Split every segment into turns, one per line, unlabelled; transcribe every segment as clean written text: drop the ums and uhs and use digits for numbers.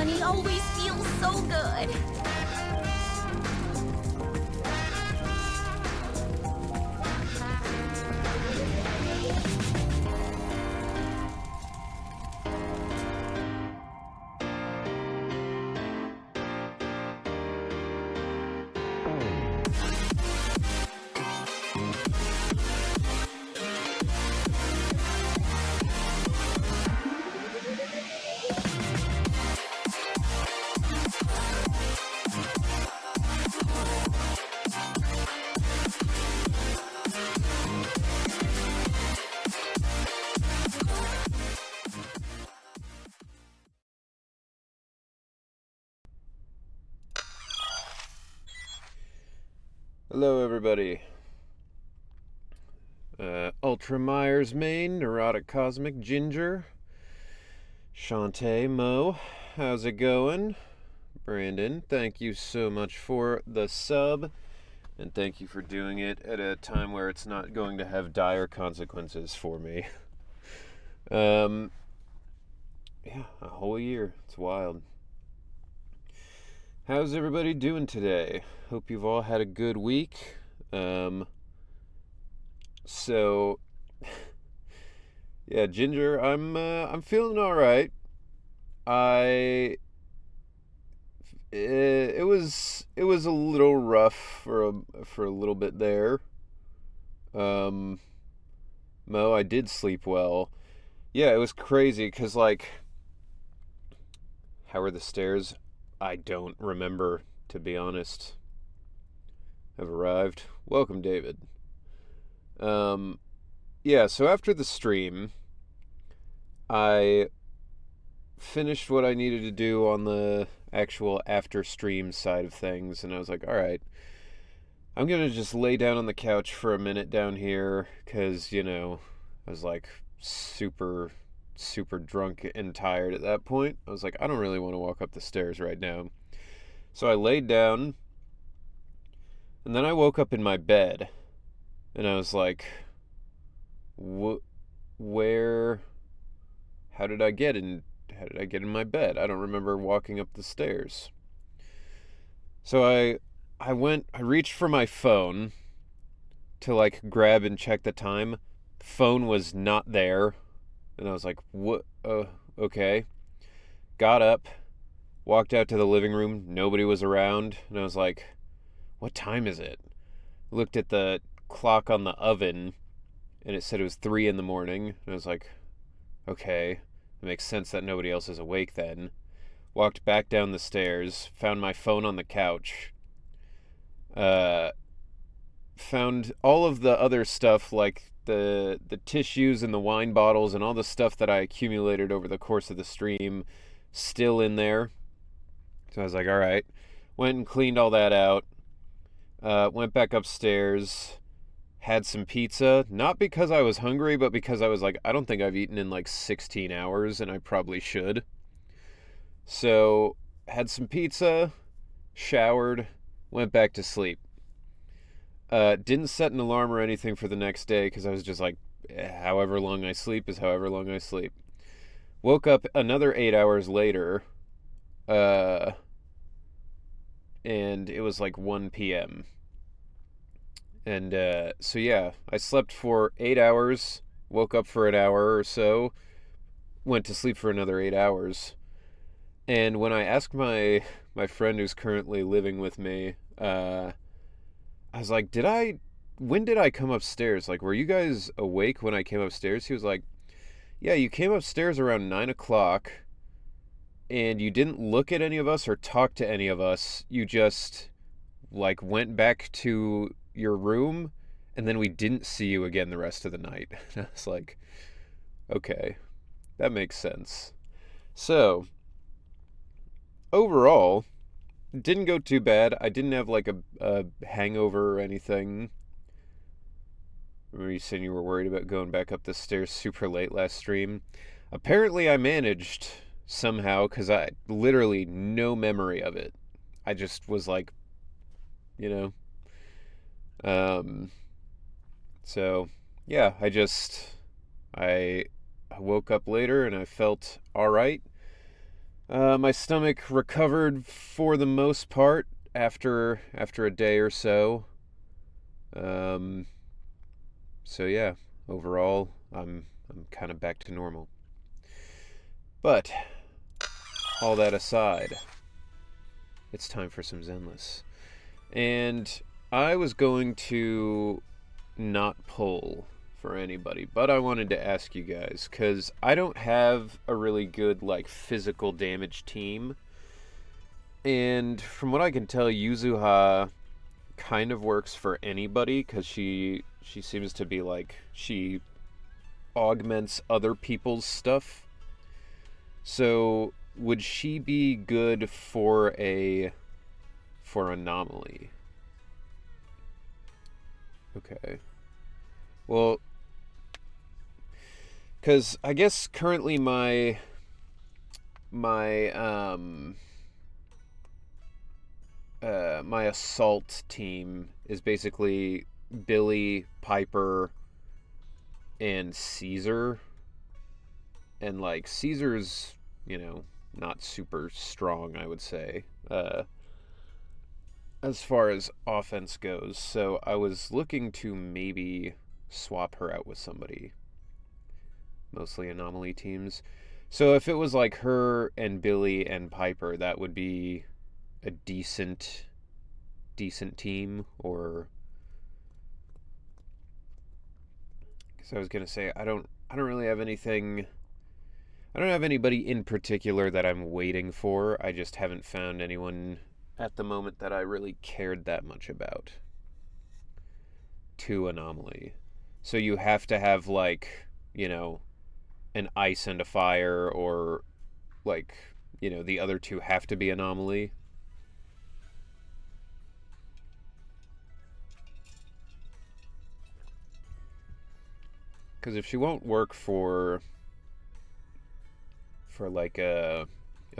money always feels so good.
Hello, everybody. Ultra Myers Main, Neurotic Cosmic Ginger, Shantae Mo, how's it going? Brandon, thank you so much for the sub, and thank you for doing it at a time where it's not going to have dire consequences for me. Yeah, a whole year. It's wild. How's everybody doing today? Hope you've all had a good week. So, yeah, Ginger, I'm feeling all right. It was a little rough for a little bit there. Mo, I did sleep well. Yeah, it was crazy because how were the stairs? I don't remember, to be honest. Have arrived. Welcome, David. Yeah, so after the stream, I finished what I needed to do on the actual after stream side of things, and I was like, all right, I'm gonna just lay down on the couch for a minute down here because I was like super drunk and tired at that point. I was like, I don't really want to walk up the stairs right now. So I laid down, and then I woke up in my bed, and I was like, where, how did I get in my bed? I don't remember walking up the stairs. So I reached for my phone to grab and check the time. The phone was not there. And I was like, what? Okay. Got up, walked out to the living room. Nobody was around. And I was like, what time is it? Looked at the clock on the oven, and it said it was 3 a.m. And I was like, okay, it makes sense that nobody else is awake then. Walked back down the stairs, found my phone on the couch, found all of the other stuff like the tissues and the wine bottles and all the stuff that I accumulated over the course of the stream still in there. So I was like, all right. Went and cleaned all that out. Went back upstairs, had some pizza, not because I was hungry, but because I was like, I don't think I've eaten in 16 hours, and I probably should. So, had some pizza, showered, went back to sleep. Didn't set an alarm or anything for the next day because I was just like, however long I sleep is however long I sleep. Woke up another 8 hours later, and it was 1 p.m. And so yeah, I slept for 8 hours, woke up for an hour or so, went to sleep for another 8 hours. And when I asked my friend who's currently living with me, I was like, when did I come upstairs? Were you guys awake when I came upstairs? He was like, yeah, you came upstairs around 9 o'clock, and you didn't look at any of us or talk to any of us. You just, went back to your room, and then we didn't see you again the rest of the night. And I was like, okay, that makes sense. So, overall, didn't go too bad. I didn't have a hangover or anything. Remember you saying you were worried about going back up the stairs super late last stream? Apparently I managed somehow because I literally no memory of it. I just was so yeah, I woke up later and I felt all right. My stomach recovered for the most part after a day or so. Um, so yeah, overall, I'm kind of back to normal. But all that aside, it's time for some Zenless. And I was going to not pull for anybody, but I wanted to ask you guys because I don't have a really good like physical damage team, and from what I can tell, Yuzuha kind of works for anybody because she seems to be like she augments other people's stuff. So would she be good for anomaly? Okay. Well, because I guess currently my assault team is basically Billy, Piper, and Caesar. And like Caesar's, not super strong, I would say, as far as offense goes. So I was looking to maybe swap her out with somebody, mostly anomaly teams. So if it was like her and Billy and Piper, that would be a decent team. Or because I was gonna say I don't really have anything. I don't have anybody in particular that I'm waiting for. I just haven't found anyone at the moment that I really cared that much about. To anomaly. So you have to have like, an ice and a fire, or like, the other two have to be anomaly. Because if she won't work for like a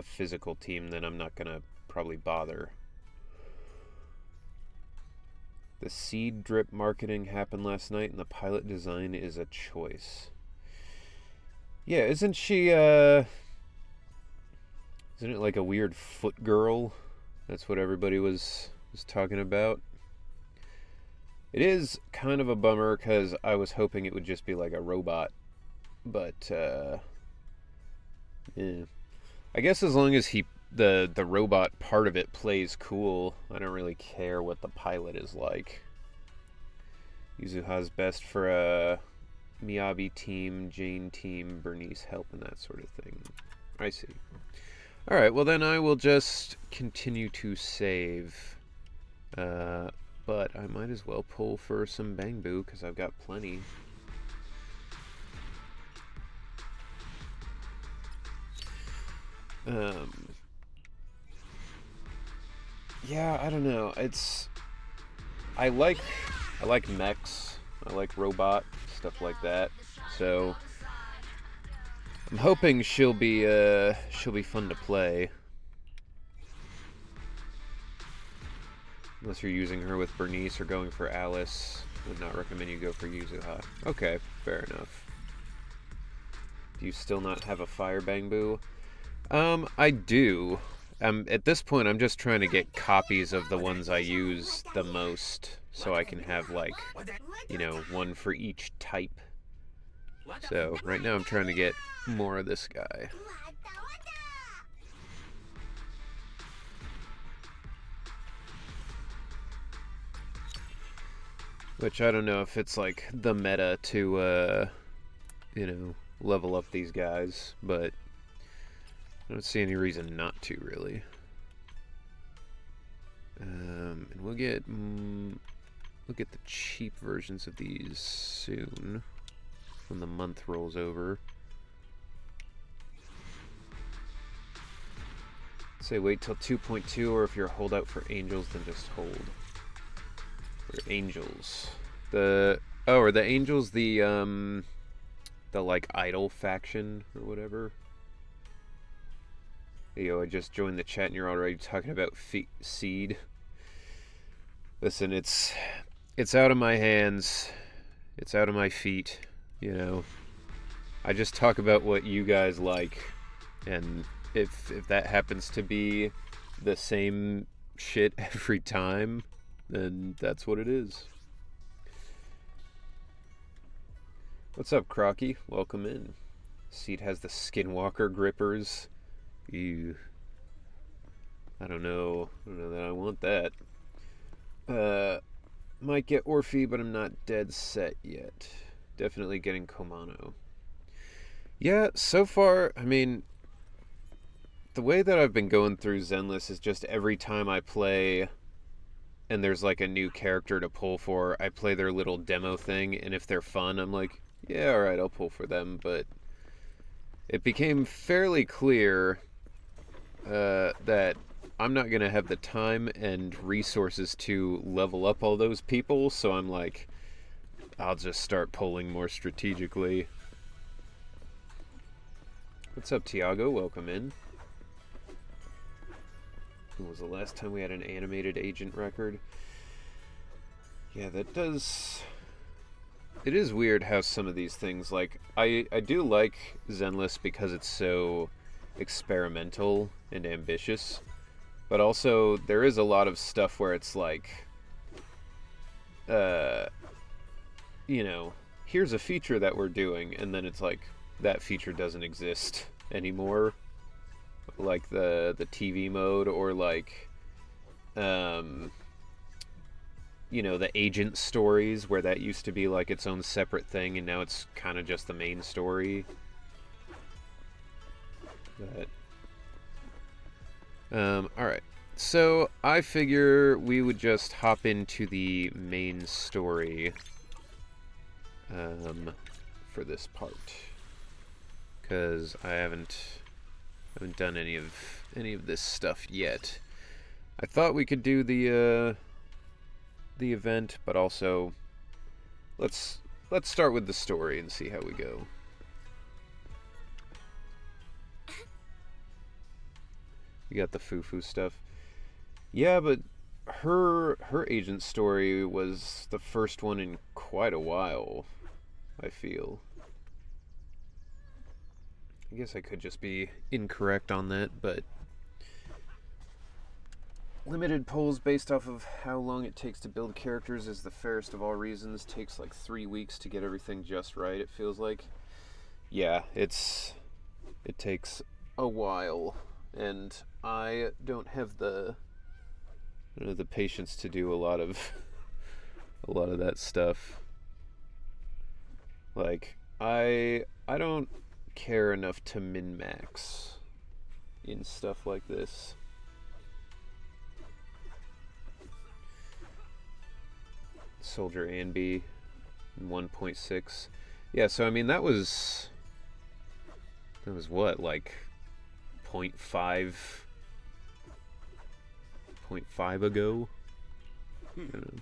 physical team, then I'm not gonna probably bother. The seed drip marketing happened last night, and the pilot design is a choice. Yeah, isn't it like a weird foot girl? That's what everybody was talking about. It is kind of a bummer because I was hoping it would just be like a robot, but yeah. I guess as long as the robot part of it plays cool, I don't really care what the pilot is like. Yuzuha's best for a Miyabi team, Jane team, Bernice help, and that sort of thing. I see. Alright, well then I will just continue to save. But I might as well pull for some Bangbu because I've got plenty. Yeah, I don't know. I like mechs. I like robot stuff like that. So I'm hoping she'll be fun to play. Unless you're using her with Bernice or going for Alice, I would not recommend you go for Yuzuha. Okay, fair enough. Do you still not have a Fire Bangbu? I do. At this point, I'm just trying to get copies of the ones I use the most, so I can have like, one for each type. So right now I'm trying to get more of this guy. Which I don't know if it's like the meta to, level up these guys, but I don't see any reason not to, really. And we'll get the cheap versions of these soon, when the month rolls over. Say wait till 2.2, or if you're a holdout for angels, then just hold. For angels. Are the angels the like idol faction or whatever? I just joined the chat and you're already talking about seed. Listen, it's out of my hands. It's out of my feet, I just talk about what you guys like, and if that happens to be the same shit every time, then that's what it is. What's up, Crocky? Welcome in. Seat has the Skinwalker grippers. Ew. I don't know that I want that. Might get Orphe, but I'm not dead set yet. Definitely getting Komano. Yeah, so far, I mean, the way that I've been going through Zenless is just every time I play and there's like a new character to pull for, I play their little demo thing, and if they're fun, I'm like, yeah, alright, I'll pull for them. But it became fairly clear that I'm not going to have the time and resources to level up all those people, so I'm like, I'll just start pulling more strategically. What's up, Tiago? Welcome in. When was the last time we had an animated agent record? Yeah, that does... It is weird how some of these things, like, I do like Zenless because it's so experimental and ambitious, but also there is a lot of stuff where it's like, you know, here's a feature that we're doing, and then it's like, that feature doesn't exist anymore. Like the TV mode, or like, you know, the agent stories, where that used to be like its own separate thing, and now it's kind of just the main story. But, alright. So, I figure we would just hop into the main story, for this part. Because I haven't done any of this stuff yet. I thought we could do the event, but also let's start with the story and see how we go. You got the foo-foo stuff. Yeah, but her agent story was the first one in quite a while, I feel. I guess I could just be incorrect on that, but limited polls based off of how long it takes to build characters is the fairest of all reasons. Takes like 3 weeks to get everything just right, it feels like. Yeah, it takes a while, and I don't have the patience to do a lot of that stuff. Like, I don't care enough to min-max in stuff like this. Soldier Anby 1.6. Yeah, so I mean that was what, like 0.5 ago? I don't know.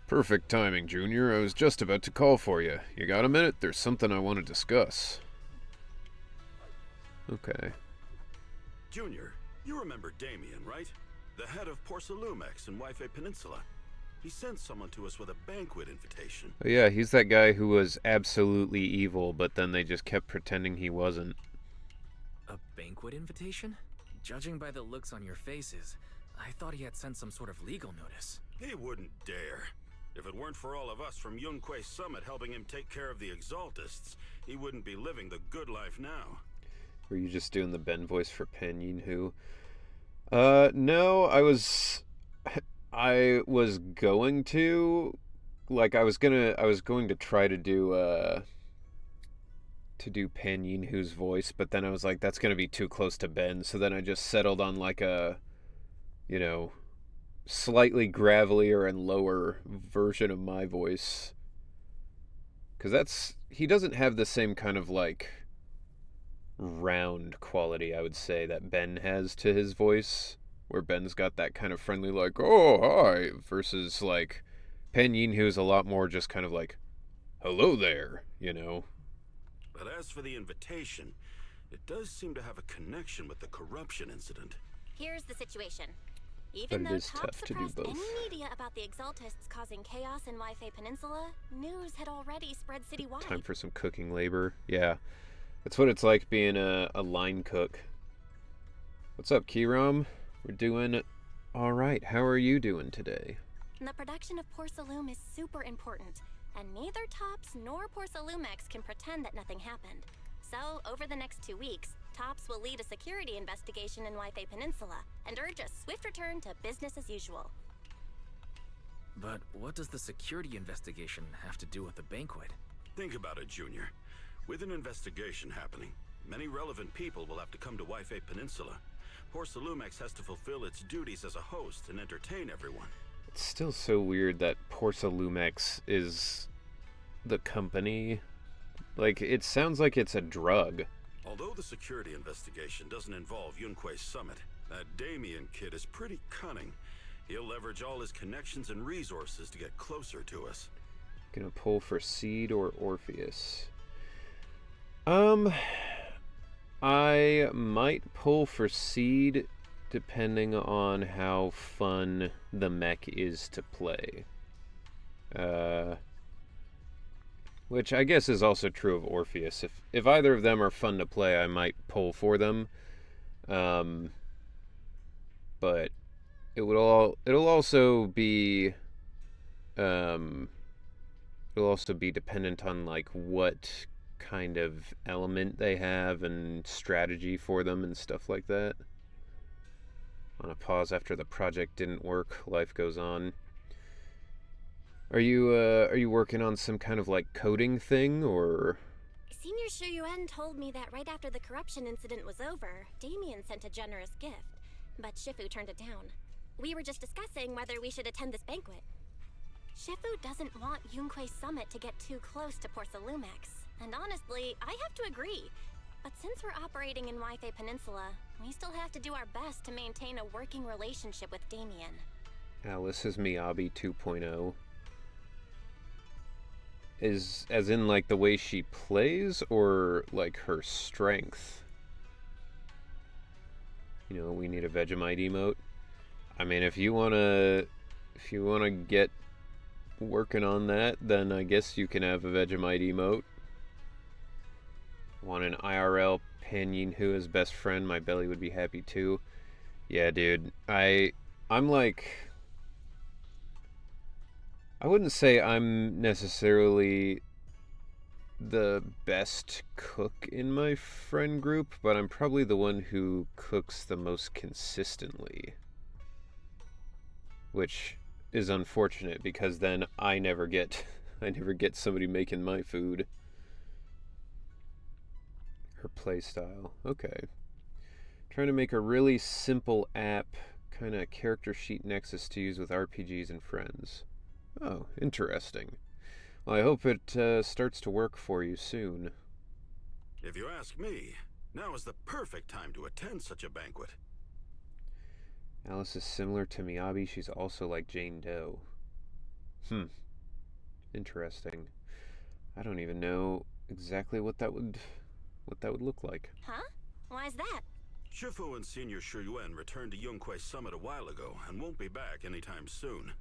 Perfect timing, Junior. I was just about to call for you. You got a minute? There's something I want to discuss. Okay.
Junior, you remember Damien, right? The head of Porcelumex in Wi-Fi Peninsula. He sent someone to us with a banquet invitation.
Oh, yeah, he's that guy who was absolutely evil, but then they just kept pretending he wasn't.
A banquet invitation? Judging by the looks on your faces, I thought he had sent some sort of legal notice.
He wouldn't dare. If it weren't for all of us from Yunque Summit helping him take care of the Exaltists, he wouldn't be living the good life now.
Were you just doing the Ben voice for Pen Yin-Hu? No, I was going to, like, I was going to try to do Pen Yin-Hu's voice, but then I was like, that's gonna be too close to Ben, so then I just settled on like a, you know, slightly gravelier and lower version of my voice. Because he doesn't have the same kind of like round quality, I would say, that Ben has to his voice, where Ben's got that kind of friendly like, oh, hi, versus like Pen Yin-Hu is a lot more just kind of like, hello there, you know.
But as for the invitation, it does seem to have a connection with the corruption incident.
Here's the situation. Even
But it
though
is
Top
tough to do
suppressed
both.
any media about the Exaltists causing chaos in Wi-Fi Peninsula, news had already spread citywide.
Time for some cooking labor. Yeah. That's what it's like being a line cook. What's up, Kiram? We're doing all right. How are you doing today?
The production of Porcelain is super important, and neither Tops nor Porcelumex can pretend that nothing happened. So, over the next 2 weeks, Tops will lead a security investigation in Wi-Fi Peninsula and urge a swift return to business as usual.
But what does the security investigation have to do with the banquet?
Think about it, Junior. With an investigation happening, many relevant people will have to come to Wi-Fi Peninsula. Porcelumex has to fulfill its duties as a host and entertain everyone.
It's still so weird that Porcelumex is the company. Like, it sounds like it's a drug.
Although the security investigation doesn't involve Yunque's summit, that Damien kid is pretty cunning. He'll leverage all his connections and resources to get closer to us.
Gonna pull for Seed or Orpheus? I might pull for Seed depending on how fun the mech is to play. Which I guess is also true of Orpheus. If either of them are fun to play, I might pull for them. But it'll also be dependent on like what kind of element they have and strategy for them and stuff like that. On a pause after the project didn't work, life goes on. Are you working on some kind of like coding thing, or?
Senior Shu Yuan told me that right after the corruption incident was over, Damien sent a generous gift, but Shifu turned it down. We were just discussing whether we should attend this banquet. Shifu doesn't want Yunque's summit to get too close to Porcelumex, and honestly, I have to agree. But since we're operating in Wi-Fi Peninsula, we still have to do our best to maintain a working relationship with Damien.
Alice is Miyabi 2.0. As in like the way she plays, or like her strength? You know, we need a Vegemite emote. I mean, if you wanna get working on that, then I guess you can have a Vegemite emote. Want an IRL Pinyin who is best friend? My belly would be happy too. Yeah, dude. I'm like, I wouldn't say I'm necessarily the best cook in my friend group, but I'm probably the one who cooks the most consistently. Which is unfortunate because then I never get somebody making my food. Her playstyle. Okay. Trying to make a really simple app, kind of character sheet nexus to use with RPGs and friends. Oh, interesting. Well, I hope it starts to work for you soon.
If you ask me, now is the perfect time to attend such a banquet.
Alice is similar to Miyabi. She's also like Jane Doe. Interesting. I don't even know exactly what that would look like.
Huh? Why's that?
Shifu and Senior Shu Yuan returned to Yunque's summit a while ago and won't be back anytime soon.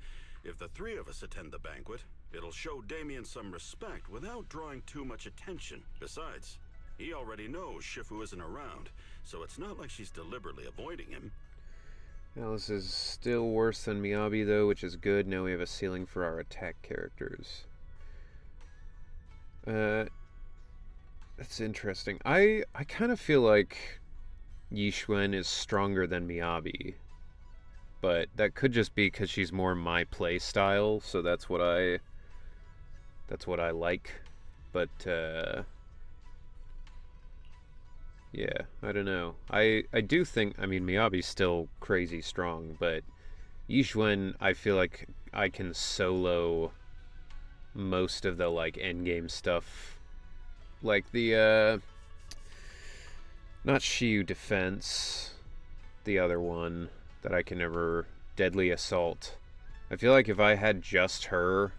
If the three of us attend the banquet, it'll show Damien some respect without drawing too much attention. Besides, he already knows Shifu isn't around, so it's not like she's deliberately avoiding him.
Alice is still worse than Miyabi, though, which is good. Now we have a ceiling for our attack characters. That's interesting. I kind of feel like Yixuan is stronger than Miyabi. But that could just be because she's more my play style, so that's what I like. But yeah, I don't know. I do think, I mean, Miyabi's still crazy strong, but Yixuan, I feel like I can solo most of the like endgame stuff, like the not Shiyu defense, the other one that I can never, Deadly Assault. I feel like if I had just her,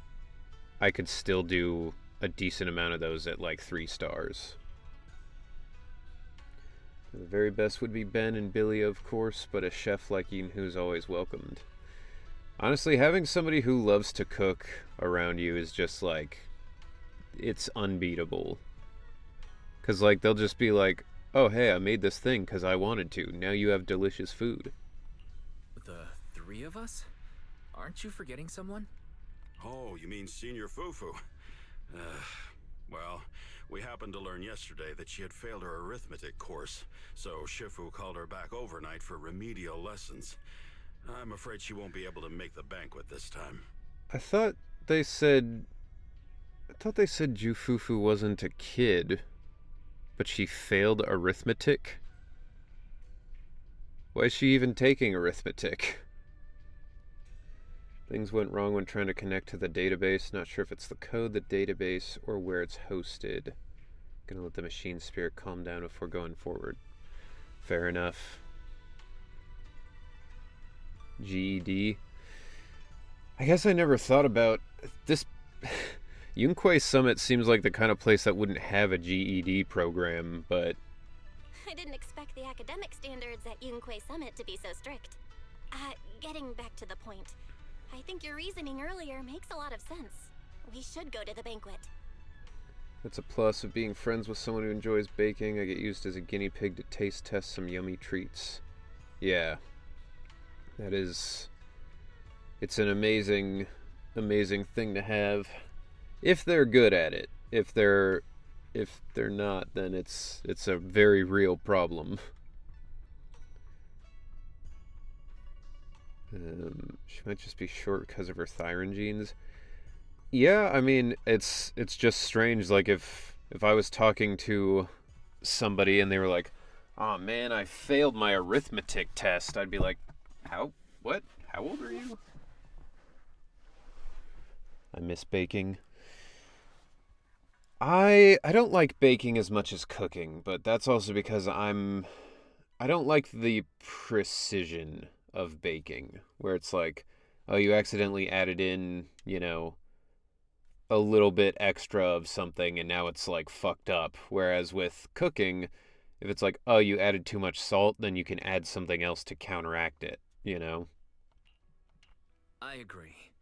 I could still do a decent amount of those at like 3 stars. The very best would be Ben and Billy, of course, but a chef like Ian who's always welcomed. Honestly, having somebody who loves to cook around you is just like, it's unbeatable. Because, like, they'll just be like, oh, hey, I made this thing because I wanted to. Now you have delicious food.
The three of us? Aren't you forgetting someone?
Oh, you mean Senior Fufu? Uh, well, we happened to learn yesterday that she had failed her arithmetic course, so Shifu called her back overnight for remedial lessons. I'm afraid she won't be able to make the banquet this time.
I thought they said Jufufu wasn't a kid, but she failed arithmetic? Why is she even taking arithmetic? Things went wrong when trying to connect to the database. Not sure if it's the code, the database, or where it's hosted. Gonna let the machine spirit calm down before going forward. Fair enough. GED. I guess I never thought about this. Yunquay Summit seems like the kind of place that wouldn't have a GED program, but
I didn't expect the academic standards at Yunquay Summit to be so strict. Getting back to the point, I think your reasoning earlier makes a lot of sense. We should go to the banquet.
that's a plus of being friends with someone who enjoys baking. I get used as a guinea pig to taste test some yummy treats. Yeah. That is... It's an amazing thing to have. If they're good at it. If they're not, then it's a very real problem. She might just be short because of her thyron genes. Yeah, I mean, it's just strange. Like if I was talking to somebody and they were like, "Oh man, I failed my arithmetic test," I'd be like, "How? What? How old are you?" I miss baking. I don't like baking as much as cooking, but that's also because I don't like the precision of baking, where it's like, oh, you accidentally added in, a little bit extra of something and now it's like fucked up. Whereas with cooking, if it's like, oh, you added too much salt, then you can add something else to counteract it,
I agree.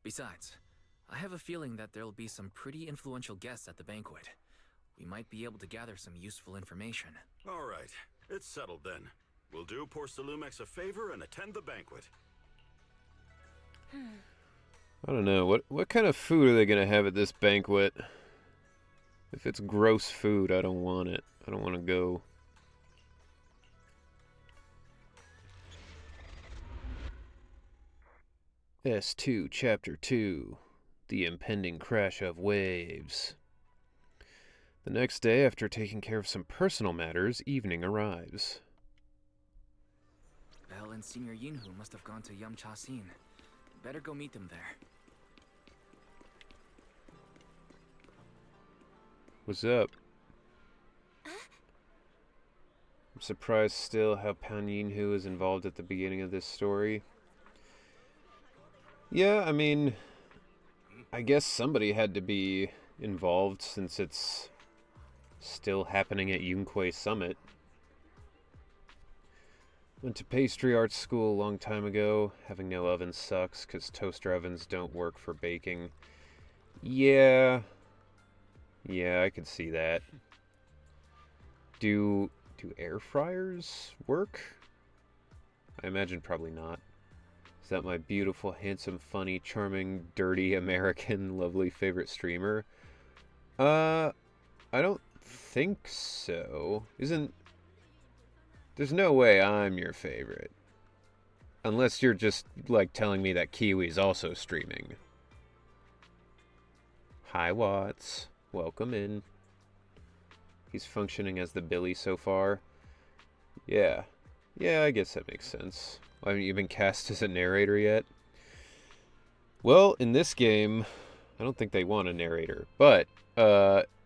Besides, I have a feeling that there'll be some pretty influential guests at the banquet. We might be able to gather some useful information.
All right, it's settled then. We'll do poor Salumex a favor and attend the banquet.
I don't know. What kind of food are they going to have at this banquet? If it's gross food, I don't want it. I don't want to go. S2, Chapter 2. The Impending Crash of Waves. The next day, after taking care of some personal matters, evening arrives.
Belle and Senior Yinhu must have gone to Yamcha Scene. Better go meet them there.
What's up? I'm surprised still how Pan Yinhu is involved at the beginning of this story. Yeah, I mean, I guess somebody had to be involved since it's still happening at Yunquay Summit. Went to pastry arts school a long time ago. Having no oven sucks because toaster ovens don't work for baking. Yeah, I could see that. Do air fryers work? I imagine probably not. Is that my beautiful, handsome, funny, charming, dirty, American, lovely favorite streamer? I don't think so. There's no way I'm your favorite. Unless you're just, like, telling me that Kiwi's also streaming. Hi, Watts. Welcome in. He's functioning as the Billy so far. Yeah, I guess that makes sense. Why haven't you been cast as a narrator yet? Well, in this game, I don't think they want a narrator. But,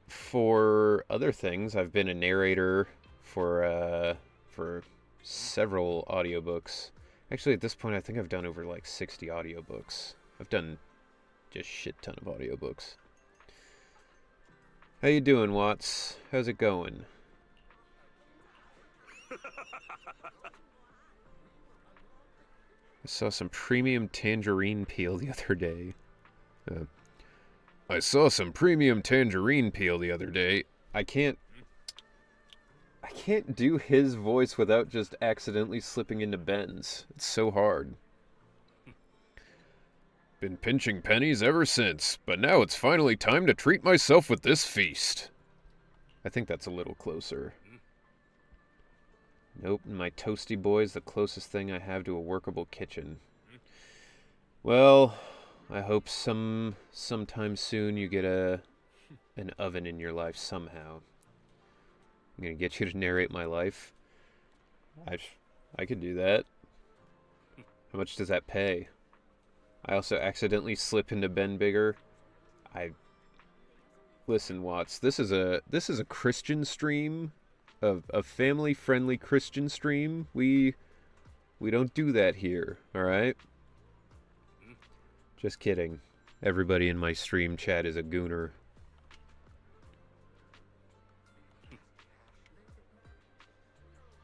for other things, I've been a narrator for several audiobooks. Actually, at this point, I think I've done over, 60 audiobooks. I've done just shit ton of audiobooks. How you doing, Watts? How's it going? I saw some premium tangerine peel the other day. I can't I can't do his voice without just accidentally slipping into Ben's. It's so hard. Been pinching pennies ever since, but now it's finally time to treat myself with this feast. I think that's a little closer. Nope, my toasty boy's the closest thing I have to a workable kitchen. Well, I hope sometime soon you get an oven in your life somehow. I'm gonna get you to narrate my life. I could do that. How much does that pay? I also accidentally slip into Ben Bigger. Listen, Watts, this is a Christian stream, a family-friendly Christian stream. We don't do that here, all right? Just kidding. Everybody in my stream chat is a gooner.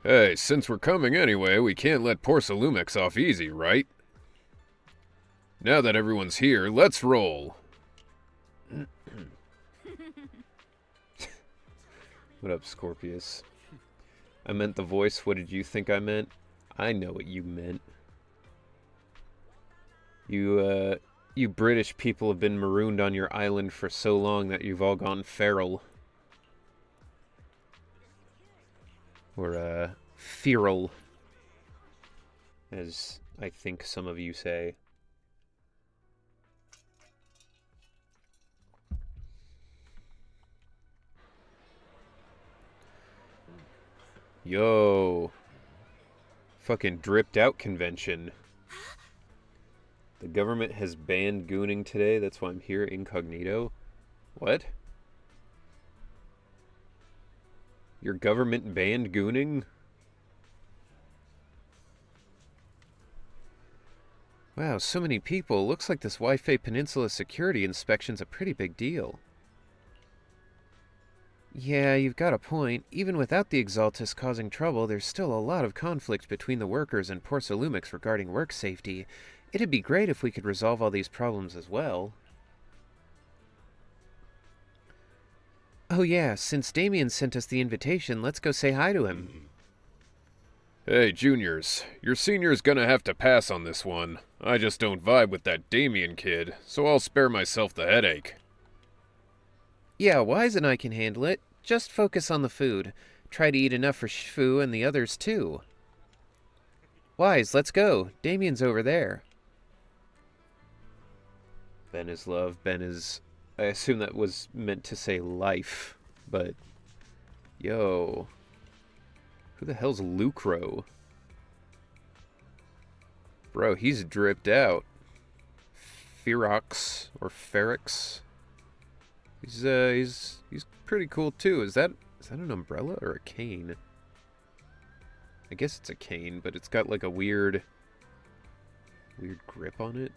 Hey, since we're coming anyway, we can't let Porcelumix off easy, right? Now that everyone's here, let's roll. What up, Scorpius? I meant the voice. What did you think I meant? I know what you meant. You British people have been marooned on your island for so long that you've all gone feral. Or, feral. As I think some of you say. Yo. Fucking dripped out convention. The government has banned gooning today, that's why I'm here incognito. What? Your government banned gooning? Wow, so many people. Looks like this Wi-Fi Peninsula security inspection's a pretty big deal. Yeah, you've got a point. Even without the Exaltus causing trouble, there's still a lot of conflict between the workers and Porcelumix regarding work safety. It'd be great if we could resolve all these problems as well. Oh yeah, since Damien sent us the invitation, let's go say hi to him. Hey, juniors. Your senior's gonna have to pass on this one. I just don't vibe with that Damien kid, so I'll spare myself the headache. Yeah, Wise and I can handle it. Just focus on the food. Try to eat enough for Shifu and the others, too. Wise, let's go. Damien's over there. Ben is love. Ben is... I assume that was meant to say life, but... Yo. Who the hell's Lucro? Bro, he's dripped out. Ferox, or Ferrix. He's pretty cool too. Is that an umbrella or a cane? I guess it's a cane, but it's got like a weird grip on it.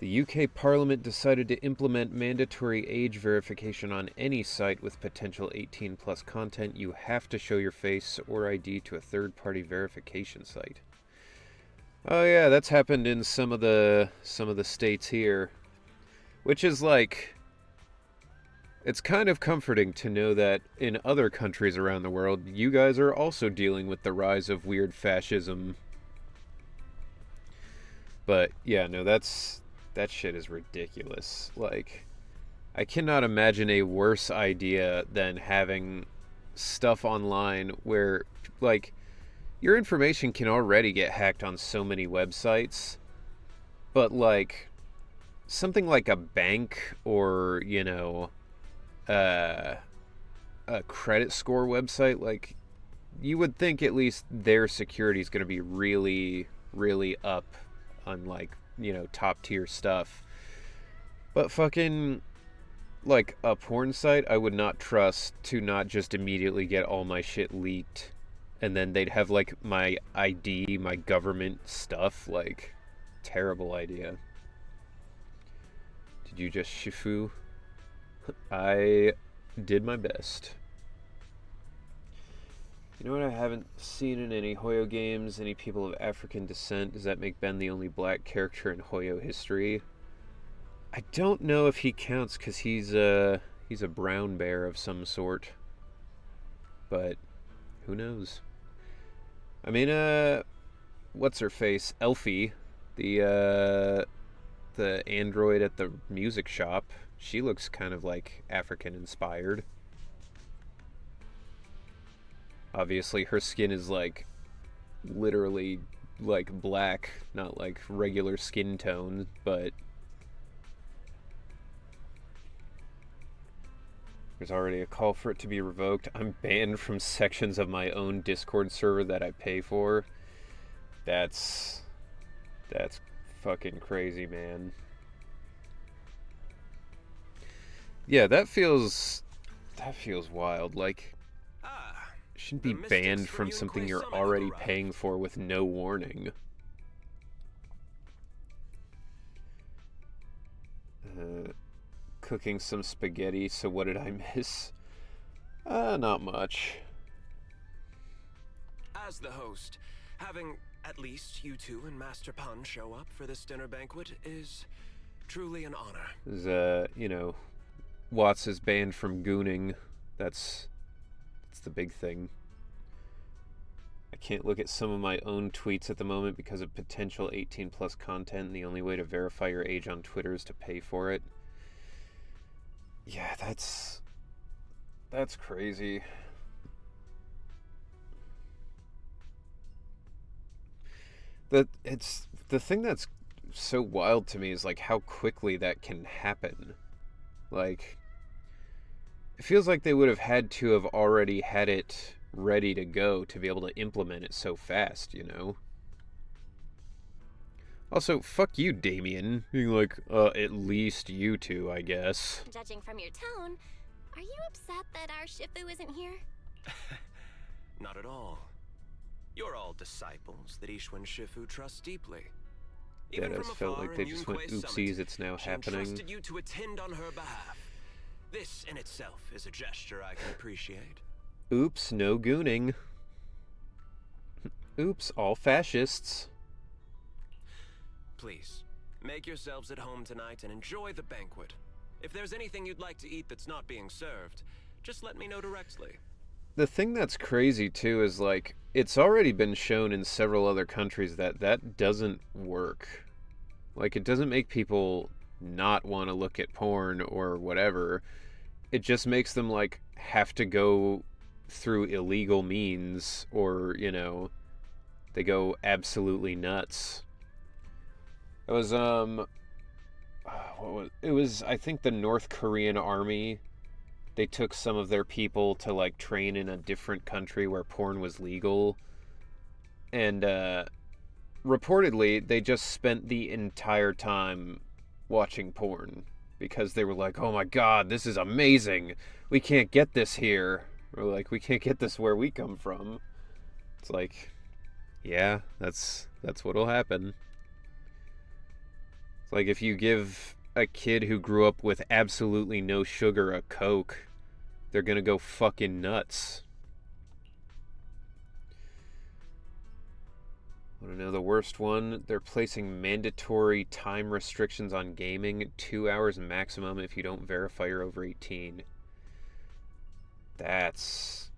The UK Parliament decided to implement mandatory age verification on any site with potential 18+ content. You have to show your face or ID to a third-party verification site. Oh yeah, that's happened in some of the states here. Which is like, it's kind of comforting to know that in other countries around the world, you guys are also dealing with the rise of weird fascism. But yeah, no, that shit is ridiculous. Like, I cannot imagine a worse idea than having stuff online where, like, your information can already get hacked on so many websites, but, like, something like a bank or, you know, a credit score website, like, you would think at least their security is going to be really, really up on, like, you know, top tier stuff. But fucking, like, a porn site, I would not trust to not just immediately get all my shit leaked. And then they'd have, like, my ID, my government stuff. Like, terrible idea. Did you just Shifu? I did my best. You know what I haven't seen in any Hoyo games? Any people of African descent? Does that make Ben the only black character in Hoyo history? I don't know if he counts because he's He's a brown bear of some sort. But who knows? I mean, what's her face? Elfie, the android at the music shop. She looks kind of like African inspired. Obviously, her skin is like literally like black, not like regular skin tone, but there's already a call for it to be revoked. I'm banned from sections of my own Discord server that I pay for. That's fucking crazy, man. Yeah, that feels wild. Like, you shouldn't be banned from something you're already paying for with no warning. Cooking some spaghetti, so what did I miss? Not much.
As the host, having at least you two and Master Pun show up for this dinner banquet is truly an honor.
You know, Watts is banned from gooning. That's the big thing. I can't look at some of my own tweets at the moment because of potential 18 plus content, and the only way to verify your age on Twitter is to pay for it. Yeah, that's crazy. It's the thing that's so wild to me is like how quickly that can happen. Like, it feels like they would have had to have already had it ready to go to be able to implement it so fast, you know? Also, fuck you, Damien. Being like, at least you two, I guess.
Judging from your tone, are you upset that our Shifu isn't here?
Not at all. You're all disciples that Ishwan Shifu trusts deeply.
Yeah, it does feel like they just went, oopsies, it's now happening.
She entrusted you to attend on her behalf. This in itself is a gesture I can appreciate.
Oops, no gooning. Oops, all fascists.
Please, make yourselves at home tonight and enjoy the banquet. If there's anything you'd like to eat that's not being served, just let me know directly.
The thing that's crazy, too, is, like, it's already been shown in several other countries that doesn't work. Like, it doesn't make people not want to look at porn or whatever. It just makes them, like, have to go through illegal means or, you know, they go absolutely nuts. It was, I think the North Korean army, they took some of their people to, like, train in a different country where porn was legal. And, reportedly, they just spent the entire time watching porn. Because they were like, oh my god, this is amazing! We can't get this here! Or, like, we can't get this where we come from. It's like, yeah, that's what'll happen. It's like if you give a kid who grew up with absolutely no sugar a Coke, they're gonna go fucking nuts. Want to know the worst one? They're placing mandatory time restrictions on gaming, 2 hours maximum if you don't verify you're over 18. That's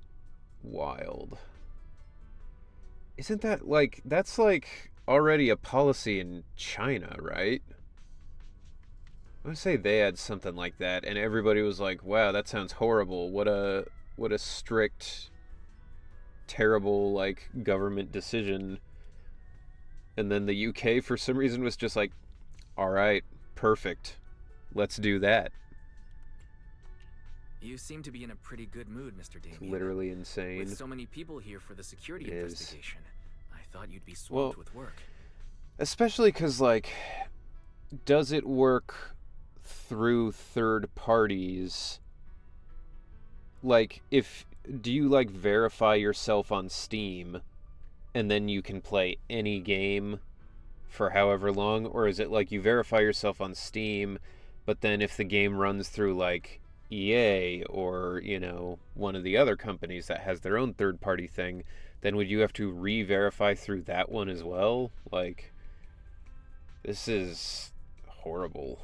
wild. Isn't that like, that's like already a policy in China, right? I would say they had something like that, and everybody was like, wow, that sounds horrible. What a strict, terrible, like, government decision. And then the UK, for some reason, was just like, alright, perfect. Let's do that.
You seem to be in a pretty good mood, Mr. Damien.
It's literally insane.
With so many people here for the security
It is.
investigation, I thought you'd be swamped with work.
Especially because, like, does it work through third parties? Like, do you, like, verify yourself on Steam and then you can play any game for however long? Or is it like you verify yourself on Steam, but then if the game runs through, like, EA or, you know, one of the other companies that has their own third-party thing, then would you have to re-verify through that one as well? Like, this is horrible.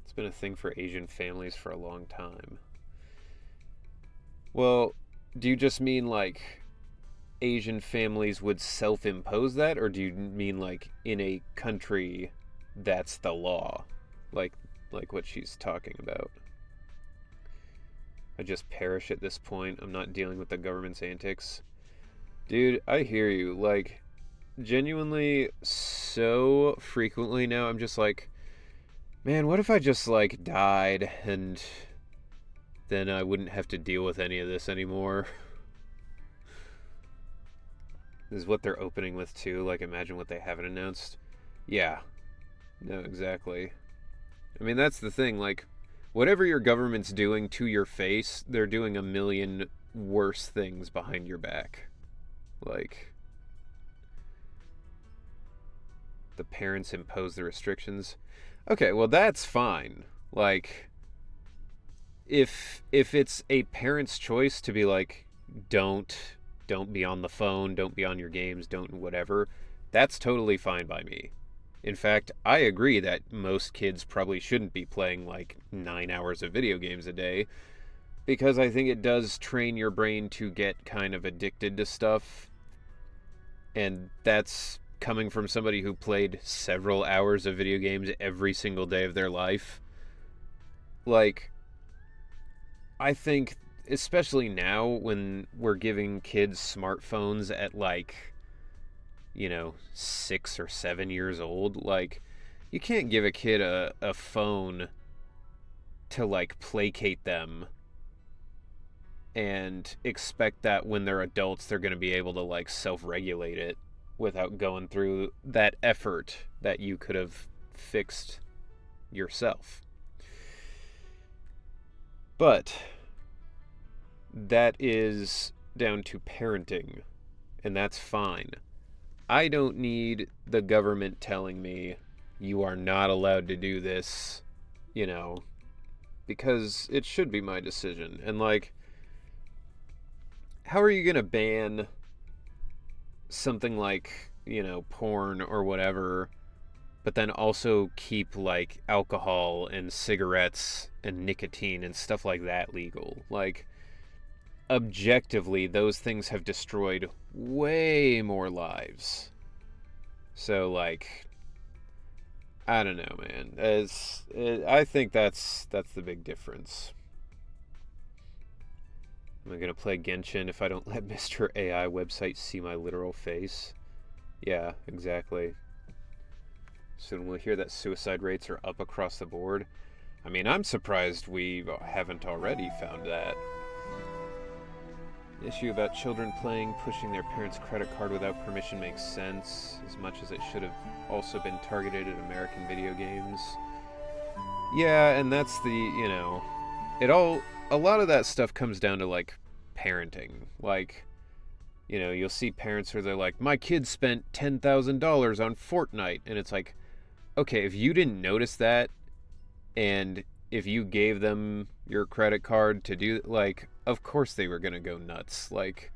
It's been a thing for Asian families for a long time. Well, do you just mean like Asian families would self-impose that, or do you mean like in a country that's the law? Like what she's talking about. I just perish at this point. I'm not dealing with the government's antics. Dude, I hear you. Like, genuinely, so frequently now, I'm just like, man, what if I just, like, died and then I wouldn't have to deal with any of this anymore? This is what they're opening with, too. Like, imagine what they haven't announced. Yeah. No, exactly. I mean, that's the thing. Like, whatever your government's doing to your face, they're doing a million worse things behind your back. Like, the parents impose the restrictions. Okay, well, that's fine. Like, if it's a parent's choice to be like, don't be on the phone, don't be on your games, don't whatever, that's totally fine by me. In fact, I agree that most kids probably shouldn't be playing like 9 hours of video games a day, because I think it does train your brain to get kind of addicted to stuff. And that's coming from somebody who played several hours of video games every single day of their life. Like, I think, especially now when we're giving kids smartphones at like, 6 or 7 years old, like, you can't give a kid a phone to like placate them and expect that when they're adults they're going to be able to like self-regulate it without going through that effort that you could have fixed yourself. But that is down to parenting, and that's fine. I don't need the government telling me you are not allowed to do this, because it should be my decision. And like, how are you going to ban something like, porn or whatever, but then also keep like alcohol and cigarettes and nicotine and stuff like that legal? Like, objectively, those things have destroyed way more lives. So, like, I don't know, man. I think that's the big difference. Am I going to play Genshin if I don't let Mr. AI website see my literal face? Yeah, exactly. Soon we'll hear that suicide rates are up across the board. I mean, I'm surprised we haven't already found that. The issue about children pushing their parents' credit card without permission makes sense, as much as it should have also been targeted at American video games. Yeah, and that's a lot of that stuff comes down to, like, parenting. Like, you'll see parents where they're like, my kid spent $10,000 on Fortnite, and it's like, okay, if you didn't notice that, and if you gave them your credit card to do, like, of course they were gonna go nuts. Like,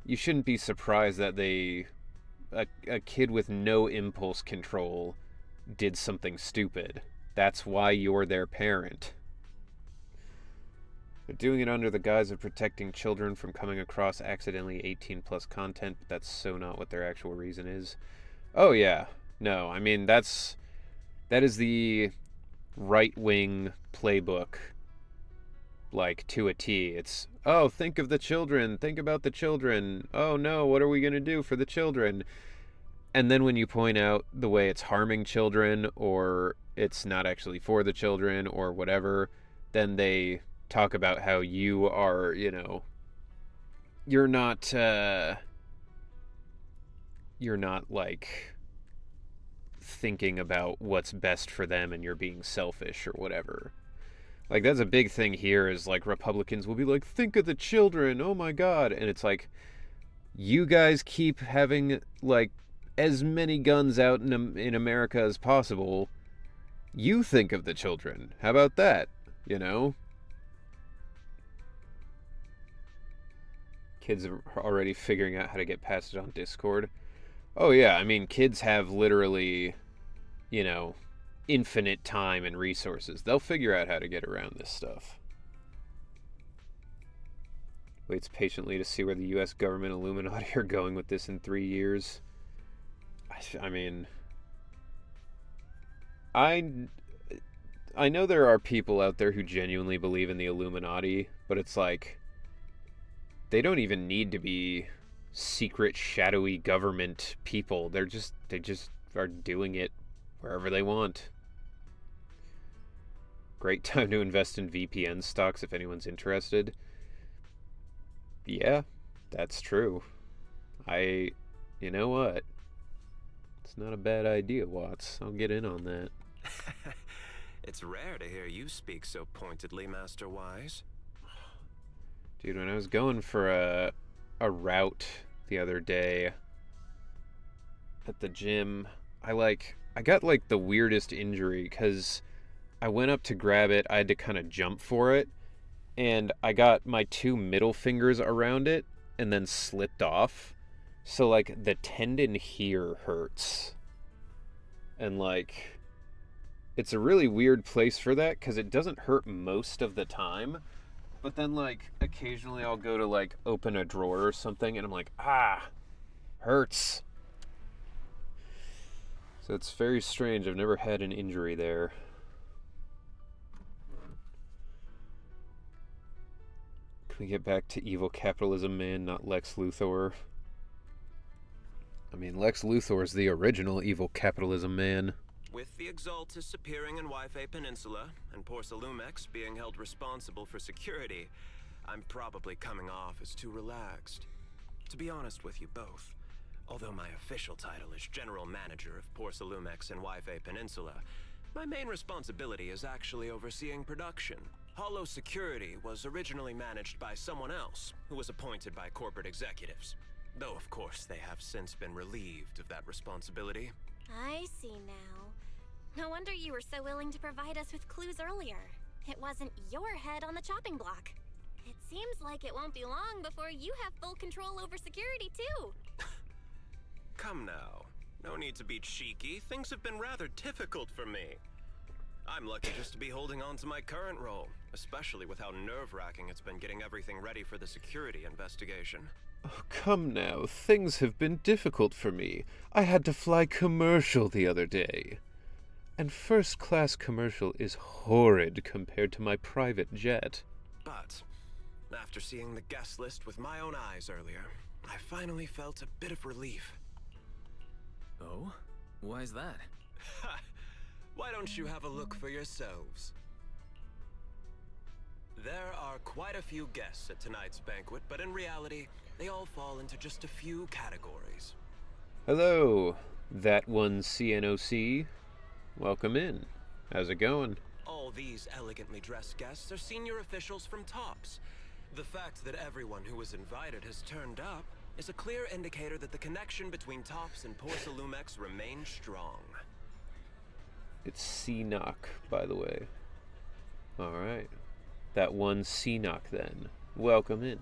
you shouldn't be surprised that a kid with no impulse control did something stupid. That's why you're their parent. They're doing it under the guise of protecting children from coming across accidentally 18 plus content, but that's so not what their actual reason is. Oh yeah. No, I mean, that is the right-wing playbook, like, to a T. It's, oh, think of the children, think about the children, oh no, what are we going to do for the children? And then when you point out the way it's harming children, or it's not actually for the children, or whatever, then they talk about how you are, you're not like thinking about what's best for them and you're being selfish or whatever. Like, that's a big thing here, is like Republicans will be like, think of the children, oh my god. And it's like, you guys keep having like as many guns out in America as possible. You think of the children. How about that? Kids are already figuring out how to get past it on Discord. Oh yeah, I mean, kids have literally, infinite time and resources. They'll figure out how to get around this stuff. Waits patiently to see where the U.S. government Illuminati are going with this in 3 years. I mean, I know there are people out there who genuinely believe in the Illuminati, but it's like, they don't even need to be secret, shadowy government people. They just are doing it wherever they want. Great time to invest in VPN stocks if anyone's interested. Yeah, that's true. You know what? It's not a bad idea, Watts. I'll get in on that.
It's rare to hear you speak so pointedly, Master Wise.
Dude, when I was going for a route the other day at the gym, I got like the weirdest injury because I went up to grab it, I had to kind of jump for it, and I got my 2 middle fingers around it and then slipped off. So like the tendon here hurts. And like, it's a really weird place for that because it doesn't hurt most of the time. But then, like, occasionally I'll go to, like, open a drawer or something, and I'm like, hurts. So it's very strange. I've never had an injury there. Can we get back to evil capitalism man, not Lex Luthor? I mean, Lex Luthor's the original evil capitalism man.
With the Exaltus appearing in Yphae Peninsula, and Porcelumex being held responsible for security, I'm probably coming off as too relaxed. To be honest with you both, although my official title is General Manager of Porcelumex and Yphae Peninsula, my main responsibility is actually overseeing production. Hollow Security was originally managed by someone else, who was appointed by corporate executives. Though, of course, they have since been relieved of that responsibility.
I see now. No wonder you were so willing to provide us with clues earlier. It wasn't your head on the chopping block. It seems like it won't be long before you have full control over security, too.
Come now. No need to be cheeky. Things have been rather difficult for me. I'm lucky just to be holding on to my current role, especially with how nerve-wracking it's been getting everything ready for the security investigation.
Oh, come now. Things have been difficult for me. I had to fly commercial the other day. And first-class commercial is horrid compared to my private jet.
But, after seeing the guest list with my own eyes earlier, I finally felt a bit of relief.
Oh? Why is that?
Ha! Why don't you have a look for yourselves? There are quite a few guests at tonight's banquet, but in reality, they all fall into just a few categories.
Hello, that one CNOC. Welcome in. How's it going?
All these elegantly dressed guests are senior officials from TOPS. The fact that everyone who was invited has turned up is a clear indicator that the connection between TOPS and Porcelumex remains strong.
It's C-Knock, by the way. Alright. That one C-Knock, then. Welcome in.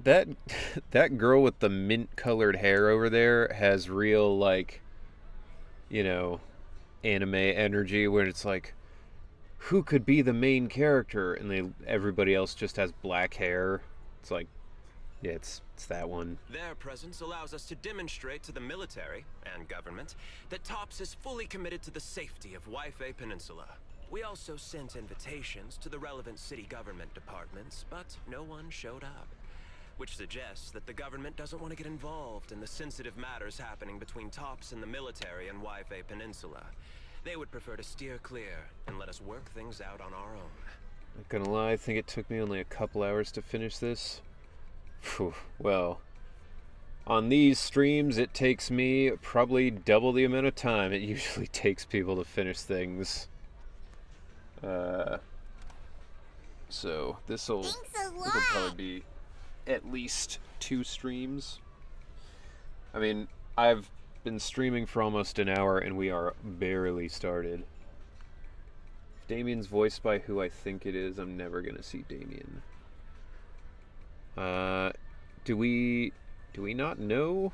That girl with the mint-colored hair over there has real, like, you know, anime energy where it's like, who could be the main character? And everybody else just has black hair. It's like, yeah, it's that one.
Their presence allows us to demonstrate to the military and government that TOPS is fully committed to the safety of Yphae Peninsula. We also sent invitations to the relevant city government departments, but no one showed up. Which suggests that the government doesn't want to get involved in the sensitive matters happening between TOPS and the military in Yphae Peninsula. They would prefer to steer clear and let us work things out on our own.
Not gonna lie, I think it took me only a couple hours to finish this. Phew, well, on these streams it takes me probably double the amount of time it usually takes people to finish things. So this'll probably be at least 2 streams. I mean, I've been streaming for almost an hour and we are barely started. If Damien's voiced by who I think it is, I'm never gonna see Damien. Do we not know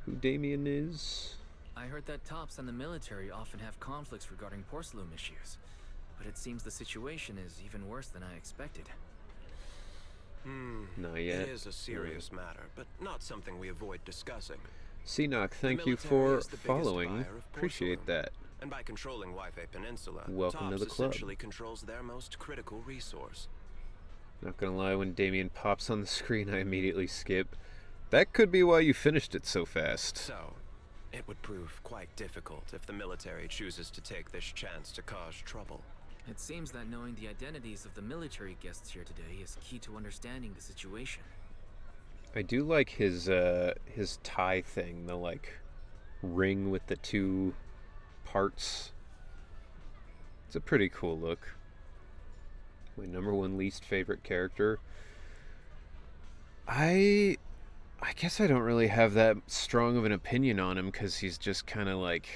who Damien is?
I heard that Tops and the military often have conflicts regarding porcelain issues, but it seems the situation is even worse than I expected.
Not yet.
It is a serious matter, but not something we avoid discussing.
Seanock, thank
The
you
military
for
is the biggest
following.
buyer of
Appreciate
porcelain.
that.
And by controlling Wi-Fi Peninsula,
Welcome to
Tops
the club.
essentially controls their most critical resource.
Not gonna lie, when Damien pops on the screen, I immediately skip. That could be why you finished it so fast.
So, it would prove quite difficult if the military chooses to take this chance to cause trouble.
It seems that knowing the identities of the military guests here today is key to understanding the situation.
I do like his tie thing, the like ring with the two parts. It's a pretty cool look. My number one least favorite character. I guess I don't really have that strong of an opinion on him because he's just kind of like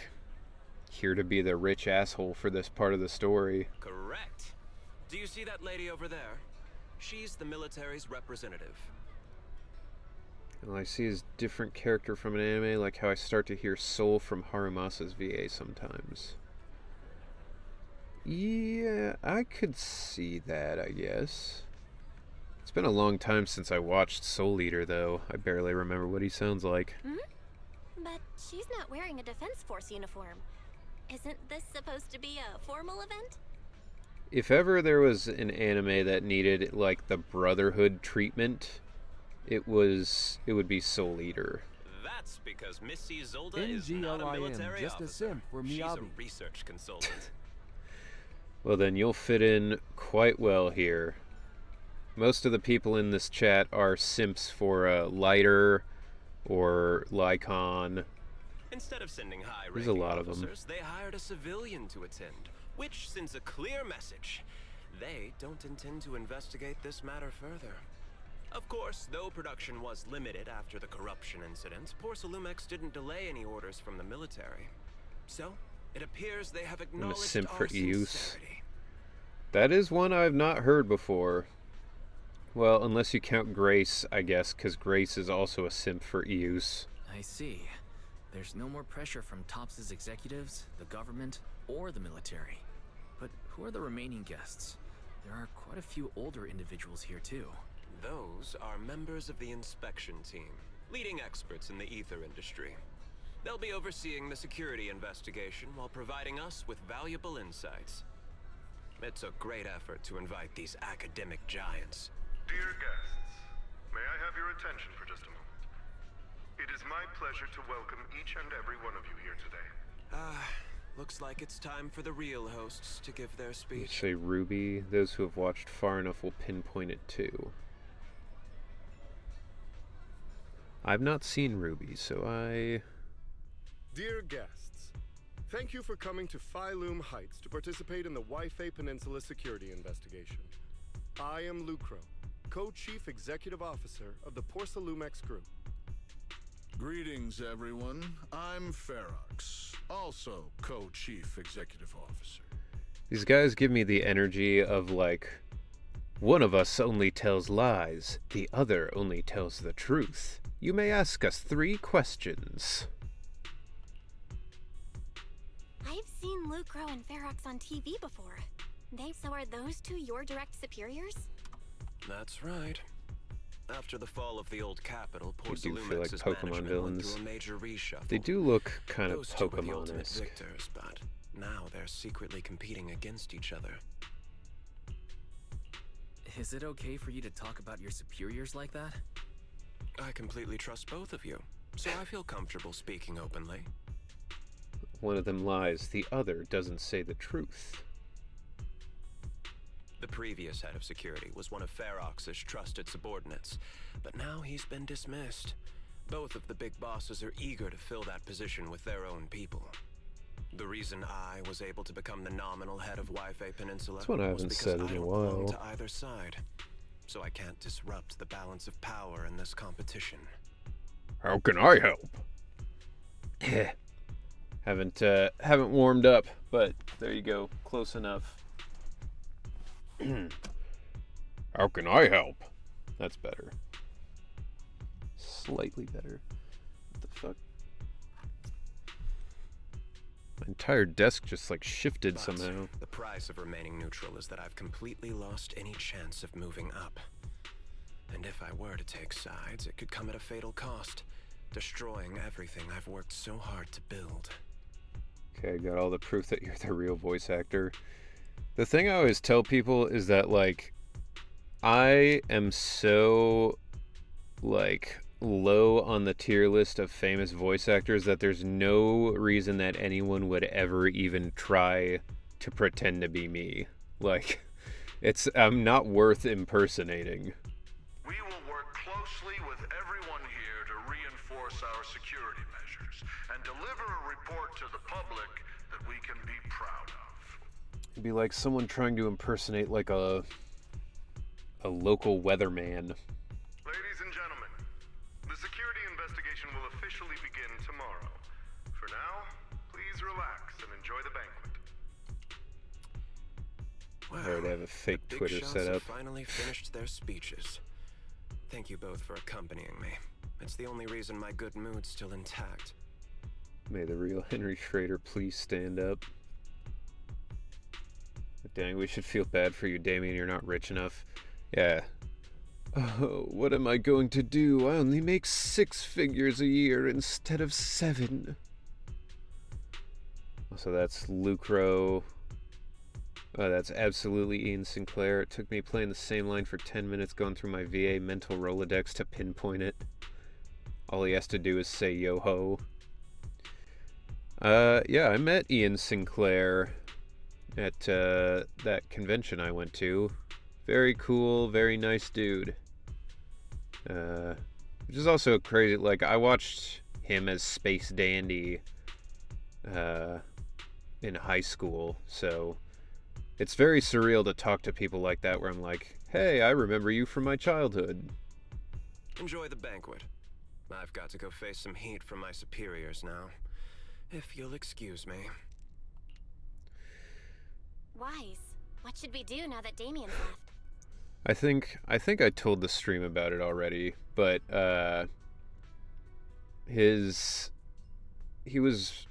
here to be the rich asshole for this part of the story.
Correct. Do you see that lady over there? She's the military's representative.
Well, I see his different character from an anime, like how I start to hear Soul from Harumasa's VA sometimes. Yeah, I could see that, I guess. It's been a long time since I watched Soul Eater, though. I barely remember what he sounds like.
But she's not wearing a Defense Force uniform. Isn't this supposed to be a formal event?
If ever there was an anime that needed, like, the Brotherhood treatment, it would be Soul Eater.
That's because Missy Zolda is not a military
just a
officer.
simp for
She's a
Miyabi.
research consultant.
Well, then you'll fit in quite well here. Most of the people in this chat are simps for Lighter or Lycon.
Instead of sending
There's
high-ranking
a lot of them.
officers, they hired a civilian to attend, which sends a clear message. They don't intend to investigate this matter further. Of course, though production was limited after the corruption incident, Porcelumex didn't delay any orders from the military. So, it appears they have acknowledged
simp
our
for Eus.
sincerity.
That is one I've not heard before. Well, unless you count Grace, I guess, because Grace is also a simp for Eus.
I see. There's no more pressure from Tops' executives, the government, or the military. But who are the remaining guests? There are quite a few older individuals here too.
Those are members of the inspection team, leading experts in the ether industry. They'll be overseeing the security investigation while providing us with valuable insights. It's a great effort to invite these academic giants.
Dear guests, may I have your attention for just a moment? It is my pleasure to welcome each and every one of you here today.
Looks like it's time for the real hosts to give their
Let's
speech.
say Ruby. Those who have watched far enough will pinpoint it too. I've not seen Ruby, so I...
Dear guests, thank you for coming to Phylum Heights to participate in the Wi-Fi Peninsula security investigation. I am Lucro, Co-Chief Executive Officer of the Porcelumex Group.
Greetings, everyone. I'm Ferox, also Co-Chief Executive Officer.
These guys give me the energy of, like, one of us only tells lies, the other only tells the truth. You may ask us 3 questions.
I've seen Lucro and Ferox on TV before. So are those two your direct superiors?
That's right. After the fall of the old capital,
They do feel like
Porcelumex's
Pokemon
management
villains.
went through a major reshuffle.
They do look kind of
Those two were the ultimate
Pokemon-esque.
victors, but now they're secretly competing against each other.
Is it okay for you to talk about your superiors like that?
I completely trust both of you, so I feel comfortable speaking openly.
One of them lies, the other doesn't say the truth.
The previous head of security was one of Ferox's trusted subordinates, but now he's been dismissed. Both of the big bosses are eager to fill that position with their own people. The reason I was able to become the nominal head of Wi-Fi Peninsula
That's one I
was
haven't
because
said
I
in a
don't belong
while.
to either side, so I can't disrupt the balance of power in this competition.
How can I help? haven't warmed up, but there you go, close enough. How can I help? That's better. Slightly better. What the fuck? My entire desk just like shifted
But
somehow.
the price of remaining neutral is that I've completely lost any chance of moving up. And if I were to take sides, it could come at a fatal cost, destroying everything I've worked so hard to build.
Okay, I got all the proof that you're the real voice actor. The thing I always tell people is that, like, I am so, like, low on the tier list of famous voice actors that there's no reason that anyone would ever even try to pretend to be me. Like, I'm not worth impersonating.
We will work closely with everyone here to reinforce our security measures and deliver a report to the public that we can be proud of.
It'd be like someone trying to impersonate, like, a local weatherman.
Ladies and gentlemen, the security investigation will officially begin tomorrow. For now, please relax and enjoy the banquet.
Well,
Alright, I have a fake
the big
Twitter
shots
set
have
up.
finally finished their speeches. Thank you both for accompanying me. It's the only reason my good mood's still intact.
May the real Henry Schrader please stand up. Dang, we should feel bad for you, Damien. You're not rich enough. Yeah. Oh, what am I going to do? I only make 6 figures a year instead of 7. So that's Lucro. Oh, that's absolutely Ian Sinclair. It took me playing the same line for 10 minutes going through my VA mental Rolodex to pinpoint it. All he has to do is say yo-ho. Yeah, I met Ian Sinclair at that convention I went to. Very cool, very nice dude. Which is also crazy. Like, I watched him as Space Dandy in high school, so it's very surreal to talk to people like that where I'm like, hey, I remember you from my childhood.
Enjoy the banquet. I've got to go face some heat from my superiors now. If you'll excuse me.
Wise, what should we do now that Damien's left?
I think I told the stream about it already, but he was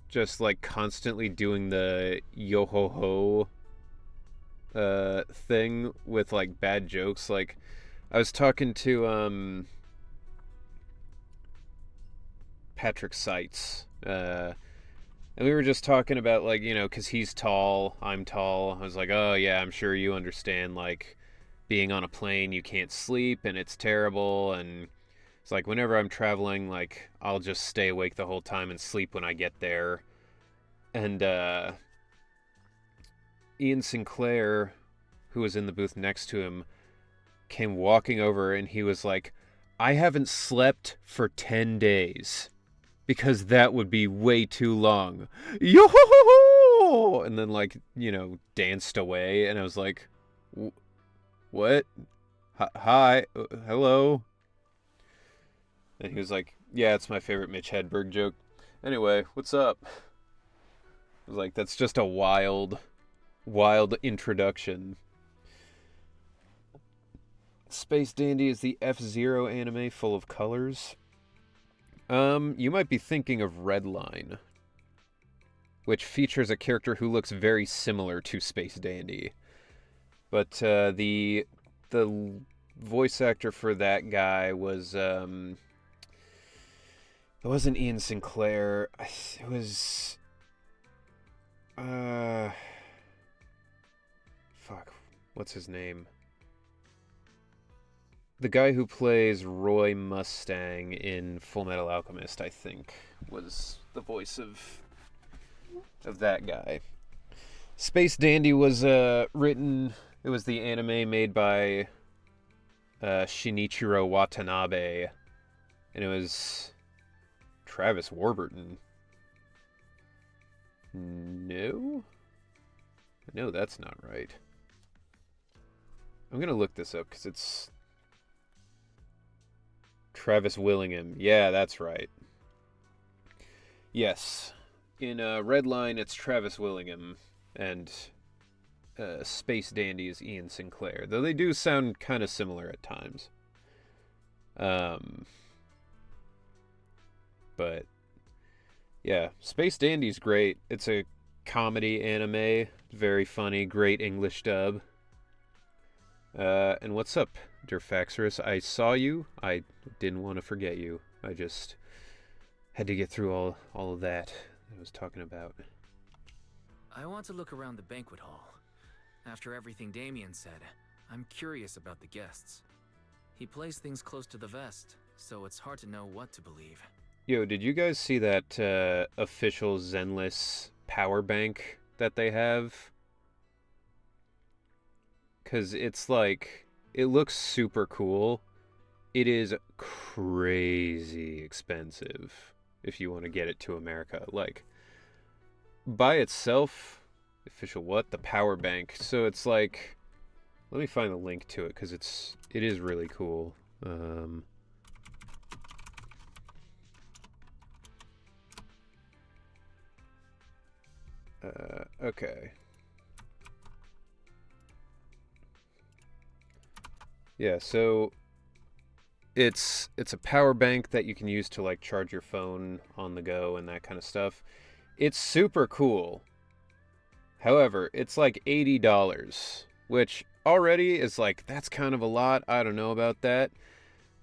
just like constantly doing the yo ho ho thing with like bad jokes. Like, I was talking to Patrick Seitz, and we were just talking about, like, you know, because he's tall, I'm tall. I was like, oh yeah, I'm sure you understand, like, being on a plane, you can't sleep, and it's terrible, and it's like, whenever I'm traveling, like, I'll just stay awake the whole time and sleep when I get there. And, Ian Sinclair, who was in the booth next to him, came walking over, and he was like, I haven't slept for 10 days. Because that would be way too long. Yo-ho-ho-ho! And then, like, you know, danced away, and I was like, what? Hi, hello? And he was like, yeah, it's my favorite Mitch Hedberg joke. Anyway, what's up? I was like, that's just a wild introduction. Space Dandy is the F-Zero anime full of colors. You might be thinking of Redline, which features a character who looks very similar to Space Dandy. But the voice actor for that guy was it wasn't Ian Sinclair. It was fuck, what's his name? The guy who plays Roy Mustang in Full Metal Alchemist, I think, was the voice of that guy. Space Dandy was written. It was the anime made by Shinichiro Watanabe, and it was Travis Warburton. No, that's not right. I'm gonna look this up because it's Travis Willingham. Yeah, that's right. Yes. In Redline, it's Travis Willingham, and Space Dandy is Ian Sinclair. Though they do sound kind of similar at times. But Yeah, Space Dandy's great. It's a comedy anime, very funny, great English dub. And what's up, Durfaxorus? I saw you. I didn't want to forget you. I just had to get through all of that I was talking about.
I want to look around the banquet hall. After everything Damien said, I'm curious about the guests. He plays things close to the vest, so it's hard to know what to believe.
Yo, did you guys see that official Zenless power bank that they have? Because it's like, it looks super cool. It is crazy expensive if you want to get it to America. Like, by itself, official what? The power bank. So it's like, let me find the link to it because it is really cool. Okay. Yeah, so it's a power bank that you can use to like charge your phone on the go and that kind of stuff. It's super cool. However, it's like $80, which already is like, that's kind of a lot. I don't know about that.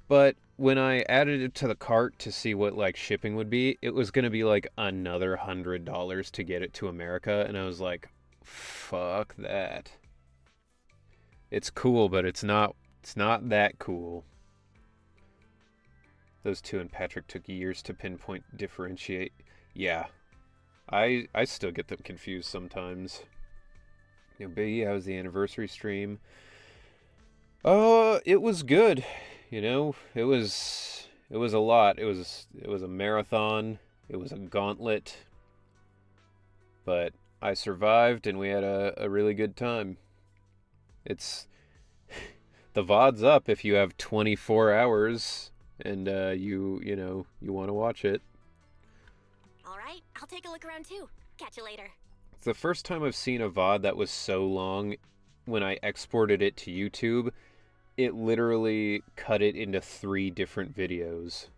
But when I added it to the cart to see what like shipping would be, it was going to be like another $100 to get it to America. And I was like, fuck that. It's cool, but it's not that cool. Those two and Patrick took years to pinpoint differentiate. Yeah. I still get them confused sometimes. You know, Biggie, how was the anniversary stream? It was good. You know, it was a lot. It was a marathon. It was a gauntlet. But I survived and we had a really good time. It's the VOD's up if you have 24 hours and you want to watch it.
All right, I'll take a look around too. Catch you later.
It's the first time I've seen a VOD that was so long. When I exported it to YouTube, it literally cut it into 3 different videos.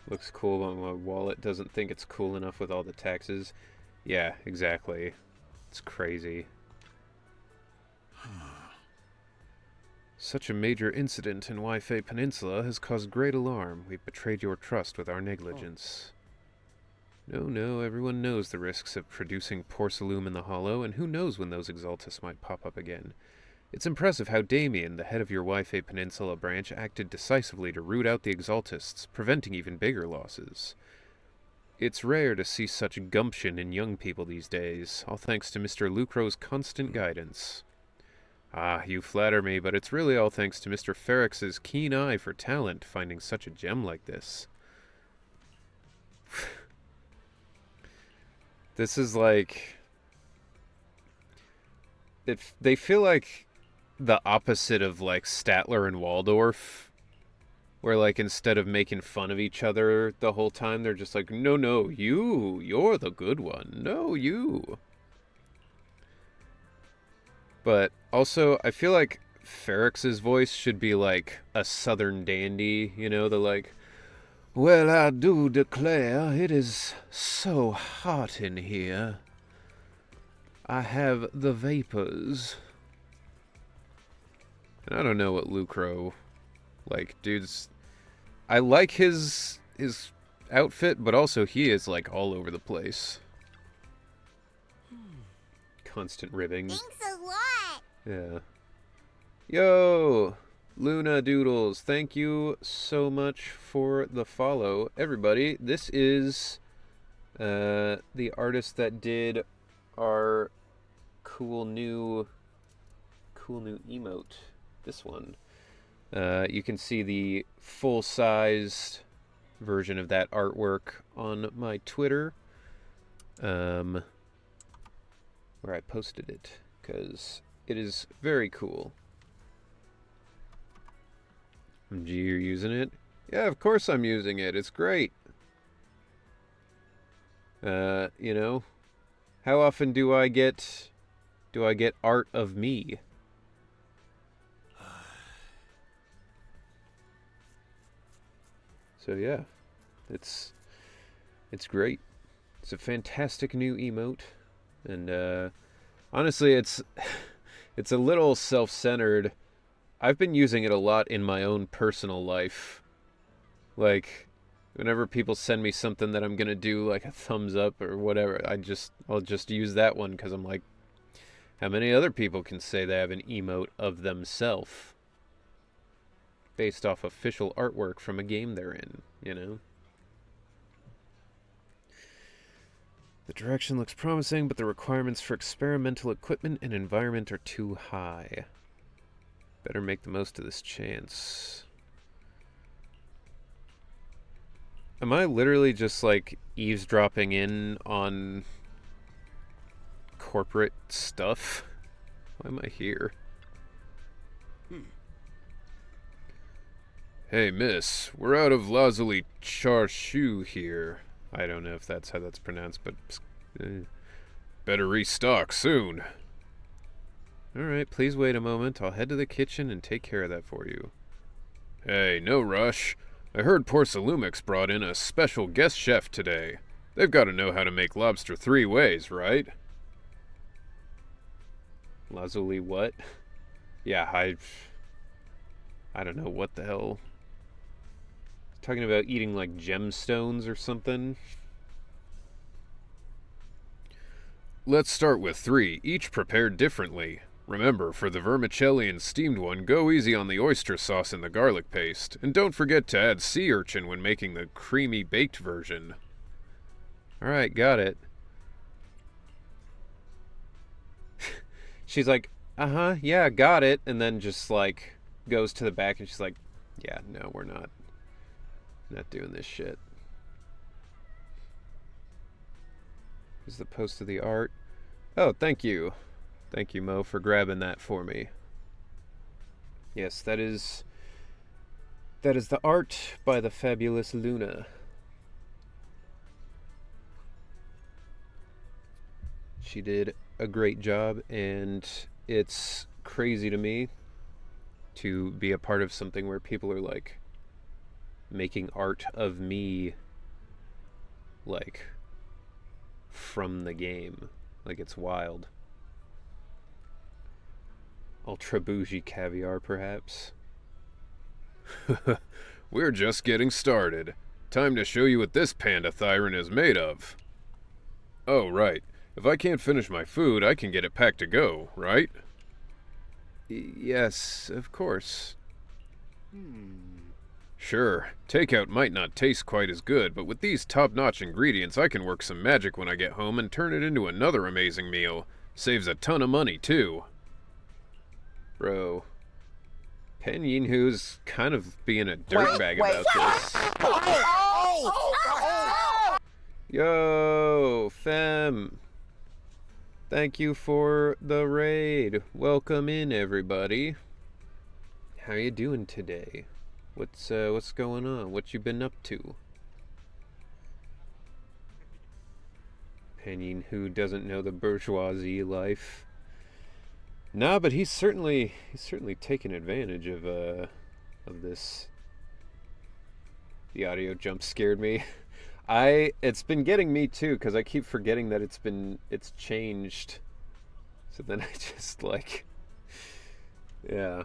Looks cool, but my wallet doesn't think it's cool enough with all the taxes. Yeah, exactly. It's crazy. Such a major incident in Wi-Fi Peninsula has caused great alarm. We've betrayed your trust with our negligence. No, everyone knows the risks of producing porcelain in the hollow, and who knows when those exaltists might pop up again. It's impressive how Damien, the head of your Wi-Fi Peninsula branch, acted decisively to root out the exaltists, preventing even bigger losses. It's rare to see such gumption in young people these days, all thanks to Mr. Lucro's constant guidance. Ah, you flatter me, but it's really all thanks to Mr. Ferrex's keen eye for talent finding such a gem like this. This is like... they feel like the opposite of, like, Statler and Waldorf, where, like, instead of making fun of each other the whole time, they're just like, no, you're the good one. No, you. But also, I feel like Ferrex's voice should be like a southern dandy, you know, the like, well, I do declare it is so hot in here. I have the vapors. And I don't know what Lucro, like, dude's, I like his outfit, but also he is like all over the place. Constant ribbing.
Thanks a lot.
Yeah. Yo, Luna Doodles, thank you so much for the follow. Everybody, this is the artist that did our cool new emote. This one. You can see the full-sized version of that artwork on my Twitter. Where I posted it, because it is very cool. Gee, you're using it? Yeah, of course I'm using it. It's great. You know, how often do I get art of me? So yeah, it's It's great. It's a fantastic new emote. And honestly, it's a little self-centered. I've been using it a lot in my own personal life. Like, whenever people send me something that I'm gonna do, like a thumbs up or whatever, I'll just use that one because I'm like, how many other people can say they have an emote of themselves based off official artwork from a game they're in, you know? The direction looks promising, but the requirements for experimental equipment and environment are too high. Better make the most of this chance. Am I literally just, like, eavesdropping in on corporate stuff? Why am I here? Hey, miss, we're out of lazuli charshu here. I don't know if that's how that's pronounced, but better restock soon. Alright, please wait a moment. I'll head to the kitchen and take care of that for you. Hey, no rush. I heard Porcelumix brought in a special guest chef today. They've got to know how to make lobster 3 ways, right? Lazuli what? Yeah, I don't know what the hell. Talking about eating like gemstones or something. Let's start with 3, each prepared differently. Remember, for the vermicelli and steamed one, go easy on the oyster sauce and the garlic paste. And don't forget to add sea urchin when making the creamy baked version. Alright, got it. She's like, yeah, got it. And then just like goes to the back and she's like, yeah, no, we're not doing this shit. Here's the post of the art. Oh, thank you. Thank you, Mo, for grabbing that for me. Yes, that is the art by the fabulous Luna. She did a great job, and it's crazy to me to be a part of something where people are like making art of me, like, from the game. Like, it's wild. Ultra bougie caviar, perhaps. We're just getting started. Time to show you what this panda thyron is made of. Oh, right. If I can't finish my food, I can get it packed to go, right? Yes, of course. Sure, takeout might not taste quite as good, but with these top-notch ingredients, I can work some magic when I get home and turn it into another amazing meal. Saves a ton of money, too. Bro. Pen Yinhu's kind of being a dirtbag about this. Yo, Fem. Thank you for the raid. Welcome in, everybody. How you doing today? What's going on? What you been up to? Pen Yinhu doesn't know the bourgeoisie life. No, but he's certainly taken advantage of this. The audio jump scared me. It's been getting me too, because I keep forgetting that it's changed. So then I just like, yeah.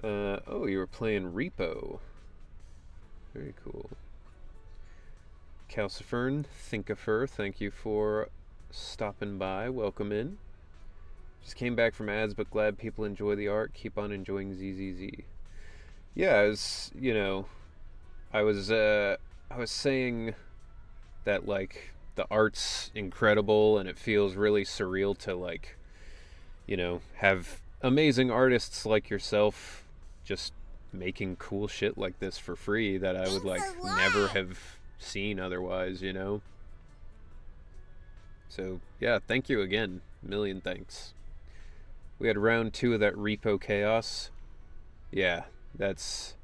Oh, you were playing Repo. Very cool. Calcifern, Thinkifer, thank you for stopping by. Welcome in. Just came back from ads, but glad people enjoy the art. Keep on enjoying ZZZ. Yeah, I was saying that, like, the art's incredible and it feels really surreal to, like, have amazing artists like yourself just making cool shit like this for free that I would, like, never have seen otherwise, So, yeah, thank you again. A million thanks. We had round 2 of that Repo Chaos. Yeah, that's...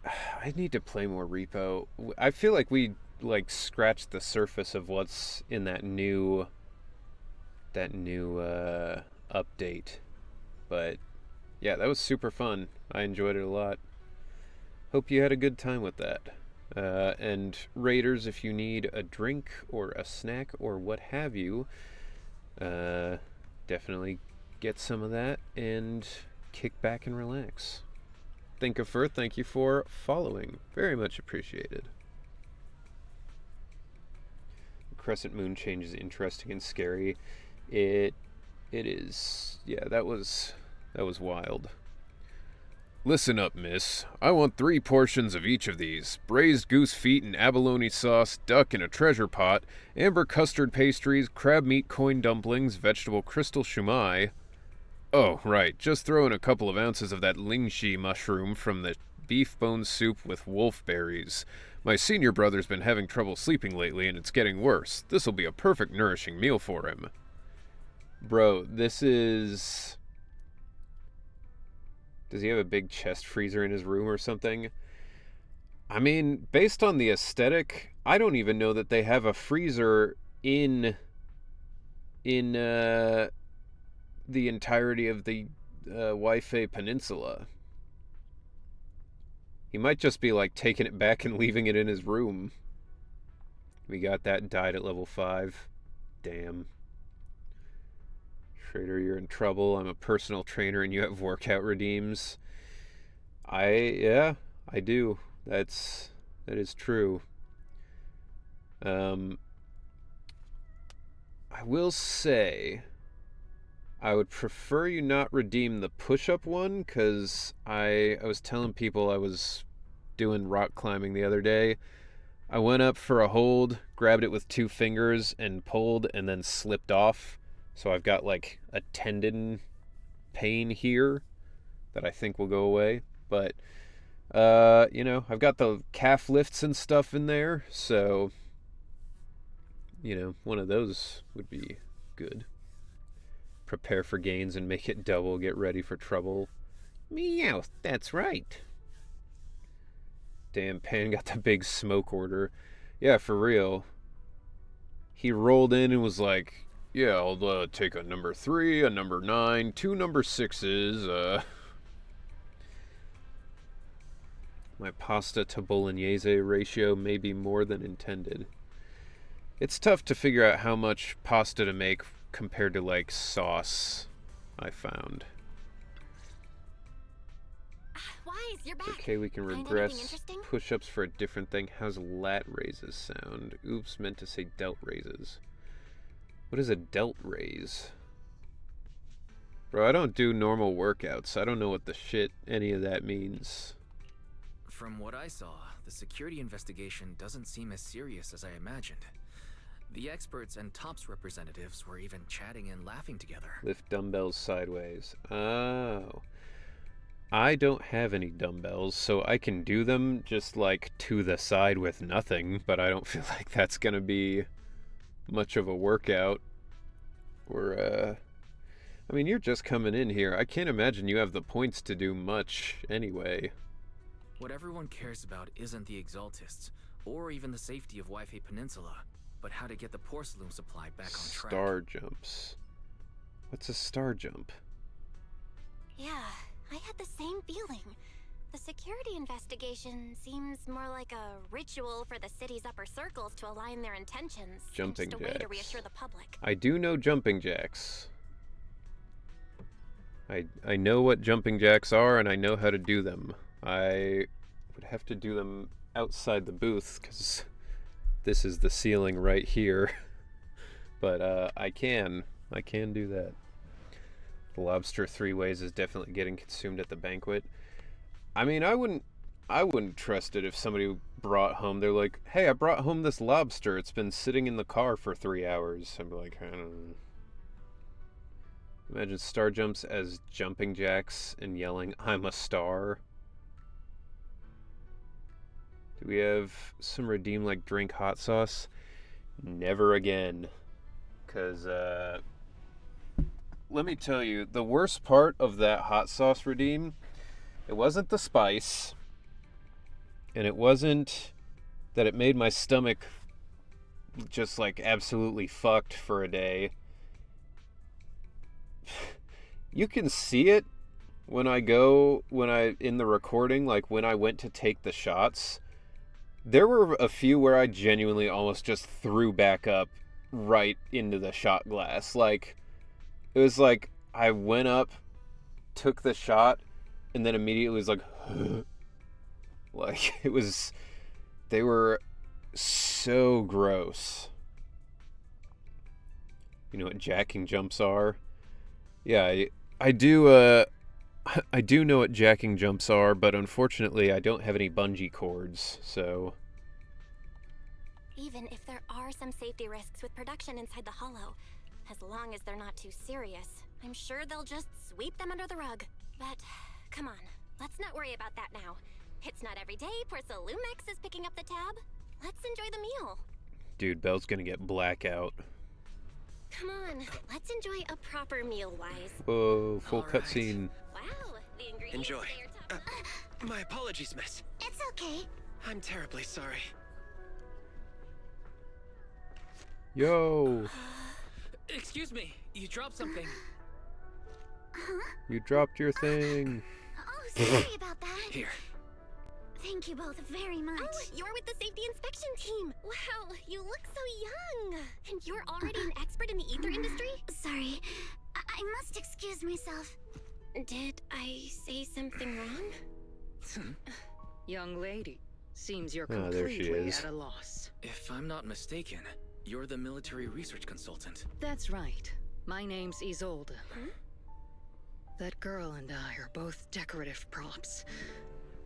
I need to play more Repo. I feel like we, like, scratched the surface of what's in that new update. But, yeah, that was super fun. I enjoyed it a lot. Hope you had a good time with that. And Raiders, if you need a drink or a snack or what have you, definitely get some of that and kick back and relax. Think of Firth, thank you for following. Very much appreciated. Crescent moon change is interesting and scary. It is. Yeah, that was wild. Listen up, miss. I want 3 portions of each of these. Braised goose feet in abalone sauce, duck in a treasure pot, amber custard pastries, crab meat coin dumplings, vegetable crystal shumai. Oh, right, just throw in a couple of ounces of that lingxi mushroom from the beef bone soup with wolfberries. My senior brother's been having trouble sleeping lately, and it's getting worse. This'll be a perfect nourishing meal for him. Bro, this is... Does he have a big chest freezer in his room or something? I mean, based on the aesthetic, I don't even know that they have a freezer in the entirety of the Waifei Peninsula. He might just be like taking it back and leaving it in his room. We got that, died at level 5. Damn. Trader, you're in trouble. I'm a personal trainer and you have workout redeems. I do. That is true. I will say I would prefer you not redeem the push-up one, because I was telling people I was doing rock climbing the other day. I went up for a hold, grabbed it with 2 fingers and pulled, and then slipped off. So I've got like a tendon pain here that I think will go away. But, I've got the calf lifts and stuff in there. So, one of those would be good. Prepare for gains and make it double. Get ready for trouble. Meow, that's right. Damn, Pan got the big smoke order. Yeah, for real. He rolled in and was like, yeah, I'll take a number 3, a number 9, 2 number 6s. My pasta to bolognese ratio may be more than intended. It's tough to figure out how much pasta to make compared to, like, sauce, I found.
Wise, you're back.
Okay, we can
Find anything
regress
interesting?
push-ups for a different thing. How's lat raises sound? Oops, meant to say delt raises. What is a delt raise? Bro, I don't do normal workouts. I don't know what the shit any of that means.
From what I saw, the security investigation doesn't seem as serious as I imagined. The experts and TOPS representatives were even chatting and laughing together.
Lift dumbbells sideways. Oh. I don't have any dumbbells, so I can do them just like to the side with nothing, but I don't feel like that's gonna be much of a workout. Or, I mean, you're just coming in here. I can't imagine you have the points to do much anyway.
What everyone cares about isn't the Exaltists, or even the safety of Waifei Peninsula, but how to get the porcelain supply back on track.
Star jumps. What's a star jump?
Yeah, I had the same feeling. The security investigation seems more like a ritual for the city's upper circles to align their intentions.
Jumping
just a way to
jacks.
reassure the public.
I do know jumping jacks. I know what jumping jacks are, and I know how to do them. I would have to do them outside the booth, because this is the ceiling right here. But I can do that. The lobster 3 ways is definitely getting consumed at the banquet. I mean, I wouldn't trust it if somebody brought home, they're like, hey, I brought home this lobster. It's been sitting in the car for 3 hours. I'd be like, I don't know. Imagine star jumps as jumping jacks and yelling, I'm a star. Do we have some redeem like drink hot sauce? Never again. Because, let me tell you, the worst part of that hot sauce redeem, it wasn't the spice, and it wasn't that it made my stomach just like absolutely fucked for a day. You can see it in the recording, like when I went to take the shots. There were a few where I genuinely almost just threw back up right into the shot glass. Like, it was like I went up, took the shot, and then immediately was like, like, it was, they were so gross. You know what jacking jumps are? Yeah, I do, I do know what jacking jumps are, but unfortunately I don't have any bungee cords, so...
Even if there are some safety risks with production inside the Hollow, as long as they're not too serious, I'm sure they'll just sweep them under the rug. But, come on, let's not worry about that now. It's not every day Porcelumex is picking up the tab. Let's enjoy the meal.
Dude, Belle's gonna get blackout.
Come on, let's enjoy a proper meal, Wise.
Whoa, full
All right.
cutscene.
Wow, the ingredients
Enjoy.
today are top.
My apologies, miss.
It's okay.
I'm terribly sorry.
Yo,
Excuse me, you dropped something.
you dropped your thing.
Oh, sorry about that.
Here.
Thank you both very much. Oh, you're with the safety inspection team. Wow, you look so young. And you're already an expert in the ether industry? Sorry, I must excuse myself. Did I say something wrong?
Young lady, seems you're
Ah, there she
completely
is.
at a loss.
If I'm not mistaken, you're the military research consultant.
That's right. My name's Isolde. That girl and I are both decorative props.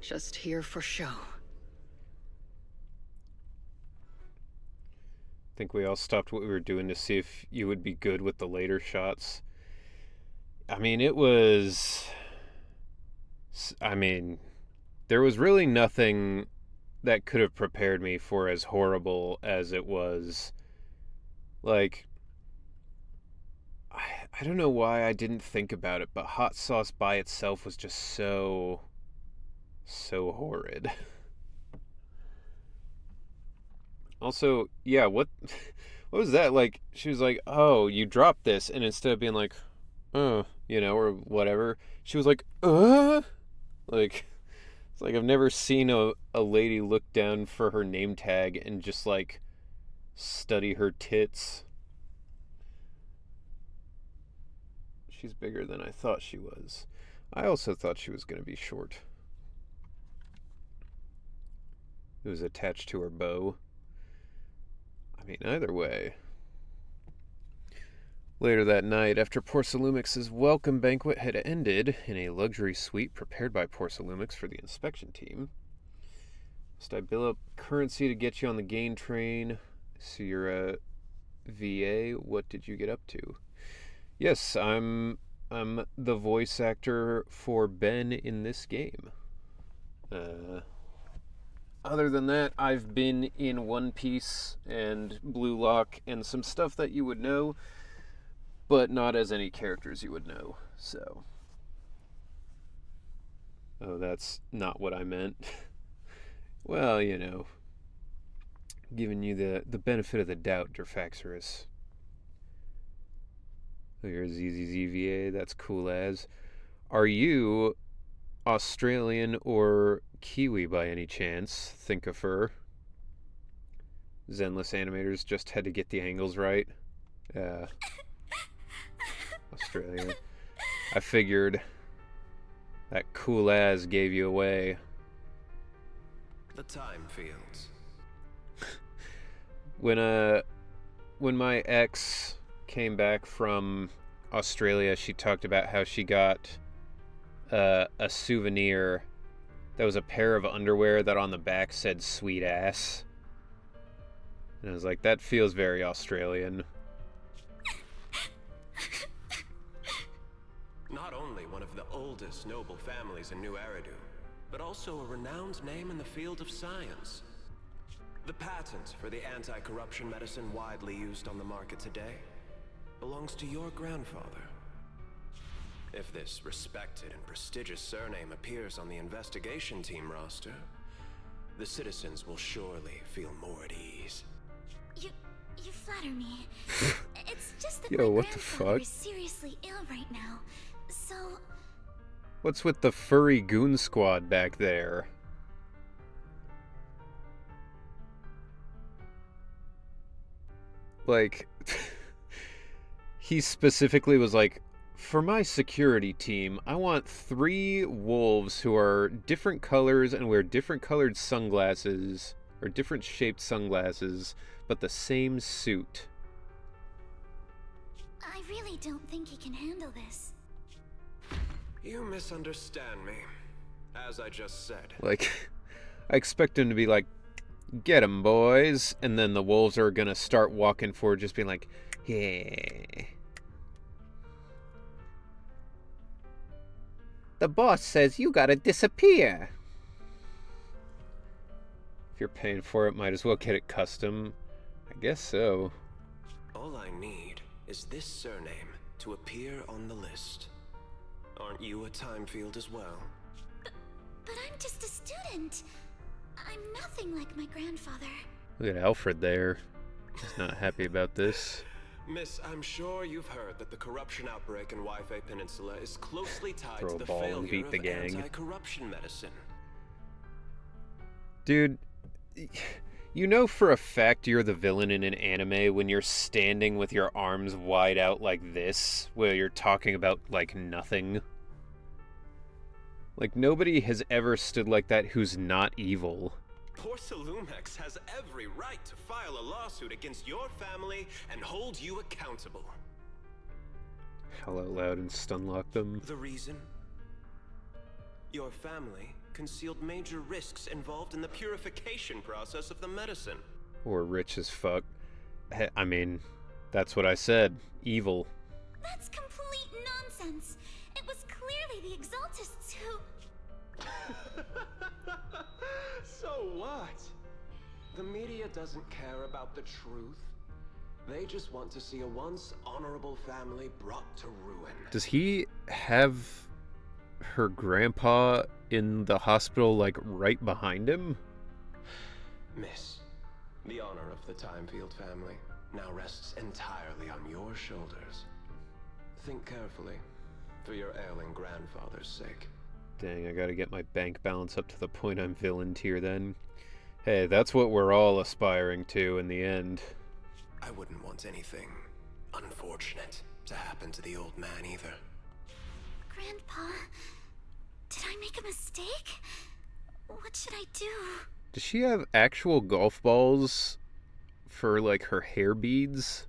Just here for show.
Think we all stopped what we were doing to see if you would be good with the later shots. I mean, it was... I mean, there was really nothing that could have prepared me for as horrible as it was. Like, I don't know why I didn't think about it, but hot sauce by itself was just so horrid. Also, yeah, what was that? Like, she was like, oh, you dropped this, and instead of being like, oh, you know, or whatever, she was like, like, it's like I've never seen a lady look down for her name tag and just, like, study her tits. She's bigger than I thought she was. I also thought she was going to be short. It was attached to her bow. I mean, either way. Later that night, after Porcelumex's welcome banquet had ended in a luxury suite prepared by Porcelumix for the inspection team, must I bill up currency to get you on the gain train? So you're a VA. What did you get up to? Yes, I'm the voice actor for Ben in this game. Other than that, I've been in One Piece and Blue Lock and some stuff that you would know, but not as any characters you would know, so. Oh, that's not what I meant. Well, you know, giving you the benefit of the doubt, Derfaxerus. Oh, you're a ZZZVA, that's cool as. Are you Australian or Kiwi by any chance? Thinkifer. Zenless animators just had to get the angles right. Australia. I figured that cool as gave you away.
The time fields.
When my ex came back from Australia, she talked about how she got a souvenir that was a pair of underwear that on the back said sweet ass. And I was like, that feels very Australian.
Not only one of the oldest noble families in New Eridu, but also a renowned name in the field of science. The patent for the anti-corruption medicine widely used on the market today belongs to your grandfather. If this respected and prestigious surname appears on the investigation team roster, the citizens will surely feel more at ease.
You flatter me. It's just that
Yo,
my
what the
grandfather
fuck?
is seriously ill right now. So,
What's with the furry goon squad back there? like, he specifically was like, for my security team, I want 3 wolves who are different colors and wear different colored sunglasses, or different shaped sunglasses, but the same suit.
I really don't think he can handle this.
You misunderstand me. As I just said.
Like, I expect him to be like, get 'em, boys, and then the wolves are gonna start walking forward, just being like, yeah. The boss says you gotta disappear. If you're paying for it, might as well get it custom. I guess so.
All I need is this surname to appear on the list. Aren't you a time field as well?
But I'm just a student. I'm nothing like my grandfather.
Look at Alfred there. He's not happy about this.
Miss, I'm sure you've heard that the corruption outbreak in Wi-Fi Peninsula is closely tied
Throw
to
a
the
ball and
failure
beat the
of
gang.
anti-corruption medicine.
Dude, you know for a fact you're the villain in an anime when you're standing with your arms wide out like this, where you're talking about, like, nothing. Like, nobody has ever stood like that who's not evil.
Porcelumex has every right to file a lawsuit against your family and hold you accountable.
Howl out loud and stunlock them.
The reason? Your family concealed major risks involved in the purification process of the medicine.
Or rich as fuck. I mean, that's what I said. Evil.
That's complete nonsense. It was clearly the Exaltists who...
So what? The media doesn't care about the truth. They just want to see a once honorable family brought to ruin.
Does he have her grandpa in the hospital, like, right behind him?
Miss, the honor of the Timefield family now rests entirely on your shoulders. Think carefully, for your ailing grandfather's sake.
Dang, I gotta get my bank balance up to the point I'm villain tier then. Hey, that's what we're all aspiring to in the end.
I wouldn't want anything unfortunate to happen to the old man either.
Grandpa, did I make a mistake? What should I do?
Does she have actual golf balls for, like, her hair beads?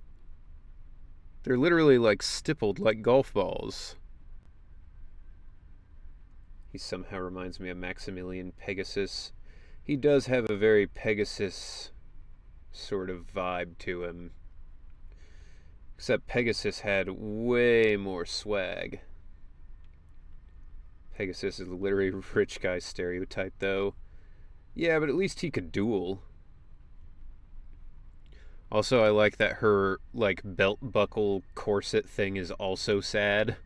They're literally, like, stippled like golf balls. He somehow reminds me of Maximilian Pegasus. He does have a very Pegasus sort of vibe to him. Except Pegasus had way more swag. Pegasus is literally a rich guy stereotype, though. Yeah, but at least he could duel. Also, I like that her, like, belt buckle corset thing is also sad.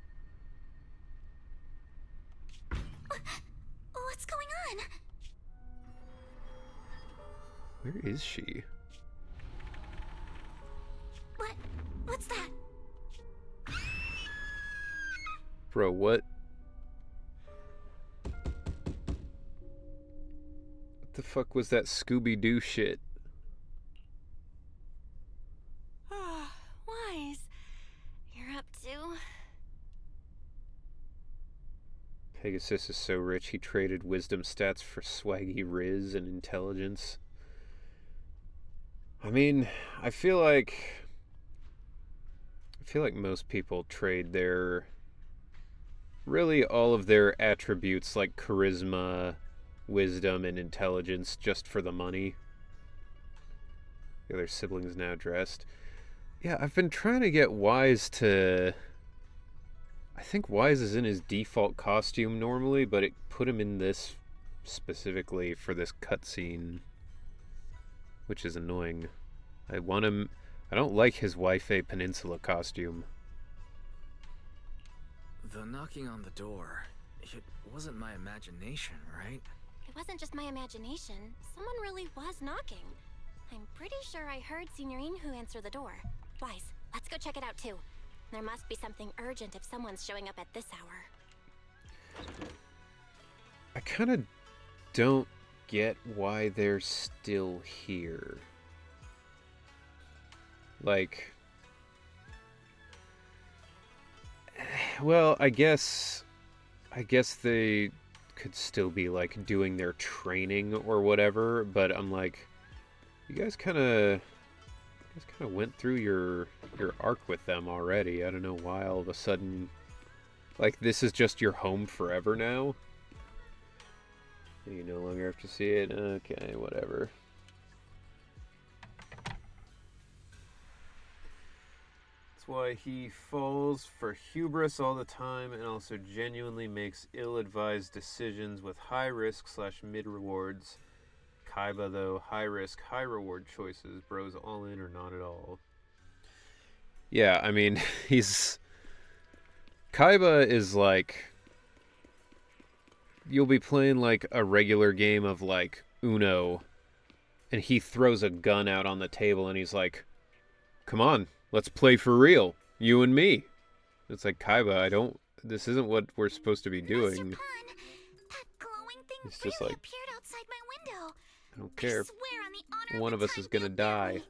What's going on?
Where is she?
What's that?
Bro, what? What the fuck was that Scooby-Doo shit?
Wise. You're up to...
Pegasus is so rich he traded wisdom stats for swaggy riz and intelligence. I mean, I feel like most people trade their... really all of their attributes like charisma, wisdom, and intelligence just for the money. The other siblings now dressed. Yeah, I've been trying to get Wise to... I think Wise is in his default costume normally, but it put him in this specifically for this cutscene, which is annoying. I want him... I don't like his Wi-Fi Peninsula costume.
The knocking on the door, it wasn't my imagination, right?
It wasn't just my imagination. Someone really was knocking. I'm pretty sure I heard Signorine who answer the door. Wise, let's go check it out too. There must be something urgent if someone's showing up at this hour.
I kind of don't get why they're still here. Like, well, I guess they could still be like doing their training or whatever, but I'm like, you guys kind of went through your arc with them already. I don't know why all of a sudden, like, this is just your home forever now. You no longer have to see it. Okay, whatever. That's why he falls for hubris all the time and also genuinely makes ill-advised decisions with high risk / mid rewards. Kaiba, though, high risk, high reward choices. Bros all in or not at all. Yeah, I mean, Kaiba is like, you'll be playing like a regular game of like Uno, and he throws a gun out on the table and he's like, come on, let's play for real, you and me. It's like, Kaiba, this isn't what we're supposed to be doing.
Mr. Pun, that glowing thing
It's just
really
like,
appeared outside my window.
I don't care.
I swear on the honor
One
of
of
the
us is gonna die.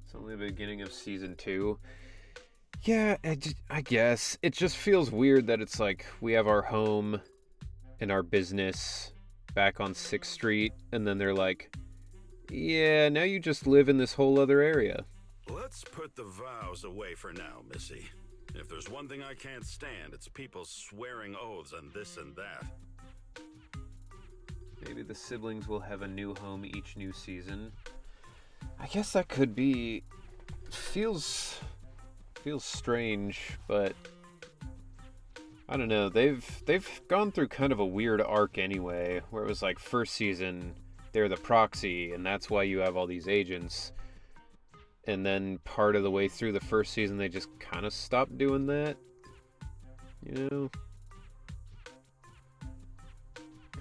It's only the beginning of season 2. Yeah, I guess. It just feels weird that it's like we have our home and our business back on 6th Street, and then they're like, yeah, now you just live in this whole other area.
Let's put the vows away for now, Missy. If there's one thing I can't stand, it's people swearing oaths and this and that.
Maybe the siblings will have a new home each new season. I guess that could be... Feels strange, but I don't know. They've gone through kind of a weird arc anyway, where it was like first season they're the proxy, and that's why you have all these agents. And then part of the way through the first season they just kind of stopped doing that. You know?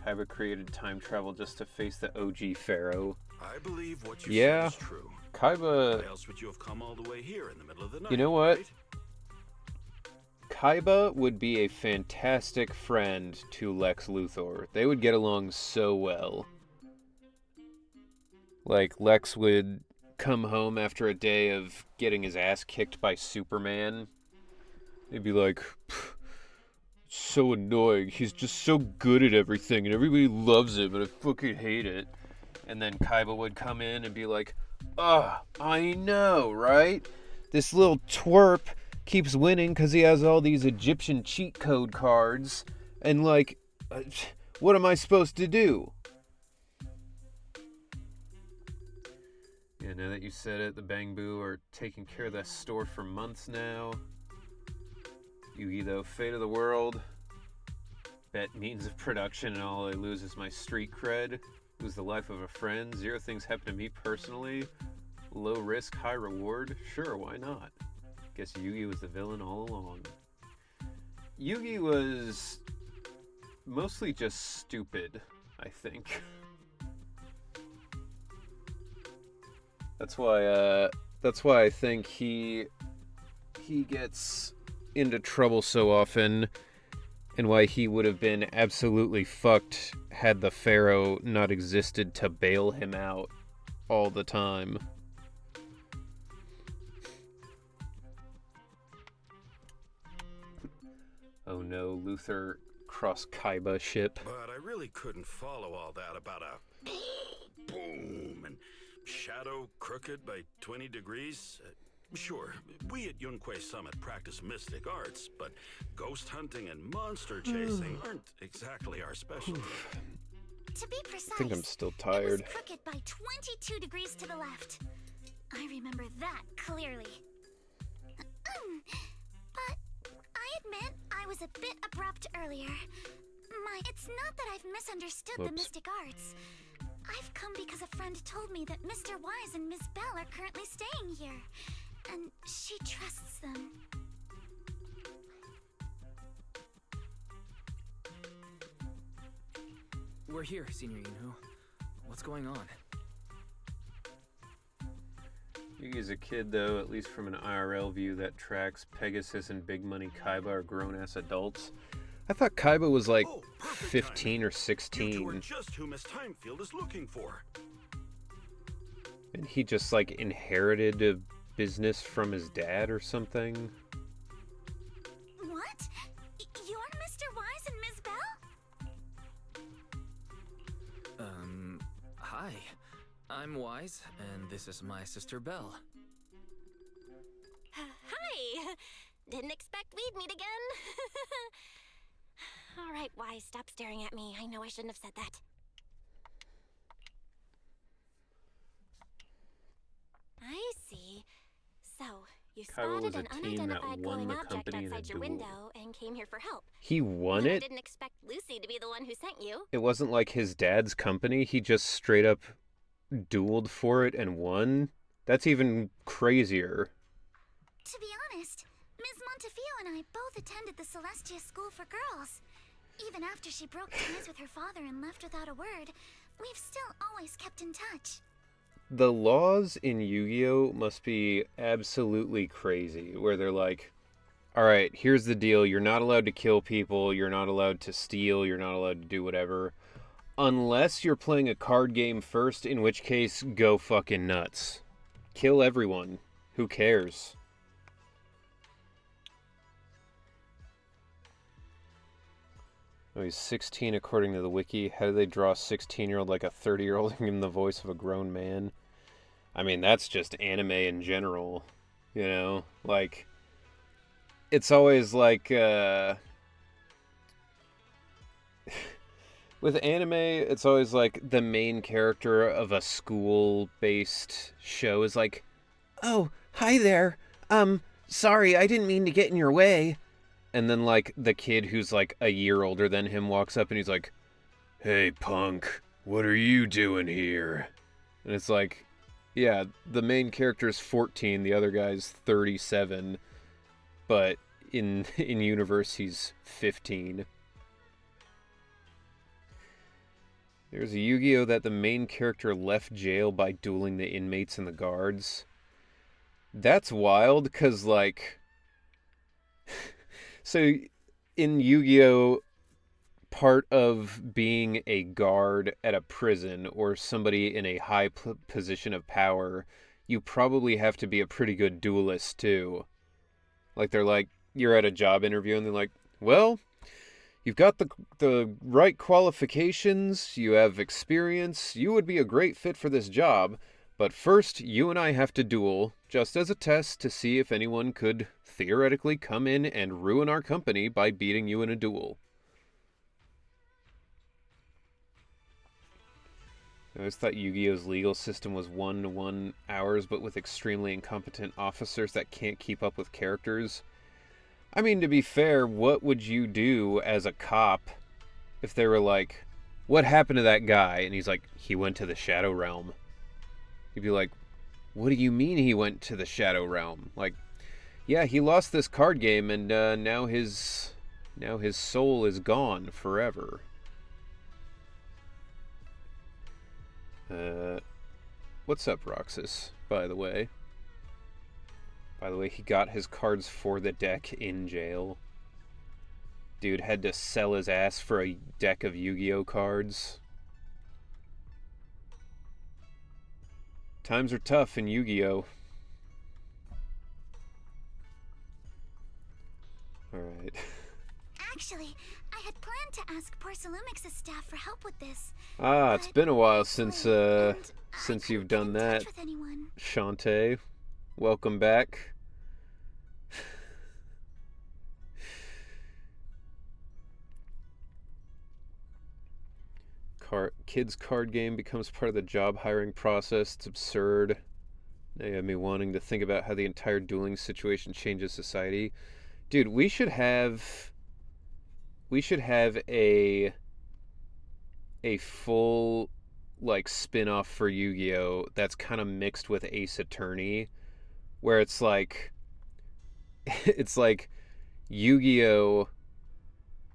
Kaiba created time travel just to face the OG Pharaoh.
I believe what you said is true.
Kaiba...
Why else would you have come all the way here in the middle of the night?
You know what?
Right?
Kaiba would be a fantastic friend to Lex Luthor. They would get along so well. Like, Lex would come home after a day of getting his ass kicked by Superman. They'd be like, so annoying. He's just so good at everything, and everybody loves him, and I fucking hate it. And then Kaiba would come in and be like, I know, right? This little twerp keeps winning because he has all these Egyptian cheat code cards, and like, what am I supposed to do? Yeah, now that you said it, the Bang Boo are taking care of that store for months now. Yugi, though, fate of the world. Bet means of production, and all I lose is my street cred. Lose the life of a friend. 0 things happen to me personally. Low risk, high reward. Sure, why not? Guess Yugi was the villain all along. Yugi was mostly just stupid, I think. That's why I think he gets into trouble so often, and why he would have been absolutely fucked had the Pharaoh not existed to bail him out all the time. Oh no, Luther crossed Kaiba ship.
But I really couldn't follow all that about a boom and shadow crooked by 20 degrees. Sure, we at Yunquay Summit practice mystic arts, but ghost hunting and monster chasing aren't exactly our specialty.
To be precise,
I think I'm still
it
tired.
was crooked by 22 degrees to the left. I remember that clearly. But I admit I was a bit abrupt earlier. It's not that I've misunderstood the
Whoops.
mystic arts. I've come because a friend told me that Mr. Wise and Miss Bell are currently staying here, and she trusts them.
We're here, Senior Yinhu. What's going on?
Yugi's a kid, though, at least from an IRL view that tracks. Pegasus and Big Money Kaiba are grown-ass adults. I thought Kaiba was like
Oh, perfect
15
timing.
or
You two are
16.
just who Miss Timefield is looking for.
And he just, like, inherited a business from his dad or something.
What? You're Mr. Wise and Ms. Bell?
Hi. I'm Wise, and this is my sister Belle.
Hi! Didn't expect we'd meet again. All right, Wise, stop staring at me. I know I shouldn't have said that. I see. So, you
Kyle was
spotted
a
an
team that
unidentified
won
glowing
the
object
company in a
outside your
duel.
window and came here for help.
He won
But I
it?
didn't expect Lucy to be the one who sent you.
It wasn't like his dad's company. He just straight up dueled for it and won? That's even crazier.
To be honest, Ms. Montefiore and I both attended the Celestia School for Girls. Even after she broke ties with her father and left without a word, we've still always kept in touch.
The laws in Yu-Gi-Oh! Must be absolutely crazy, where they're like, alright, here's the deal, you're not allowed to kill people, you're not allowed to steal, you're not allowed to do whatever, unless you're playing a card game first, in which case, go fucking nuts. Kill everyone. Who cares? Oh, he's 16 according to the wiki. How do they draw a 16-year-old like a 30-year-old and give him the voice of a grown man? I mean, that's just anime in general, you know? Like, it's always like, with anime, it's always like the main character of a school-based show is like, oh, hi there, sorry, I didn't mean to get in your way. And then, like, the kid who's, like, a year older than him walks up and he's like, hey, punk, what are you doing here? And it's like, yeah, the main character's 14, the other guy's 37, but in universe he's 15. There's a Yu-Gi-Oh! That the main character left jail by dueling the inmates and the guards. That's wild, because, like... So, in Yu-Gi-Oh!, part of being a guard at a prison or somebody in a high position of power, you probably have to be a pretty good duelist, too. Like, they're like, you're at a job interview, and they're like, well, you've got the right qualifications, you have experience, you would be a great fit for this job, but first, you and I have to duel, just as a test to see if anyone could theoretically come in and ruin our company by beating you in a duel. I always thought Yu-Gi-Oh's legal system was 1-to-1 hours, but with extremely incompetent officers that can't keep up with characters. I mean, to be fair, what would you do as a cop if they were like, what happened to that guy? And he's like, he went to the Shadow Realm. You'd be like, what do you mean he went to the Shadow Realm? Like, yeah, he lost this card game, and now his soul is gone forever. What's up, Roxas, by the way? By the way, he got his cards for the deck in jail. Dude had to sell his ass for a deck of Yu-Gi-Oh! Cards. Times are tough in Yu-Gi-Oh! Alright.
Actually, I had planned to ask Porcelumix's staff for help with this.
Ah, it's been a while since you've done that,
With anyone.
Shantae. Welcome back. Kids card game becomes part of the job hiring process. It's absurd. Now you have me wanting to think about how the entire dueling situation changes society. Dude, we should have a full, like, spin-off for Yu-Gi-Oh! That's kind of mixed with Ace Attorney, where it's like Yu-Gi-Oh!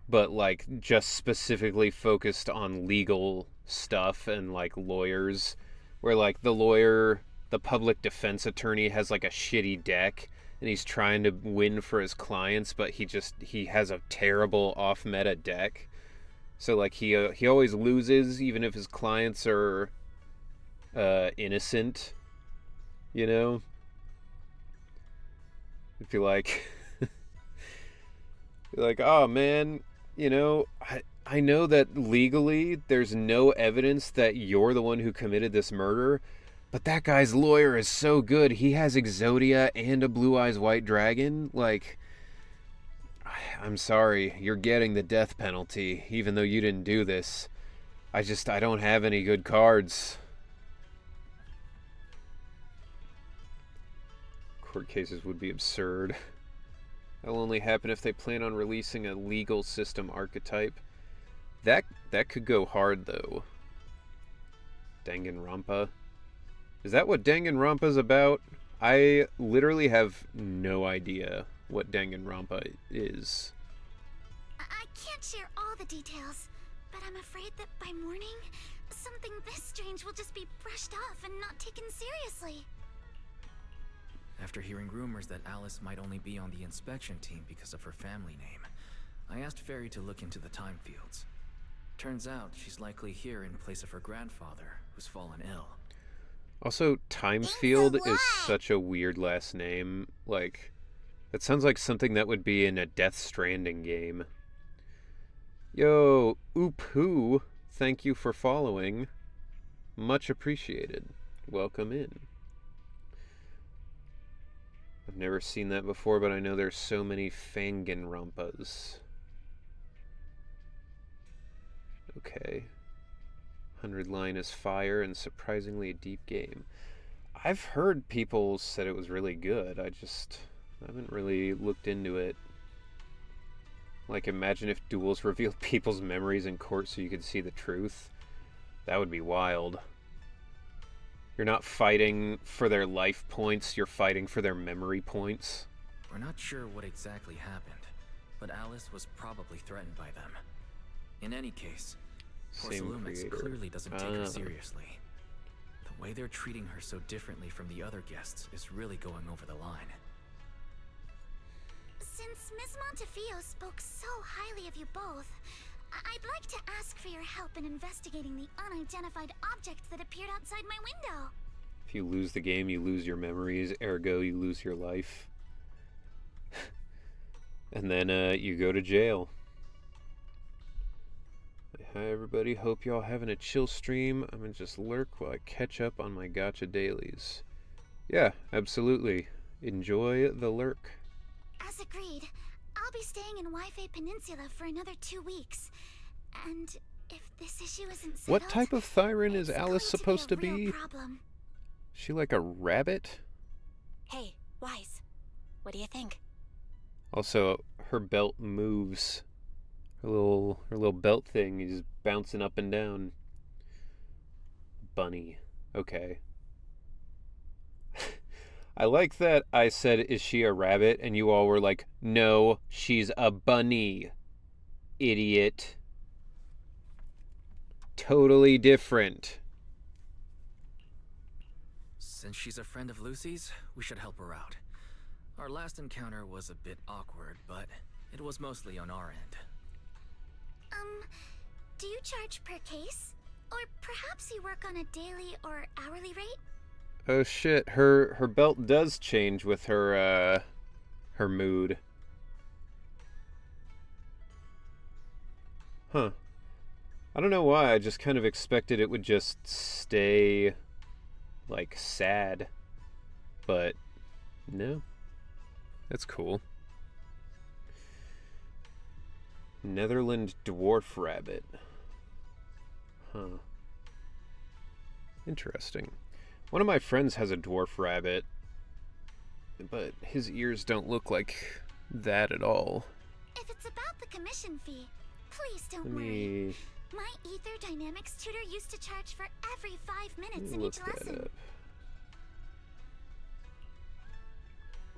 But, like, just specifically focused on legal stuff and, like, lawyers, where, like, the public defense attorney has, like, a shitty deck, and he's trying to win for his clients, but he has a terrible off-meta deck. So, like, he always loses, even if his clients are innocent. you know? It'd be like, oh man, you know, I know that legally there's no evidence that you're the one who committed this murder, but that guy's lawyer is so good. He has Exodia and a Blue Eyes White Dragon. Like, I'm sorry, you're getting the death penalty, even though you didn't do this. I don't have any good cards. Court cases would be absurd. That'll only happen if they plan on releasing a legal system archetype. That could go hard, though. Danganronpa. Is that what Danganronpa's about? I literally have no idea what Danganronpa is.
I can't share all the details, but I'm afraid that by morning, something this strange will just be brushed off and not taken seriously.
After hearing rumors that Alice might only be on the inspection team because of her family name, I asked Fairy to look into the time fields. Turns out she's likely here in place of her grandfather, who's fallen ill.
Also, Timesfield is such a weird last name. Like, that sounds like something that would be in a Death Stranding game. Yo, Oop-hoo, thank you for following. Much appreciated. Welcome in. I've never seen that before, but I know there's so many Fanganrampas. Okay. 100 Line is fire and surprisingly a deep game. I've heard people said it was really good. I haven't really looked into it. Like, imagine if duels revealed people's memories in court so you could see the truth. That would be wild. You're not fighting for their life points, you're fighting for their memory points.
We're not sure what exactly happened, but Alice was probably threatened by them. In any case, Porcelumix clearly doesn't take her seriously. The way they're treating her so differently from the other guests is really going over the line.
Since Ms. Montefiore spoke so highly of you both, I'd like to ask for your help in investigating the unidentified object that appeared outside my window.
If you lose the game, you lose your memories, ergo you lose your life. And then you go to jail. Hi everybody, hope y'all having a chill stream. I'm gonna just lurk while I catch up on my gacha dailies. Yeah, absolutely. Enjoy the lurk.
As agreed, I'll be staying in Wi-Fi Peninsula for another 2 weeks. And if this issue isn't settled,
What type of Thyron is Alice supposed to be?
Problem.
She like a rabbit?
Hey, Wise. What do you think?
Also, her belt moves. Her little belt thing is bouncing up and down. Bunny. Okay. I like that I said, is she a rabbit? And you all were like, no, she's a bunny. Idiot. Totally different.
Since she's a friend of Lucy's, we should help her out. Our last encounter was a bit awkward, but it was mostly on our end.
Do you charge per case? Or perhaps you work on a daily or hourly rate?
Oh shit, her belt does change with her mood. Huh. I don't know why, I just kind of expected it would just stay, like, sad. But, no. That's cool. Netherland dwarf rabbit. Huh. Interesting. One of my friends has a dwarf rabbit, but his ears don't look like that at all.
If it's about the commission fee, please don't worry. My Ether Dynamics tutor used to charge for every 5 minutes in each lesson.
Up.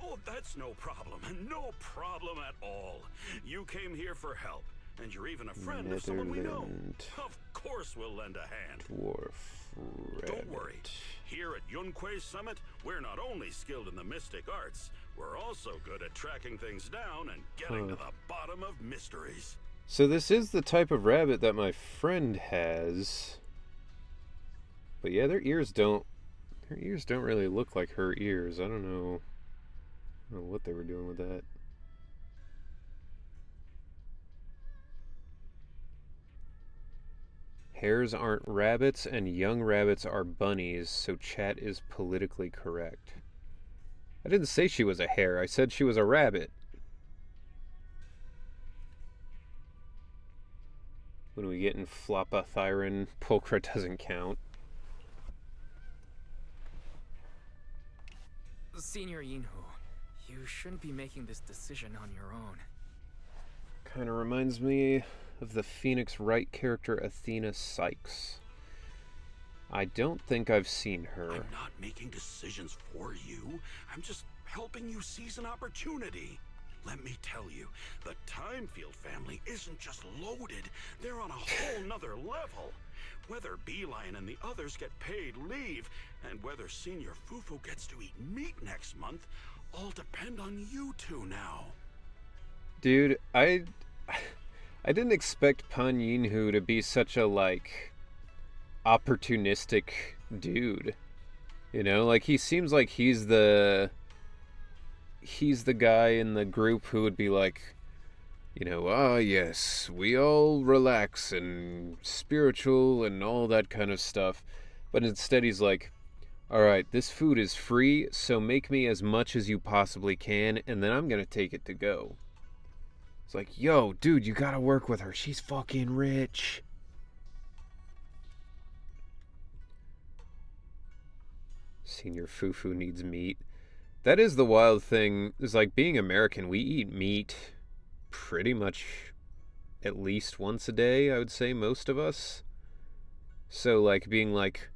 Oh, that's no problem. No problem at all. You came here for help, and you're even a friend of someone we know. Of course we'll lend a hand.
Dwarf rabbit.
Don't worry. Here at Yunquei Summit, we're not only skilled in the mystic arts, we're also good at tracking things down and getting to the bottom of mysteries.
So this is the type of rabbit that my friend has. But yeah, their ears don't Her ears don't really look like her ears. I don't know what they were doing with that. Hares aren't rabbits, and young rabbits are bunnies, so chat is politically correct. I didn't say she was a hare. I said she was a rabbit. When we get in Flopathyron, Pulchra doesn't count.
Senior Yinhu, you shouldn't be making this decision on your own.
Kind of reminds me of the Phoenix Wright character Athena Sykes. I don't think I've seen her.
I'm not making decisions for you. I'm just helping you seize an opportunity. Let me tell you, the Timefield family isn't just loaded. They're on a whole nother level. Whether Beeline and the others get paid leave, and whether Senior Fufu gets to eat meat next month, all depend on you two now.
Dude, I didn't expect Pan Yinhu to be such a, like, opportunistic dude. You know, like, he seems like he's the guy in the group who would be like, you know, yes, we all relax and spiritual and all that kind of stuff. But instead he's like, alright, this food is free, so make me as much as you possibly can, and then I'm gonna take it to go. It's like, yo, dude, you gotta work with her. She's fucking rich. Senior Fufu needs meat. That is the wild thing. Is like, being American, we eat meat pretty much at least once a day, I would say, most of us. So, like, being like,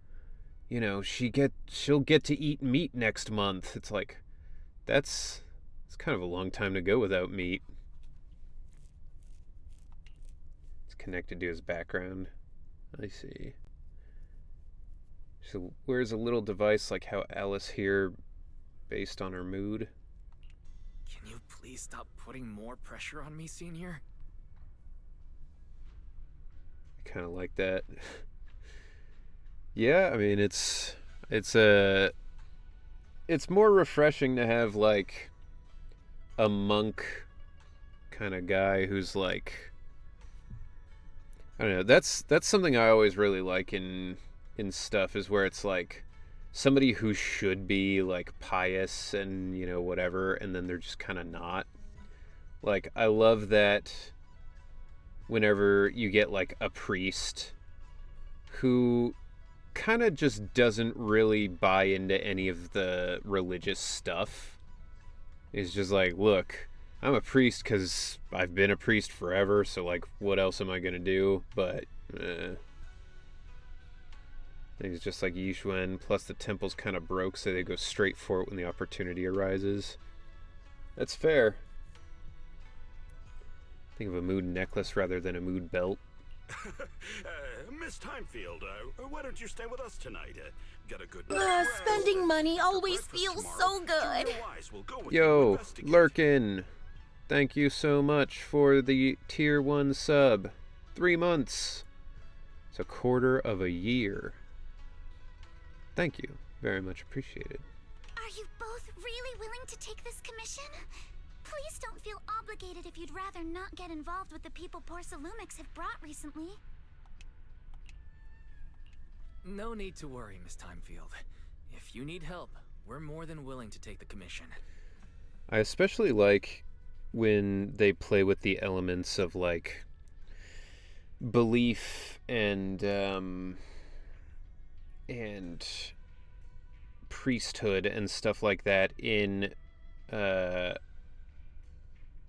you know, she'll get to eat meat next month. It's like, it's kind of a long time to go without meat. It's connected to his background. I see. So wears a little device like how Alice here, based on her mood.
Can you please stop putting more pressure on me, Senior?
I kind of like that. Yeah, I mean, it's more refreshing to have, like, a monk kind of guy who's like, I don't know, that's something I always really like in stuff, is where it's like somebody who should be like pious and, you know, whatever, and then they're just kind of not. Like, I love that whenever you get like a priest who kind of just doesn't really buy into any of the religious stuff. He's just like, look, I'm a priest because I've been a priest forever, so like, what else am I gonna do? But I think it's just like Yixuan, plus the temple's kind of broke, so they go straight for it when the opportunity arises. That's fair. Think of a mood necklace rather than a mood belt.
Miss Timefield, why don't you stay with us tonight? Got a good
spending money always feels so good.
Yo, Lurkin, thank you so much for the tier 1 sub. 3 months. It's a quarter of a year. Thank you. Very much appreciated.
Are you both really willing to take this commission? Please don't feel obligated if you'd rather not get involved with the people Porcelumix have brought recently.
No need to worry, Miss Timefield. If you need help, we're more than willing to take the commission.
I especially like when they play with the elements of, like, belief and priesthood and stuff like that in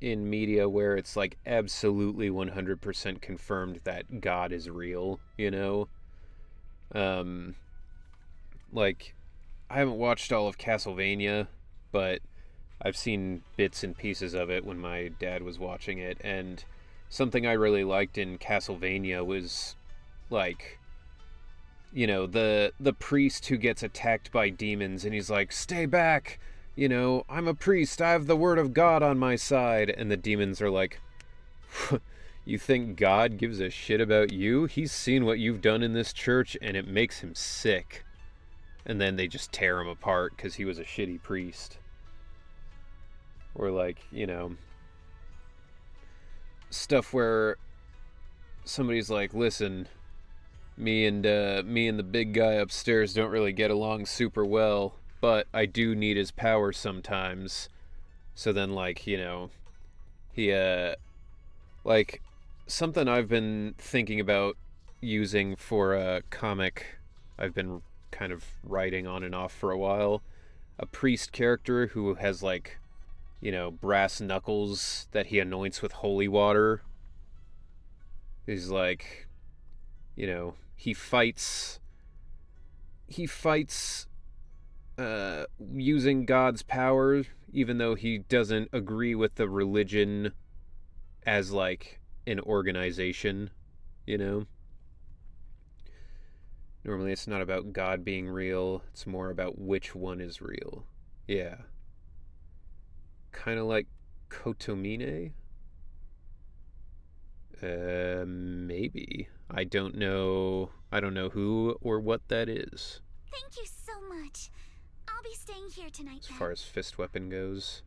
media where it's like absolutely 100% confirmed that God is real, you know? Like, I haven't watched all of Castlevania, but I've seen bits and pieces of it when my dad was watching it, and something I really liked in Castlevania was, like, you know, the priest who gets attacked by demons, and he's like, stay back, you know, I'm a priest, I have the word of God on my side, and the demons are like, you think God gives a shit about you? He's seen what you've done in this church, and it makes him sick. and then they just tear him apart because he was a shitty priest. Or like, you know, stuff where somebody's like, listen, me and the big guy upstairs don't really get along super well, but I do need his power sometimes. So then, like, you know, he like, something I've been thinking about using for a comic I've been kind of writing on and off for a while, a priest character who has, like, you know, brass knuckles that he anoints with holy water. He's like, you know, he fights using God's power, even though he doesn't agree with the religion as, like, an organization, you know? Normally it's not about God being real, it's more about which one is real. Yeah. Kind of like Kotomine? Maybe. I don't know who or what that is.
Thank you so much. I'll be staying here tonight
As
then.
far as fist weapon goes.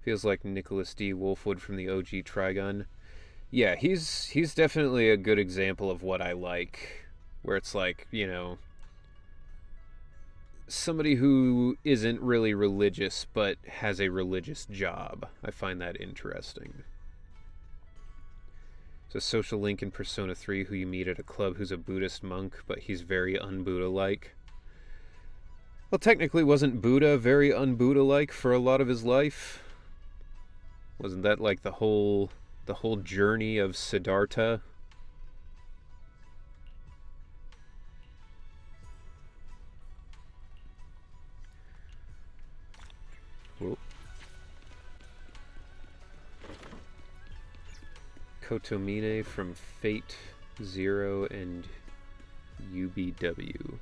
Feels like Nicholas D. Wolfwood from the OG Trigun. Yeah, he's definitely a good example of what I like. Where it's like, you know, somebody who isn't really religious but has a religious job. I find that interesting. It's a social link in Persona 3 who you meet at a club who's a Buddhist monk, but he's very un-Buddha-like. Well, technically, wasn't Buddha very un-Buddha-like for a lot of his life? Wasn't that like the whole journey of Siddhartha? Whoa. Kotomine from Fate Zero and UBW.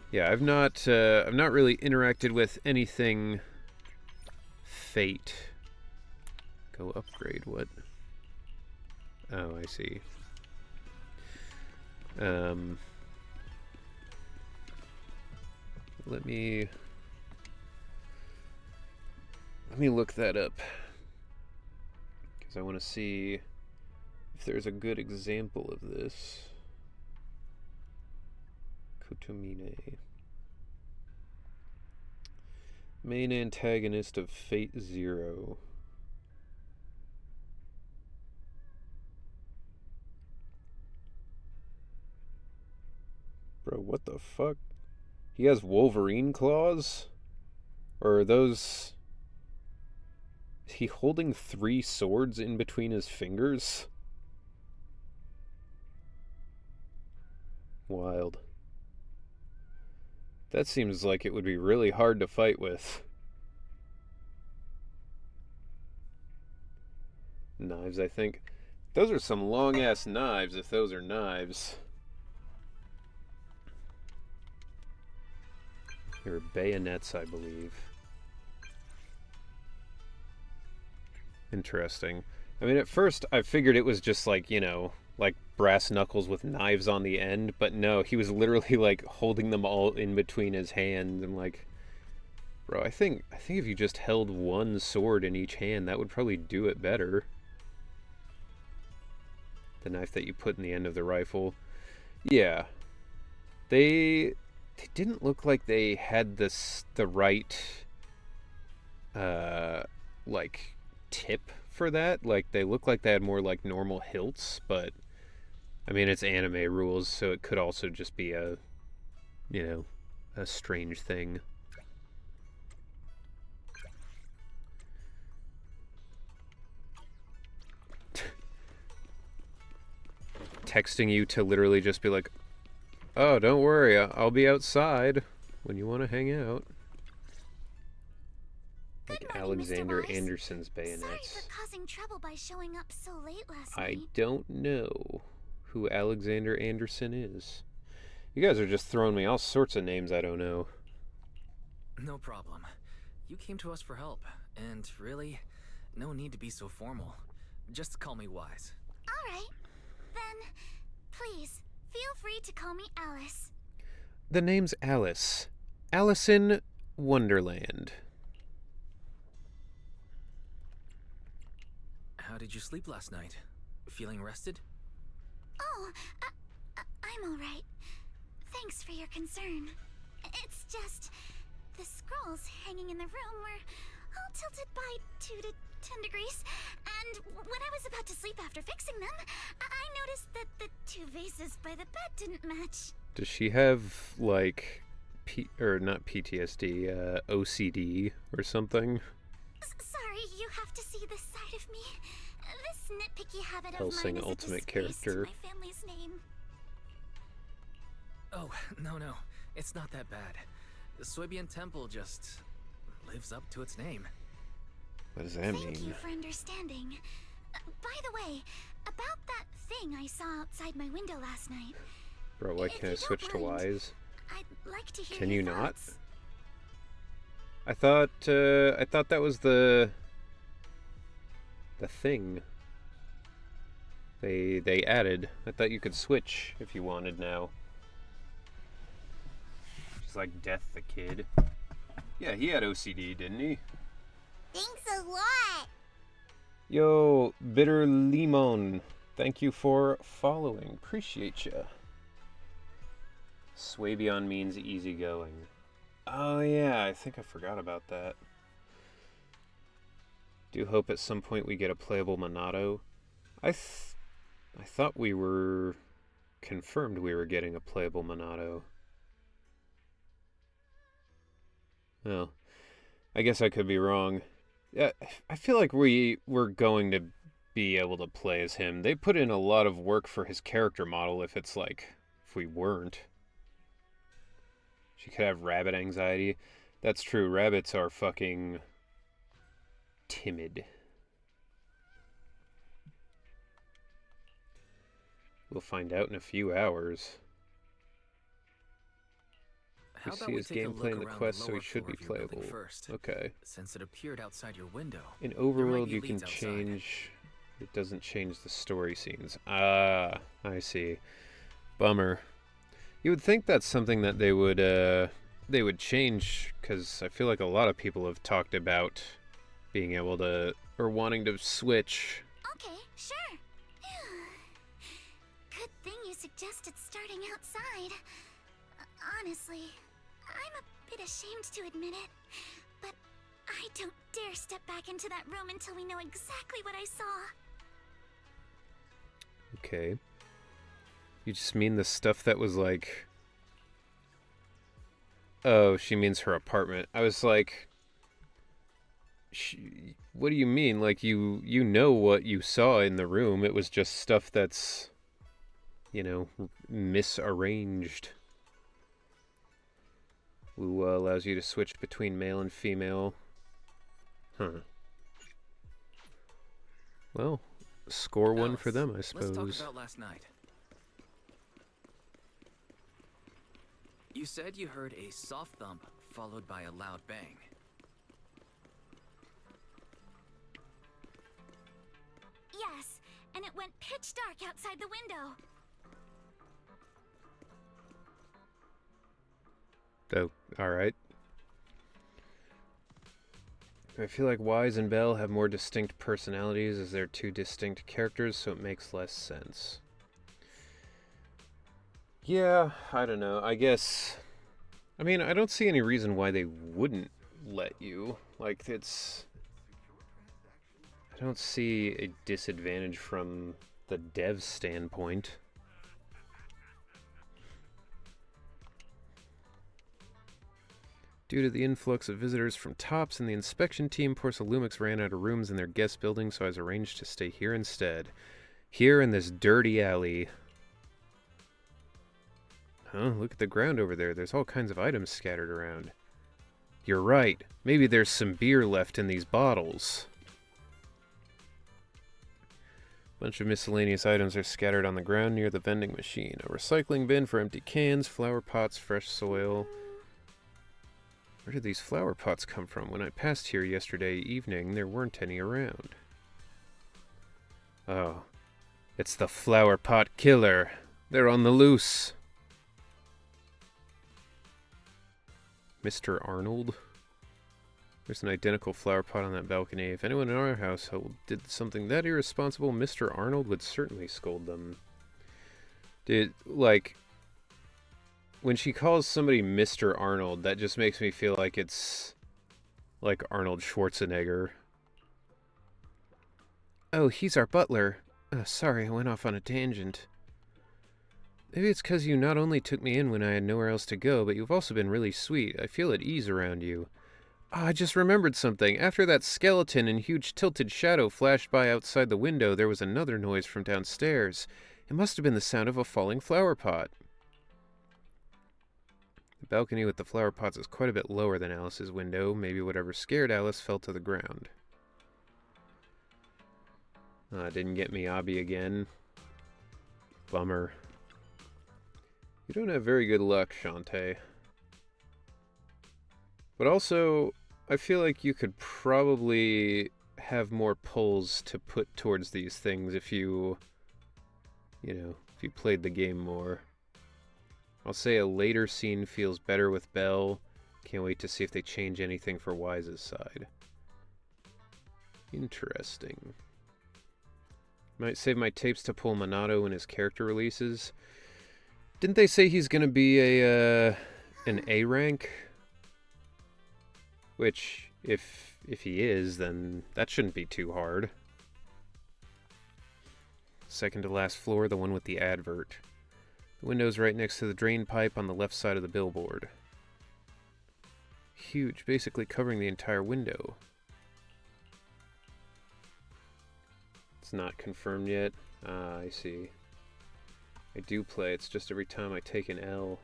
Yeah, I've not really interacted with anything Fate. Go upgrade, what? Oh, I see. Let me look that up. Because I want to see if there's a good example of this. Kotomine. Main antagonist of Fate Zero. Bro, what the fuck? He has Wolverine claws? Or are those... Is he holding 3 swords in between his fingers? Wild. That seems like it would be really hard to fight with. Knives, I think. Those are some long-ass knives, if those are knives. They're bayonets, I believe. Interesting. I mean, at first, I figured it was just like, you know, like brass knuckles with knives on the end, but no, he was literally like holding them all in between his hands. I'm like, bro, I think if you just held one sword in each hand, that would probably do it better. The knife that you put in the end of the rifle. Yeah. They didn't look like they had the right like tip for that. Like, they look like they had more like normal hilts, but I mean, it's anime rules, so it could also just be a, you know, a strange thing. Texting you to literally just be like, oh, don't worry, I'll be outside when you want to hang out. Like Alexander Anderson's bayonets.
Sorry for causing trouble by showing up so late last night.
I don't know who Alexander Anderson is. You guys are just throwing me all sorts of names I don't know.
No problem. You came to us for help, and really, no need to be so formal. Just call me Wise.
All right. Then, please, feel free to call me Alice.
the name's Alice. Alice in Wonderland.
How did you sleep last night? Feeling rested?
Oh, I'm alright. Thanks for your concern. It's just... the scrolls hanging in the room were all tilted by 2 to 10 degrees, and when I was about to sleep after fixing them, I noticed that the 2 vases by the bed didn't match.
Does she have, like, not PTSD, OCD or something?
Sorry, you have to see this side of me. This nitpicky habit of
Hellsing
mine is
ultimate
a disgrace
character.
to my family's name.
Oh, no, it's not that bad. The Suebian Temple just lives up to its name.
What does that
Thank
mean?
you for understanding. By the way, about that thing I saw outside my window last night.
Bro, why can't I switch to Wise?
I'd like to hear
Can
your
you not?
thoughts.
I thought that was the thing they added. I thought you could switch if you wanted now. Just like Death the Kid. Yeah, he had OCD, didn't he?
Thanks a lot.
Yo, Bitter Limon, thank you for following. Appreciate ya. Swabion means easygoing. Oh yeah, I think I forgot about that. Do hope at some point we get a playable Monado. I thought we were confirmed we were getting a playable Monado. Well, I guess I could be wrong. Yeah, I feel like we're going to be able to play as him. They put in a lot of work for his character model if we weren't. She could have rabbit anxiety. That's true, rabbits are fucking timid. We'll find out in a few hours.
How
We
about
see
we
his
take a
gameplay
look
in the
around
quest, so
lower
he should
floor
be
of your building
playable.
first,
Okay.
since it appeared outside your window.
In
There might
Overworld,
be
you can
leads outside.
change... It doesn't change the story scenes. Ah, I see. Bummer. You would think that's something that they would change, because I feel like a lot of people have talked about being able to, or wanting to switch.
Okay, sure. Good thing you suggested starting outside. Honestly, I'm a bit ashamed to admit it, but I don't dare step back into that room until we know exactly what I saw.
Okay. You just mean the stuff that was like... Oh, she means her apartment. I was like... What do you mean? Like, you know what you saw in the room. It was just stuff that's, you know, misarranged. Woo allows you to switch between male and female. Huh. Well, score one for them, I suppose.
Let's talk about last night. You said you heard a soft thump followed by a loud bang.
Yes, and it went pitch dark outside the window.
Oh, alright. I feel like Wise and Belle have more distinct personalities as they're two distinct characters, so it makes less sense. Yeah, I don't know. I guess... I mean, I don't see any reason why they wouldn't let you. Like, it's... I don't see a disadvantage from the dev standpoint. Due to the influx of visitors from TOPS and the inspection team, Porcelumix ran out of rooms in their guest building, so I was arranged to stay here instead. Here in this dirty alley. Huh? Look at the ground over there. There's all kinds of items scattered around. You're right. Maybe there's some beer left in these bottles. Bunch of miscellaneous items are scattered on the ground near the vending machine. A recycling bin for empty cans, flower pots, fresh soil. Where did these flower pots come from? When I passed here yesterday evening, there weren't any around. Oh. It's the flower pot killer. They're on the loose. Mr. Arnold. There's an identical flower pot on that balcony. If anyone in our household did something that irresponsible, Mr. Arnold would certainly scold them. Dude, like, when she calls somebody Mr. Arnold, that just makes me feel like it's like Arnold Schwarzenegger. Oh, he's our butler. Sorry, I went off on a tangent. Maybe it's because you not only took me in when I had nowhere else to go, but you've also been really sweet. I feel at ease around you. Oh, I just remembered something. After that skeleton and huge tilted shadow flashed by outside the window, there was another noise from downstairs. It must have been the sound of a falling flower pot. The balcony with the flower pots is quite a bit lower than Alice's window. Maybe whatever scared Alice fell to the ground. Didn't get Miyabi again. Bummer. You don't have very good luck, Shantae. But also, I feel like you could probably have more pulls to put towards these things if you played the game more. I'll say a later scene feels better with Belle. Can't wait to see if they change anything for Wise's side. Interesting. Might save my tapes to pull Minato when his character releases. Didn't they say he's gonna be an A rank? Which, if he is, then that shouldn't be too hard. Second to last floor, the one with the advert. The window's right next to the drain pipe on the left side of the billboard. Huge, basically covering the entire window. It's not confirmed yet. Ah, I see. I do play, it's just every time I take an L.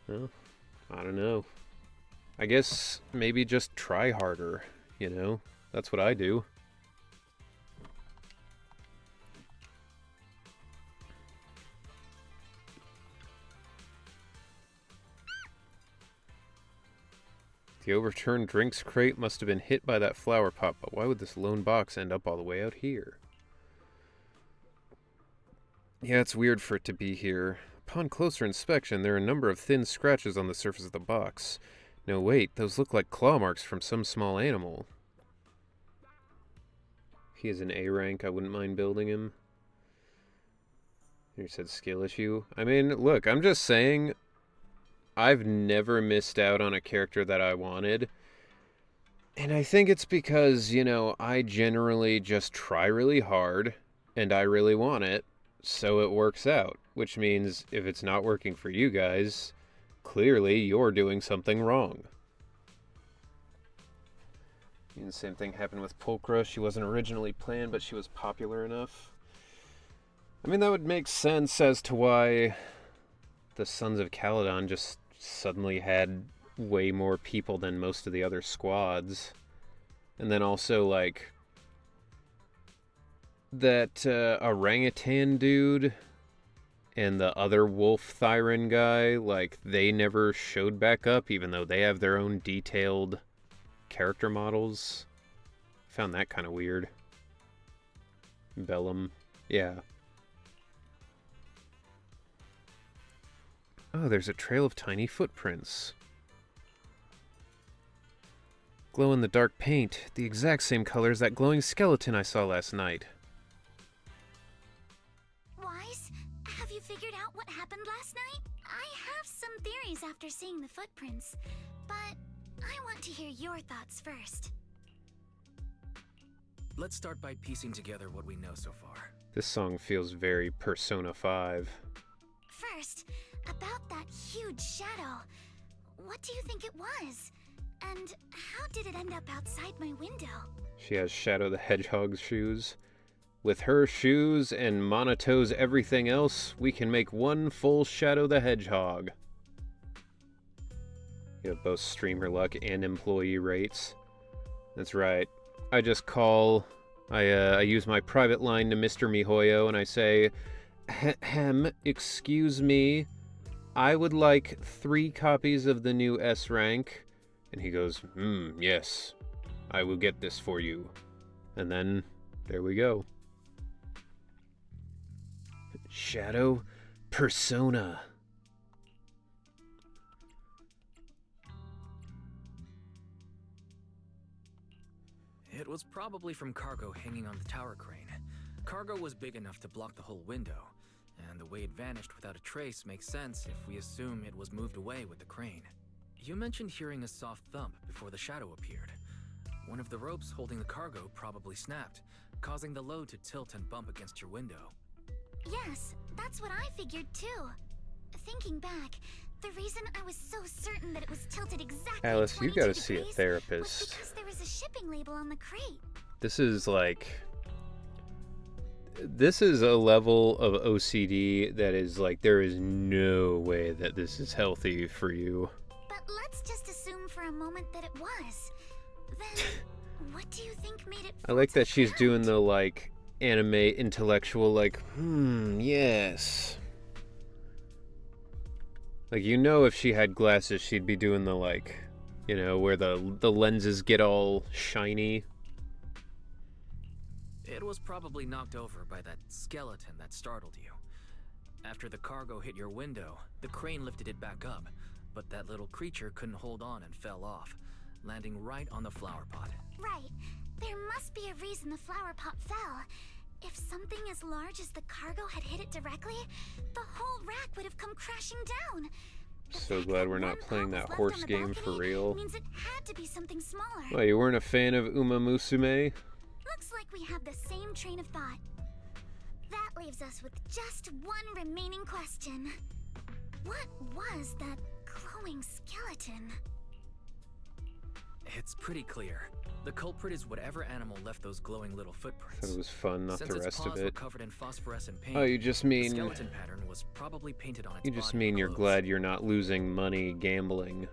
Well, I don't know. I guess maybe just try harder, you know? That's what I do. The overturned drinks crate must have been hit by that flower pot, but why would this lone box end up all the way out here? Yeah, it's weird for it to be here. Upon closer inspection, there are a number of thin scratches on the surface of the box. No, wait, those look like claw marks from some small animal. If he is an A rank, I wouldn't mind building him. You said skill issue. I mean, look, I'm just saying, I've never missed out on a character that I wanted. And I think it's because, you know, I generally just try really hard, and I really want it, so it works out. Which means, if it's not working for you guys, clearly you're doing something wrong. And the same thing happened with Pulchra. She wasn't originally planned, but she was popular enough. I mean, that would make sense as to why the Sons of Caledon just suddenly had way more people than most of the other squads. And then also, like, that orangutan dude and the other wolf Thyron guy, like, they never showed back up, even though they have their own detailed character models. Found that kind of weird. Bellum. Yeah. Oh, there's a trail of tiny footprints. Glow-in-the-dark paint, the exact same color as that glowing skeleton I saw last night.
Wise, have you figured out what happened last night? I have some theories after seeing the footprints, but I want to hear your thoughts first.
Let's start by piecing together what we know so far.
This song feels very Persona 5.
First, about that huge shadow. What do you think it was? And how did it end up outside my window?
She has Shadow the Hedgehog's shoes. With her shoes and Monato's everything else, we can make one full Shadow the Hedgehog. You have both streamer luck and employee rates. That's right. I just call... I use my private line to Mr. Mihoyo and I say, excuse me, I would like 3 copies of the new S rank. And he goes, yes, I will get this for you. And then, there we go. Shadow Persona.
was probably from cargo hanging on the tower crane. Cargo was big enough to block the whole window, and the way it vanished without a trace makes sense if we assume it was moved away with the crane. You mentioned hearing a soft thump before the shadow appeared. One of the ropes holding the cargo probably snapped, causing the load to tilt and bump against your window.
Yes, that's what I figured too. Thinking back, the reason I was so certain that it was tilted exactly
Alice, you
22
gotta see a
degrees
therapist.
was because there was a shipping label on the crate.
This is like... This is a level of OCD that is like, there is no way that this is healthy for you.
But let's just assume for a moment that it was. Then, what do you think made it
I like that she's doing the, like, anime intellectual, like, yes. Like, you know, if she had glasses, she'd be doing the, like, you know, where the lenses get all shiny.
It was probably knocked over by that skeleton that startled you. After the cargo hit your window, the crane lifted it back up, but that little creature couldn't hold on and fell off, landing right on the flower pot.
Right. There must be a reason the flower pot fell. If something as large as the cargo had hit it directly, the whole rack would have come crashing down. The
So
fact
glad
that
we're not
one
playing
pot
that
was left
horse
on the
game for
balcony
real.
means it had to be something smaller.
Well, you weren't a fan of Uma Musume?
Looks like we have the same train of thought. That leaves us with just one remaining question. What was that glowing skeleton?
It's pretty clear. The culprit is whatever animal left those glowing little footprints.
Thought it was fun, not
Since
the
its
rest of
paws were
it.
covered in phosphorescent paint,
Oh, you just
the
mean...
skeleton pattern was probably painted on its
You just
body
mean
and
you're
clothes.
glad you're not losing money gambling.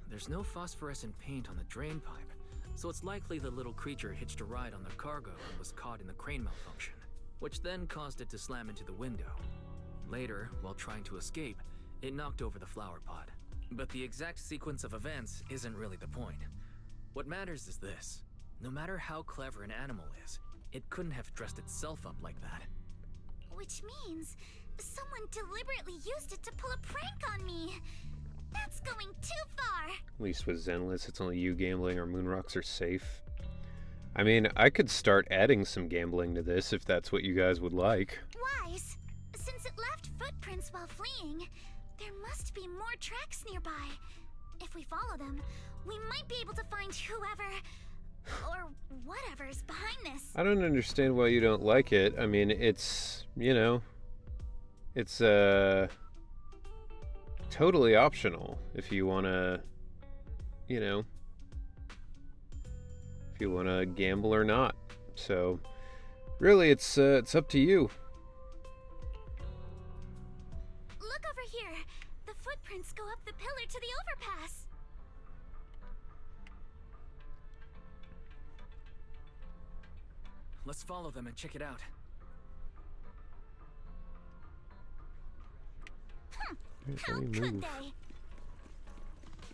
There's no phosphorescent paint on the drain pipe, so it's likely the little creature hitched a ride on the cargo and was caught in the crane malfunction, which then caused it to slam into the window. Later, while trying to escape, it knocked over the flower pot. But the exact sequence of events isn't really the point. What matters is this. No matter how clever an animal is, it couldn't have dressed itself up like that.
Which means someone deliberately used it to pull a prank on me. That's going too far.
At least with Zenless, it's only you gambling or Moonrocks are safe. I mean, I could start adding some gambling to this if that's what you guys would like.
Wise, since it left footprints while fleeing, there must be more tracks nearby. If we follow them, we might be able to find whoever or whatever's behind this.
I don't understand why you don't like it. I mean, it's, you know, it's totally optional if you want to, you know, if you want to gamble or not. So, really, it's up to you.
Look over here. The footprints go up the pillar to the overpass.
Let's follow them and check it out.
How
Let me
could
move.
they?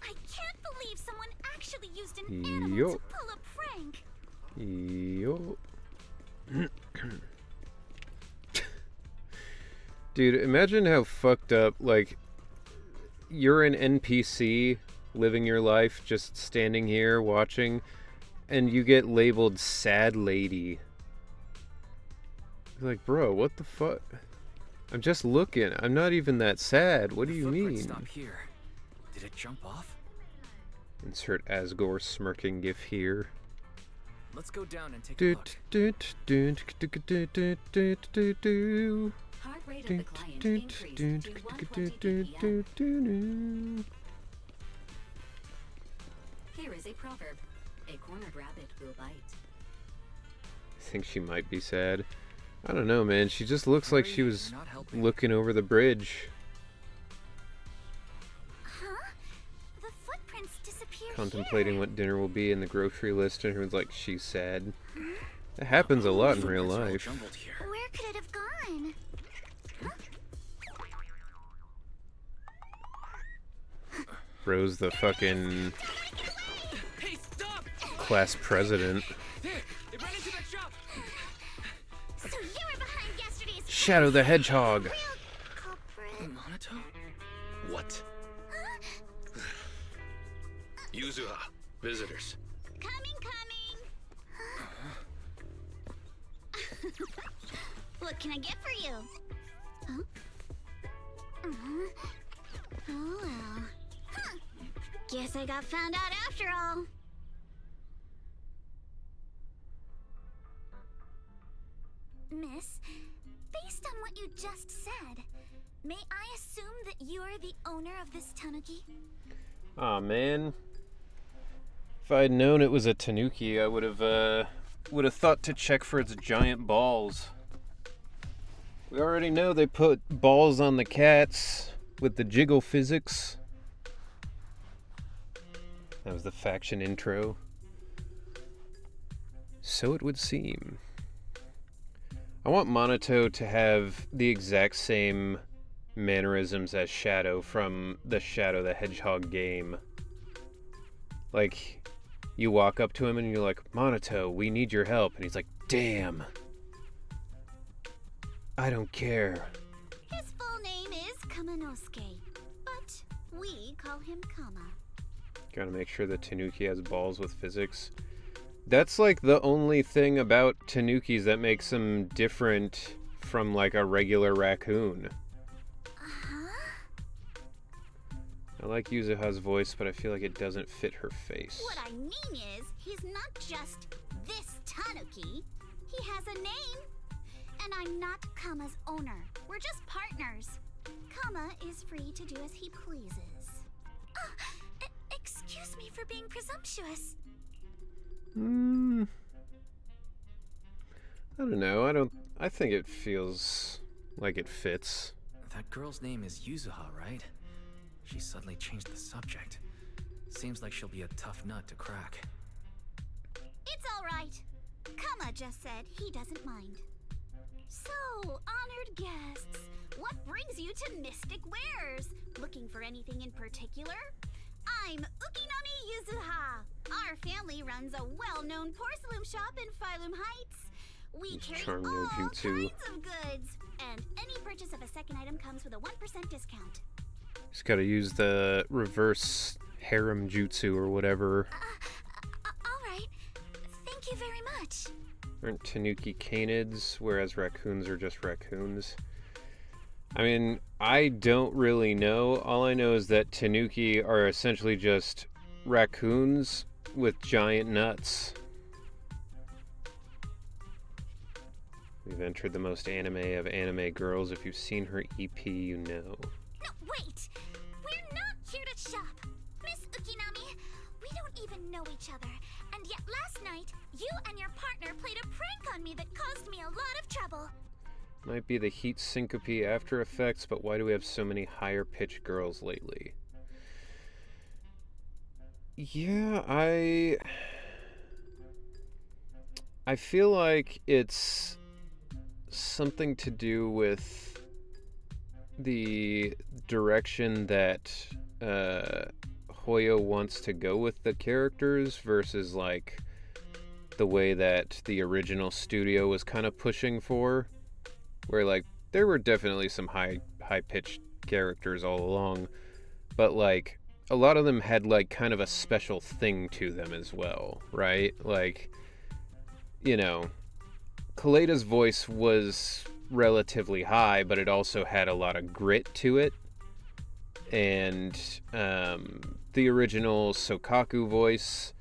I can't believe someone actually used an animal
Yo.
to pull a prank.
Yo. Dude, imagine how fucked up, like, you're an NPC living your life, just standing here watching, and you get labeled sad lady. You're like, bro, what the fuck? I'm just looking. I'm not even that sad. What do you
Footprint
mean?
Stop here. Did it jump off?
Insert Asgore smirking gif here.
Let's go down and take a
Do,
look.
do, do, do, do, do, do, do, do.
Heart rate of the client increased to 120 ppm. Here is a proverb. A cornered rabbit will bite.
I think she might be sad. I don't know, man. She just looks like she was
You're not helping.
looking over the bridge,
Huh? The footprints disappeared
contemplating
here.
what dinner will be in the grocery list, and everyone's like, she's sad. That happens a lot in real
Footprints are all
life.
jumbled here.
Where could it have gone?
Rose the fucking
Hey, stop!
class president.
It ran into that shop!
So you were behind yesterday's
Shadow the Hedgehog.
real culprit.
Monato?
What? Yuzuha, visitor.
What can I get for you? Huh? Oh well. Huh. Guess I got found out after all. Miss, based on what you just said, may I assume that you are the owner of this tanuki?
Aw, man. If I'd known it was a tanuki, I would have thought to check for its giant balls. We already know they put balls on the cats with the jiggle physics. That was the faction intro. So it would seem. I want Monato to have the exact same mannerisms as Shadow from the Shadow the Hedgehog game. Like, you walk up to him and you're like, Monato, we need your help. And he's like, damn. I don't care.
His full name is Kamanosuke, but we call him Kama.
Gotta make sure the Tanuki has balls with physics. That's like the only thing about Tanukis that makes them different from like a regular raccoon. I like Yuzuha's voice, but I feel like it doesn't fit her face.
What I mean is, he's not just this tanuki. He has a name. And I'm not Kama's owner. We're just partners. Kama is free to do as he pleases. Excuse me for being presumptuous.
I don't know. I think it feels like it fits.
That girl's name is Yuzuha, right? She suddenly changed the subject. Seems like she'll be a tough nut to crack.
It's all right. Kama just said he doesn't mind. So, honored guests, what brings you to Mystic Wares? Looking for anything in particular? I'm Ukinami Yuzuha. Our family runs a well-known porcelain shop in Phylum Heights. We carry all kinds of goods, and any purchase of a second item comes with a 1% discount.
Just gotta use the reverse harem jutsu or whatever.
All right. Thank you very much.
Aren't Tanuki canids, whereas raccoons are just raccoons? I mean, I don't really know. All I know is that Tanuki are essentially just raccoons with giant nuts. We've entered the most anime of anime girls. If you've seen her EP, you know.
No, wait! We're not here to shop! Miss Ukinami, we don't even know each other. And yet last night, you and your partner played a prank on me that caused me a lot of trouble.
Might be the heat syncope after effects, but why do we have so many higher pitched girls lately? Yeah, I feel like it's something to do with the direction that Hoyo wants to go with the characters versus like the way that the original studio was kind of pushing for, where like there were definitely some high pitched characters all along, but like a lot of them had like kind of a special thing to them as well, right? Like, you know, Kaleida's voice was relatively high, but it also had a lot of grit to it. And the original Sokaku voice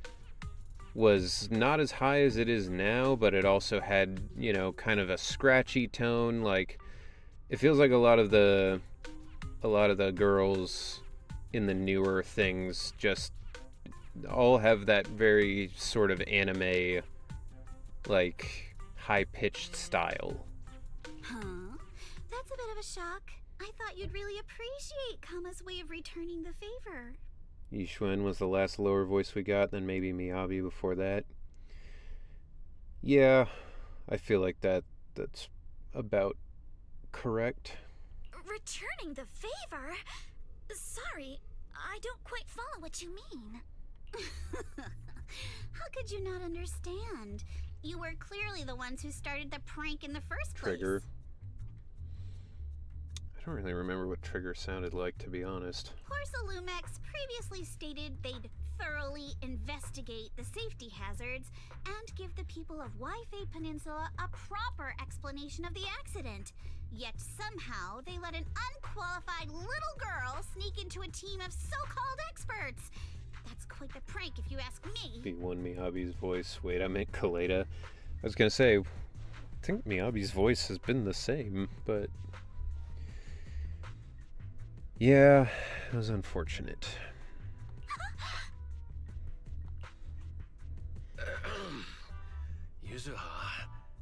was not as high as it is now, but it also had, you know, kind of a scratchy tone. Like, it feels like a lot of the girls in the newer things just all have that very sort of anime, like, high-pitched style.
Huh? That's a bit of a shock. I thought you'd really appreciate Kama's way of returning the favor.
Yishuen was the last lower voice we got, then maybe Miyabi before that. Yeah, I feel like that's about correct.
Returning the favor? Sorry, I don't quite follow what you mean. How could you not understand? You were clearly the ones who started the prank in the first place.
Trigger. I don't really remember what Trigger sounded like, to be honest.
Porcelumex previously stated they'd thoroughly investigate the safety hazards and give the people of Wi-Fi Peninsula a proper explanation of the accident. Yet somehow they let an unqualified little girl sneak into a team of so-called experts. That's quite the prank if you ask me.
B1 Miyabi's voice. Wait, I meant Kaleda. I was gonna say, I think Miyabi's voice has been the same, but... yeah, it was unfortunate.
Yuzuha,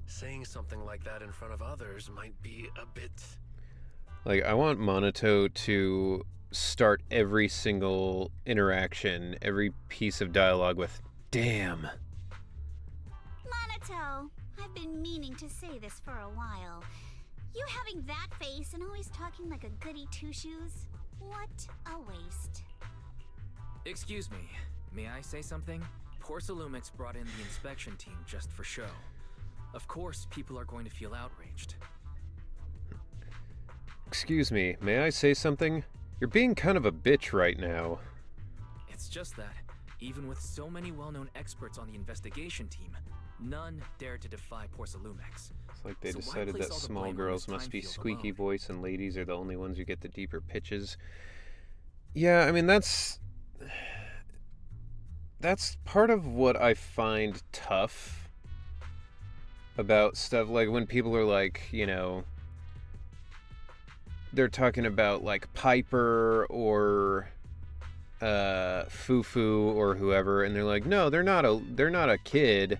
saying something like that in front of others might be a bit...
Like, I want Monato to start every single interaction, every piece of dialogue with, damn.
Monato, I've been meaning to say this for a while. You having that face and always talking like a goody two-shoes? What a waste.
Excuse me, may I say something? Porcelumix brought in the inspection team just for show. Of course, people are going to feel outraged.
Excuse me, may I say something? You're being kind of a bitch right now.
It's just that, even with so many well-known experts on the investigation team, none dared to defy Porcelumix.
It's like they
So why
decided
place
that
all the
small
blame on
girls
this
must be
time field
squeaky
alone?
voice and ladies are the only ones who get the deeper pitches. Yeah, I mean, that's part of what I find tough about stuff, like when people are like, you know, they're talking about like Piper or Fufu or whoever, and they're like, no, they're not a kid,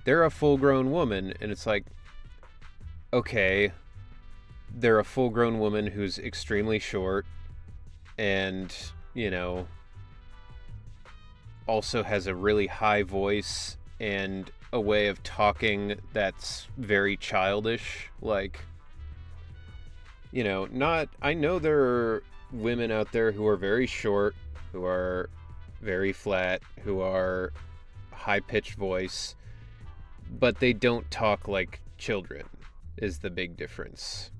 they're a full-grown woman, and it's like, okay, they're a full-grown woman who's extremely short and, you know, also has a really high voice and a way of talking that's very childish. Like, you know, I know there are women out there who are very short, who are very flat, who are high-pitched voice, but they don't talk like children, is the big difference.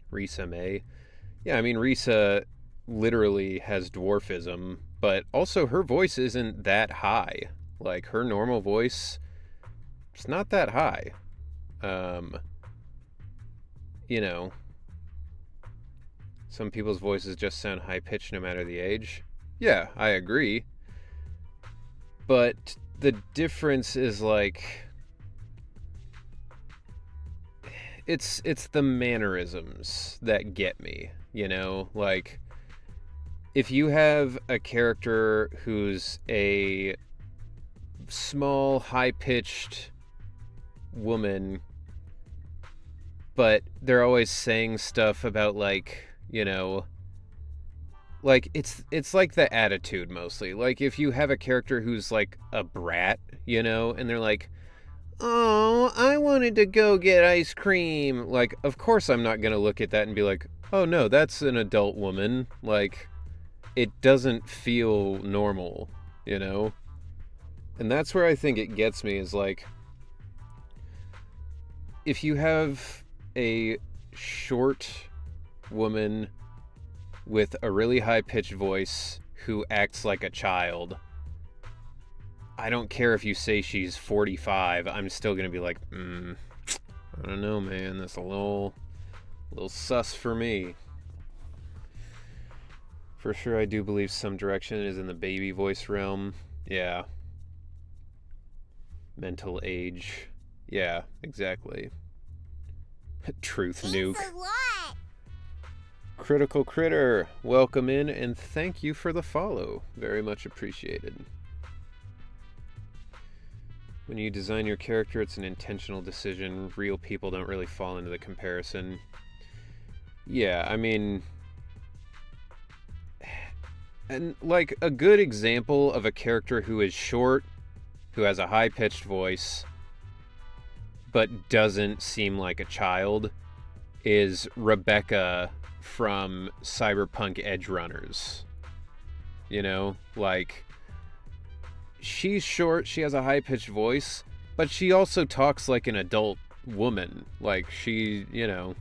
Risa May. Yeah, I mean, Risa literally has dwarfism, but also her voice isn't that high. Like, her normal voice, it's not that high. You know, some people's voices just sound high-pitched no matter the age. Yeah, I agree. But the difference is, like, it's the mannerisms that get me, you know? Like, if you have a character who's a small, high-pitched woman, but they're always saying stuff about, like, you know, like, it's like the attitude mostly. Like, if you have a character who's like a brat, you know, and they're like, oh, I wanted to go get ice cream. Like, of course I'm not going to look at that and be like, oh no, that's an adult woman. Like, it doesn't feel normal, you know? And that's where I think it gets me, is like, if you have a short woman with a really high-pitched voice who acts like a child, I don't care if you say she's 45, I'm still gonna be like, I don't know, man, that's a little sus for me. For sure, I do believe some direction is in the baby voice realm. Yeah. Mental age. Yeah, exactly. Truth nuke.
Thanks a lot.
Critical Critter, welcome in and thank you for the follow. Very much appreciated. When you design your character, it's an intentional decision. Real people don't really fall into the comparison. Yeah, I mean, and like a good example of a character who is short, who has a high-pitched voice, but doesn't seem like a child, is Rebecca from Cyberpunk Edge Runners. You know, like, she's short, she has a high-pitched voice, but she also talks like an adult woman. Like, she, you know,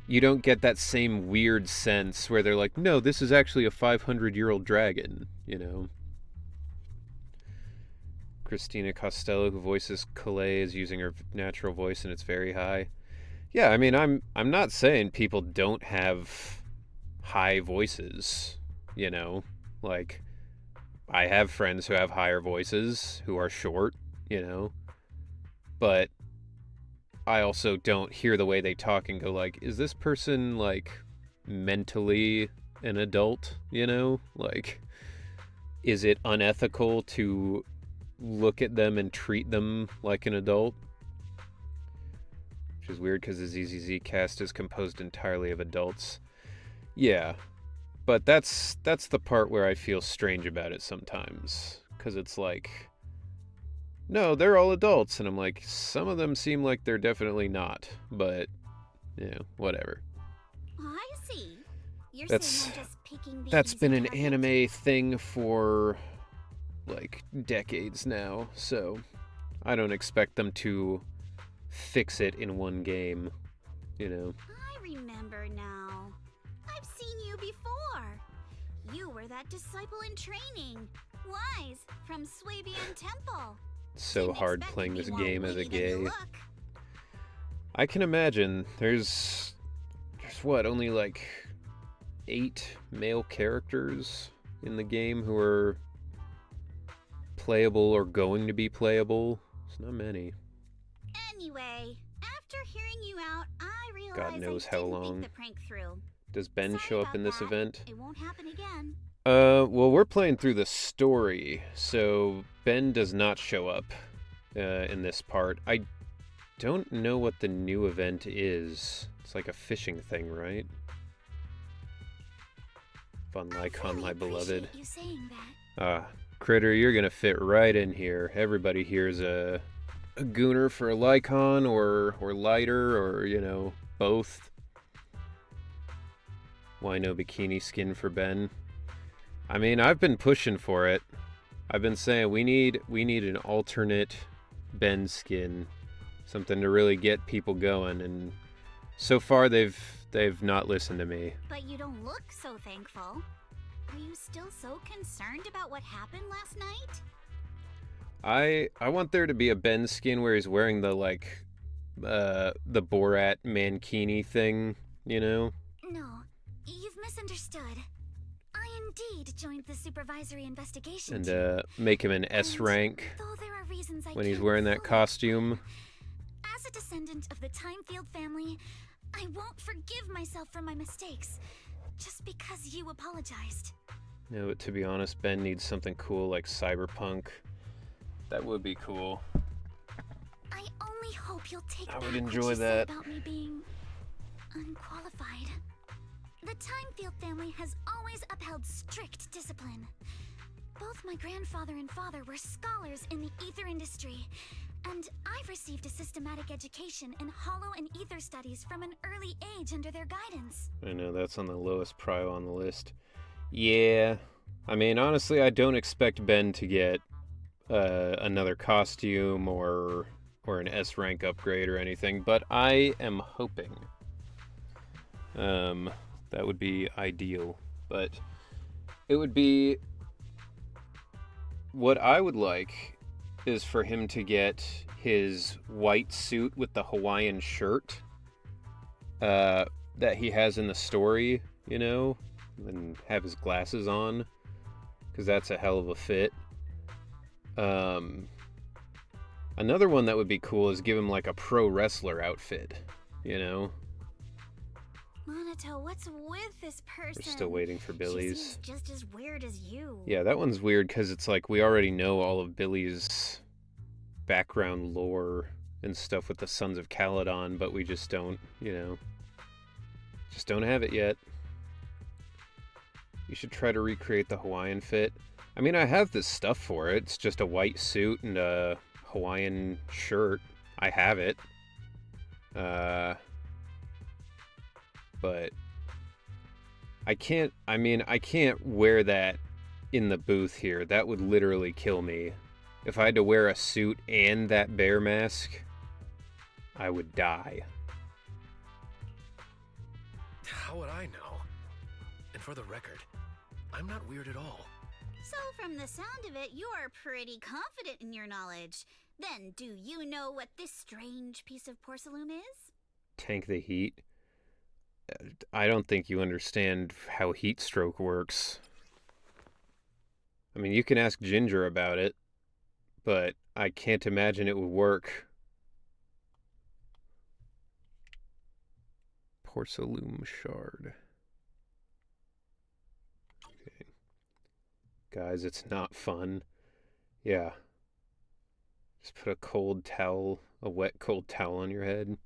you don't get that same weird sense where they're like, no, this is actually a 500-year-old dragon, you know? Christina Costello, who voices Calais, is using her natural voice and it's very high. Yeah, I mean, I'm not saying people don't have high voices, you know? Like, I have friends who have higher voices, who are short, you know? But I also don't hear the way they talk and go like, is this person, like, mentally an adult, you know? Like, is it unethical to look at them and treat them like an adult? Which is weird because the ZZZ cast is composed entirely of adults. Yeah, but that's the part where I feel strange about it sometimes. Because it's like, no, they're all adults. And I'm like, some of them seem like they're definitely not. But, you know, whatever.
I see. You're
That's
saying I'm just picking the
that's
easy
been an
target.
anime thing for, like, decades now. So I don't expect them to fix it in one game, you know.
I remember now. I've seen you before. You were that disciple in training, Wise from Swabian Temple.
It's so
Didn't
hard
expect
playing
you'd
this
be more
game as a
witty than you
gay.
look.
I can imagine. There's what, only like 8 male characters in the game who are playable or going to be playable. It's not many.
Anyway, after hearing you out, I realized
God knows
I
how
didn't
long.
think the prank through.
Does Ben
Sorry
show up
about
in this
that.
event?
It won't happen again.
Well, we're playing through the story, so Ben does not show up in this part. I don't know what the new event is. It's like a fishing thing, right? Fun Lycon, my beloved.
You saying that.
Critter, you're gonna fit right in here. Everybody here's a gooner for a Lycon or lighter or, you know, both. Why no bikini skin for Ben? I mean, I've been pushing for it. I've been saying we need an alternate Ben skin, something to really get people going, and so far they've not listened to me.
But you don't look so thankful. Are you still so concerned about what happened last night?
I want there to be a Ben skin where he's wearing the the Borat mankini thing, you know?
No, you've misunderstood. I indeed joined the supervisory investigation
And
team.
make him an S rank
Though there are reasons I
when he's
can't
wearing that
fully
costume.
As a descendant of the Timefield family, I won't forgive myself for my mistakes just because you apologized.
No, but to be honest, Ben needs something cool like Cyberpunk. That would be cool.
I only hope you'll take
I
back
would
what
enjoy
you said
that.
about me being unqualified. The Timefield family has always upheld strict discipline. Both my grandfather and father were scholars in the ether industry, and I've received a systematic education in hollow and ether studies from an early age under their guidance.
I know, that's on the lowest prio on the list. Yeah, I mean, honestly, I don't expect Ben to get another costume or an S rank upgrade or anything, but I am hoping. That would be ideal, but it would be, what I would like is for him to get his white suit with the Hawaiian shirt that he has in the story, you know, and have his glasses on, because that's a hell of a fit. Another one that would be cool is give him like a pro wrestler outfit, you know?
Monato, what's with this person?
We're still waiting for
She
Billy's.
seems just as weird as you.
Yeah, that one's weird because it's like we already know all of Billy's background lore and stuff with the Sons of Caledon, but we just don't, you know, just don't have it yet. You should try to recreate the Hawaiian fit. I mean, I have this stuff for it. It's just a white suit and a Hawaiian shirt. I have it. But I can't wear that in the booth here. That would literally kill me. If I had to wear a suit and that bear mask, I would die.
How would I know? And for the record, I'm not weird at all.
So from the sound of it, you're pretty confident in your knowledge. Then, do you know what this strange piece of porcelain is?
Tank the heat. I don't think you understand how heat stroke works. I mean, you can ask Ginger about it, but I can't imagine it would work. Porcelain shard. Okay. Guys, it's not fun. Yeah. Just put a wet cold towel on your head.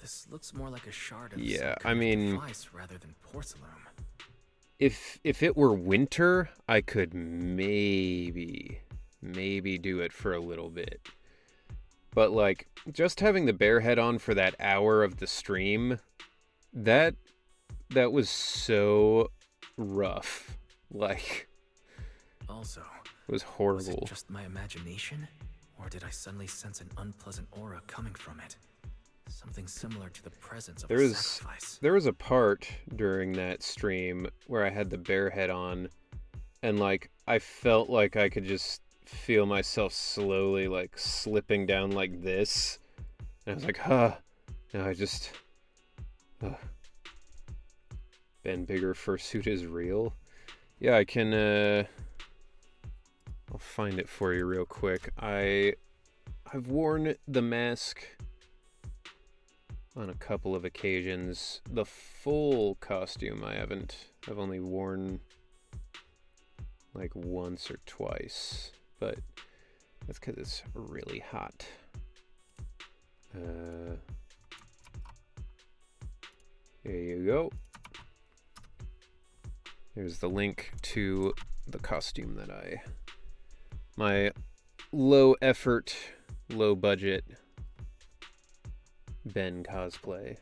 This looks more like a shard of
Yeah,
some
I
kind of
mean,
device rather than porcelain.
If it were winter, I could maybe do it for a little bit. But like just having the bear head on for that hour of the stream, that was so rough. Like,
Also,
it was
was
horrible.
it just my imagination? Or did I suddenly sense an unpleasant aura coming from it? Something similar to the presence of a sacrifice.
There was a part during that stream where I had the bear head on, and like I felt like I could just feel myself slowly like slipping down like this, and I was like, huh. No, I just Ben Bigger fursuit is real. Yeah, I can I'll find it for you real quick. I've worn the mask on a couple of occasions. The full costume I haven't. I've only worn like once or twice, but that's because it's really hot. There you go. Here's the link to the costume that my low effort, low budget Ben cosplay.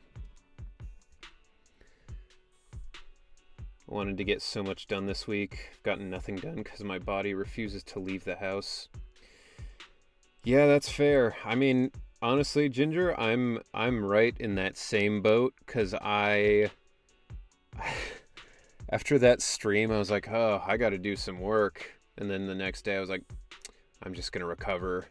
I wanted to get so much done this week. I've gotten nothing done because my body refuses to leave the house. Yeah, that's fair. I mean, honestly, Ginger, I'm right in that same boat, because after that stream, I was like, oh, I got to do some work. And then the next day, I was like, I'm just going to recover.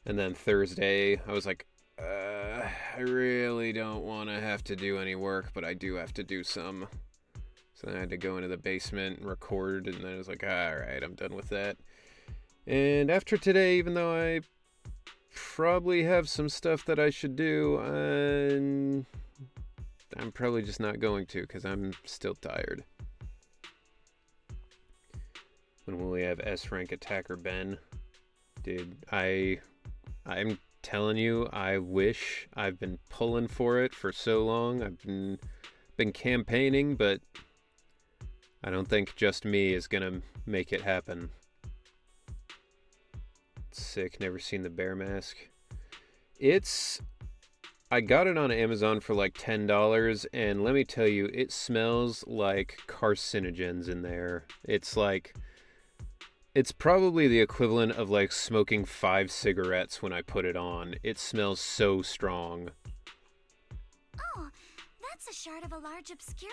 And then Thursday, I was like, I really don't want to have to do any work, but I do have to do some. So then I had to go into the basement and record, and then I was like, alright, I'm done with that. And after today, even though I probably have some stuff that I should do, I'm probably just not going to, because I'm still tired. When will we have S-rank attacker Ben? Dude, I'm telling you, I wish. I've been pulling for it for so long. I've been campaigning, but I don't think just me is gonna make it happen. Sick, never seen the bear mask. I got it on Amazon for like $10, and let me tell you, it smells like carcinogens in there. It's probably the equivalent of like smoking 5 cigarettes when I put it on. It smells so strong.
Oh, that's a shard of a large obscura.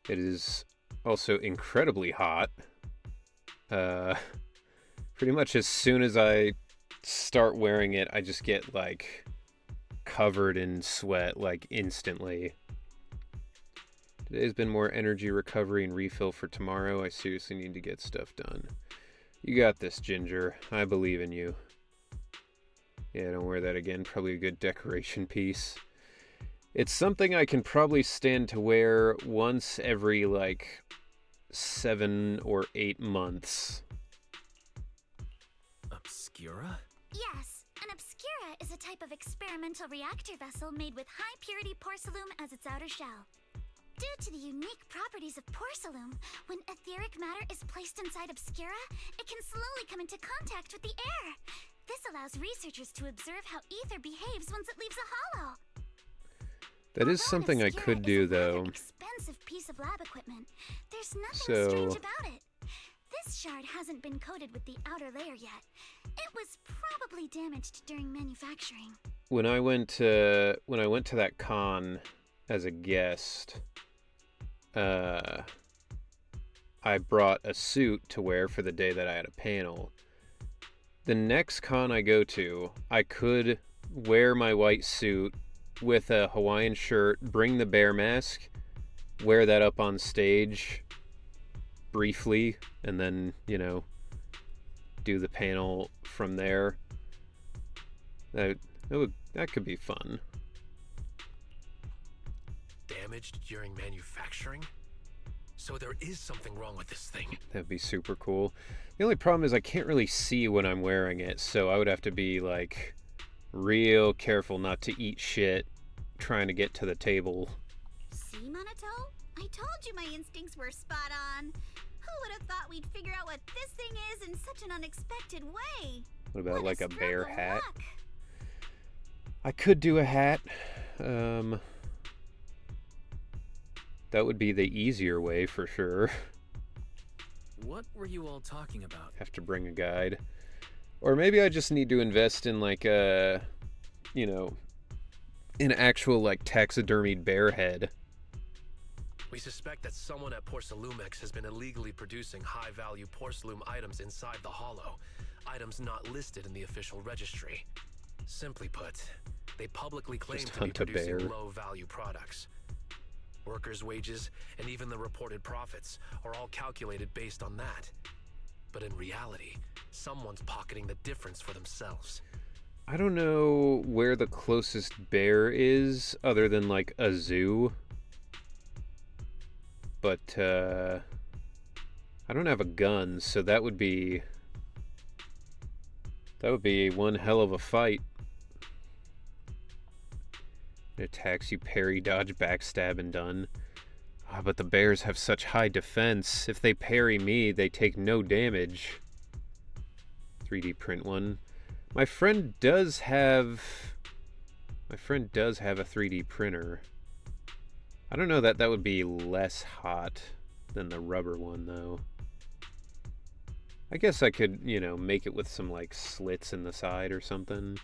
It is also incredibly hot. Pretty much as soon as I start wearing it, I just get like covered in sweat like instantly. Today's been more energy recovery and refill for tomorrow. I seriously need to get stuff done. You got this, Ginger. I believe in you. Yeah, don't wear that again. Probably a good decoration piece. It's something I can probably stand to wear once every like 7 or 8 months.
Obscura?
Yes, an obscura is a type of experimental reactor vessel made with high-purity porcelain as its outer shell. Due to the unique properties of porcelain, when etheric matter is placed inside obscura, it can slowly come into contact with the air. This allows researchers to observe how ether behaves once it leaves a hollow.
That is something I could do, though.
Expensive piece of lab equipment. There's nothing strange about it. This shard hasn't been coated with the outer layer yet. It was probably damaged during manufacturing.
When I went to that con as a guest, I brought a suit to wear for the day that I had a panel. The next con I go to, I could wear my white suit with a Hawaiian shirt, bring the bear mask, wear that up on stage briefly, and then, you know, do the panel from there. That could be fun.
Damaged during manufacturing? So there is something wrong with this thing.
That'd be super cool. The only problem is I can't really see when I'm wearing it, so I would have to be, like, real careful not to eat shit trying to get to the table.
See, Monato? I told you my instincts were spot on. Who would have thought we'd figure out what this thing is in such an unexpected way?
What about,
What
like, a
stroke
bear
of
hat?
luck.
I could do a hat. That would be the easier way for sure.
What were you all talking about?
Have to bring a guide. Or maybe I just need to invest in, like, a, you know, an actual, like, taxidermied bear head.
We suspect that someone at Porcelumex has been illegally producing high-value porcelain items inside the Hollow, items not listed in the official registry. Simply put, they publicly claim
Just
to be
hunt a
producing
bear.
low-value products. Workers' wages and even the reported profits are all calculated based on that. But in reality, someone's pocketing the difference for themselves.
I don't know where the closest bear is other than, like, a zoo. But, I don't have a gun, so that would be one hell of a fight. It attacks you, parry, dodge, backstab, and done. Ah, but the bears have such high defense. If they parry me, they take no damage. 3D print one. My friend does have a 3D printer. I don't know that would be less hot than the rubber one, though. I guess I could, you know, make it with some, like, slits in the side or something.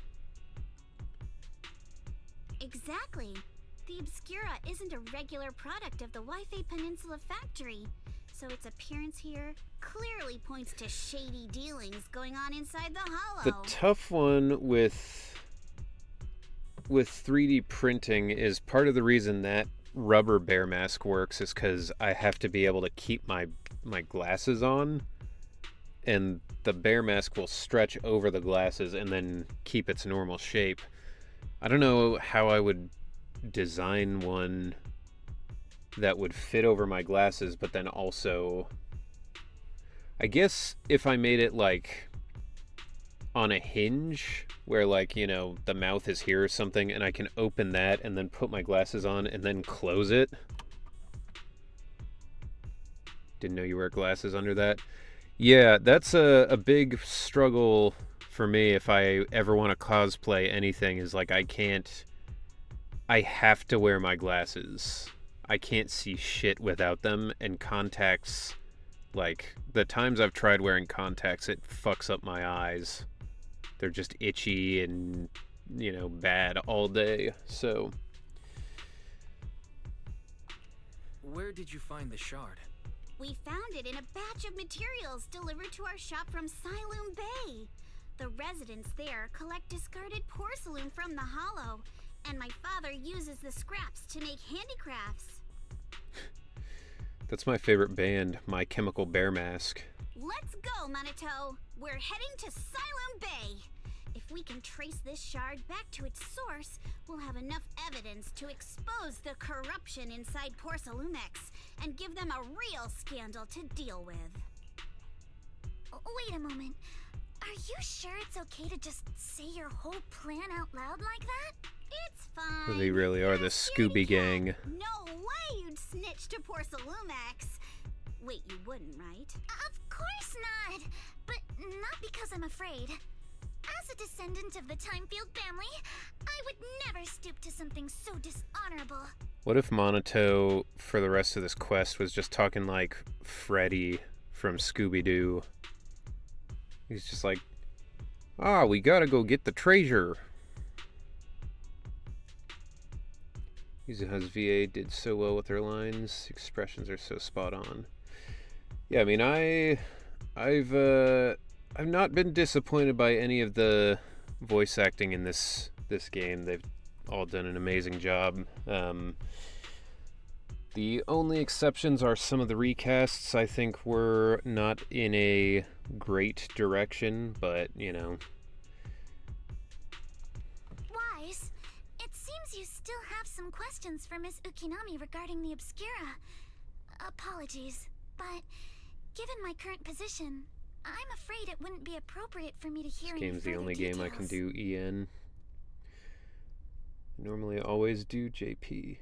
Exactly. The Obscura isn't a regular product of the Wi-Fi Peninsula factory, so its appearance here clearly points to shady dealings going on inside the Hollow.
The tough one with 3D printing is part of the reason that rubber bear mask works is because I have to be able to keep my glasses on, and the bear mask will stretch over the glasses and then keep its normal shape. I don't know how I would design one that would fit over my glasses, but then also, I guess if I made it, like, on a hinge where, like, you know, the mouth is here or something, and I can open that and then put my glasses on and then close it. Didn't know you wear glasses under that. Yeah, that's a big struggle for me if I ever want to cosplay anything, is like I have to wear my glasses. I can't see shit without them, and contacts, like, the times I've tried wearing contacts, it fucks up my eyes. They're just itchy and, you know, bad all day, so.
Where did you find the shard?
We found it in a batch of materials delivered to our shop from Siloam Bay. The residents there collect discarded porcelain from the Hollow, and my father uses the scraps to make handicrafts.
That's my favorite band, My Chemical Bear Mask.
Let's go, Monato. We're heading to Siloam Bay. If we can trace this shard back to its source, we'll have enough evidence to expose the corruption inside Porcelumex and give them a real scandal to deal with.
Wait a moment. Are you sure it's okay to just say your whole plan out loud like that?
It's fine.
They really are the Scooby Gang.
No way you'd snitch to Porcelumex. Wait, you wouldn't, right?
Of course not. But not because I'm afraid. As a descendant of the Timefield family, I would never stoop to something so dishonorable.
What if Monato, for the rest of this quest, was just talking like Freddy from Scooby-Doo? He's just like, we gotta go get the treasure. Yuzuha's VA did so well with her lines. Expressions are so spot on. Yeah, I mean, I've not been disappointed by any of the voice acting in this game. They've all done an amazing job. The only exceptions are some of the recasts I think were not in a great direction, but, you know.
Wise, it seems you still have some questions for Miss Ukinami regarding the Obscura. Apologies, but given my current position, I'm afraid it wouldn't be appropriate for me to hear any
This game's the
further
only
details.
game I can do EN. Normally always do JP.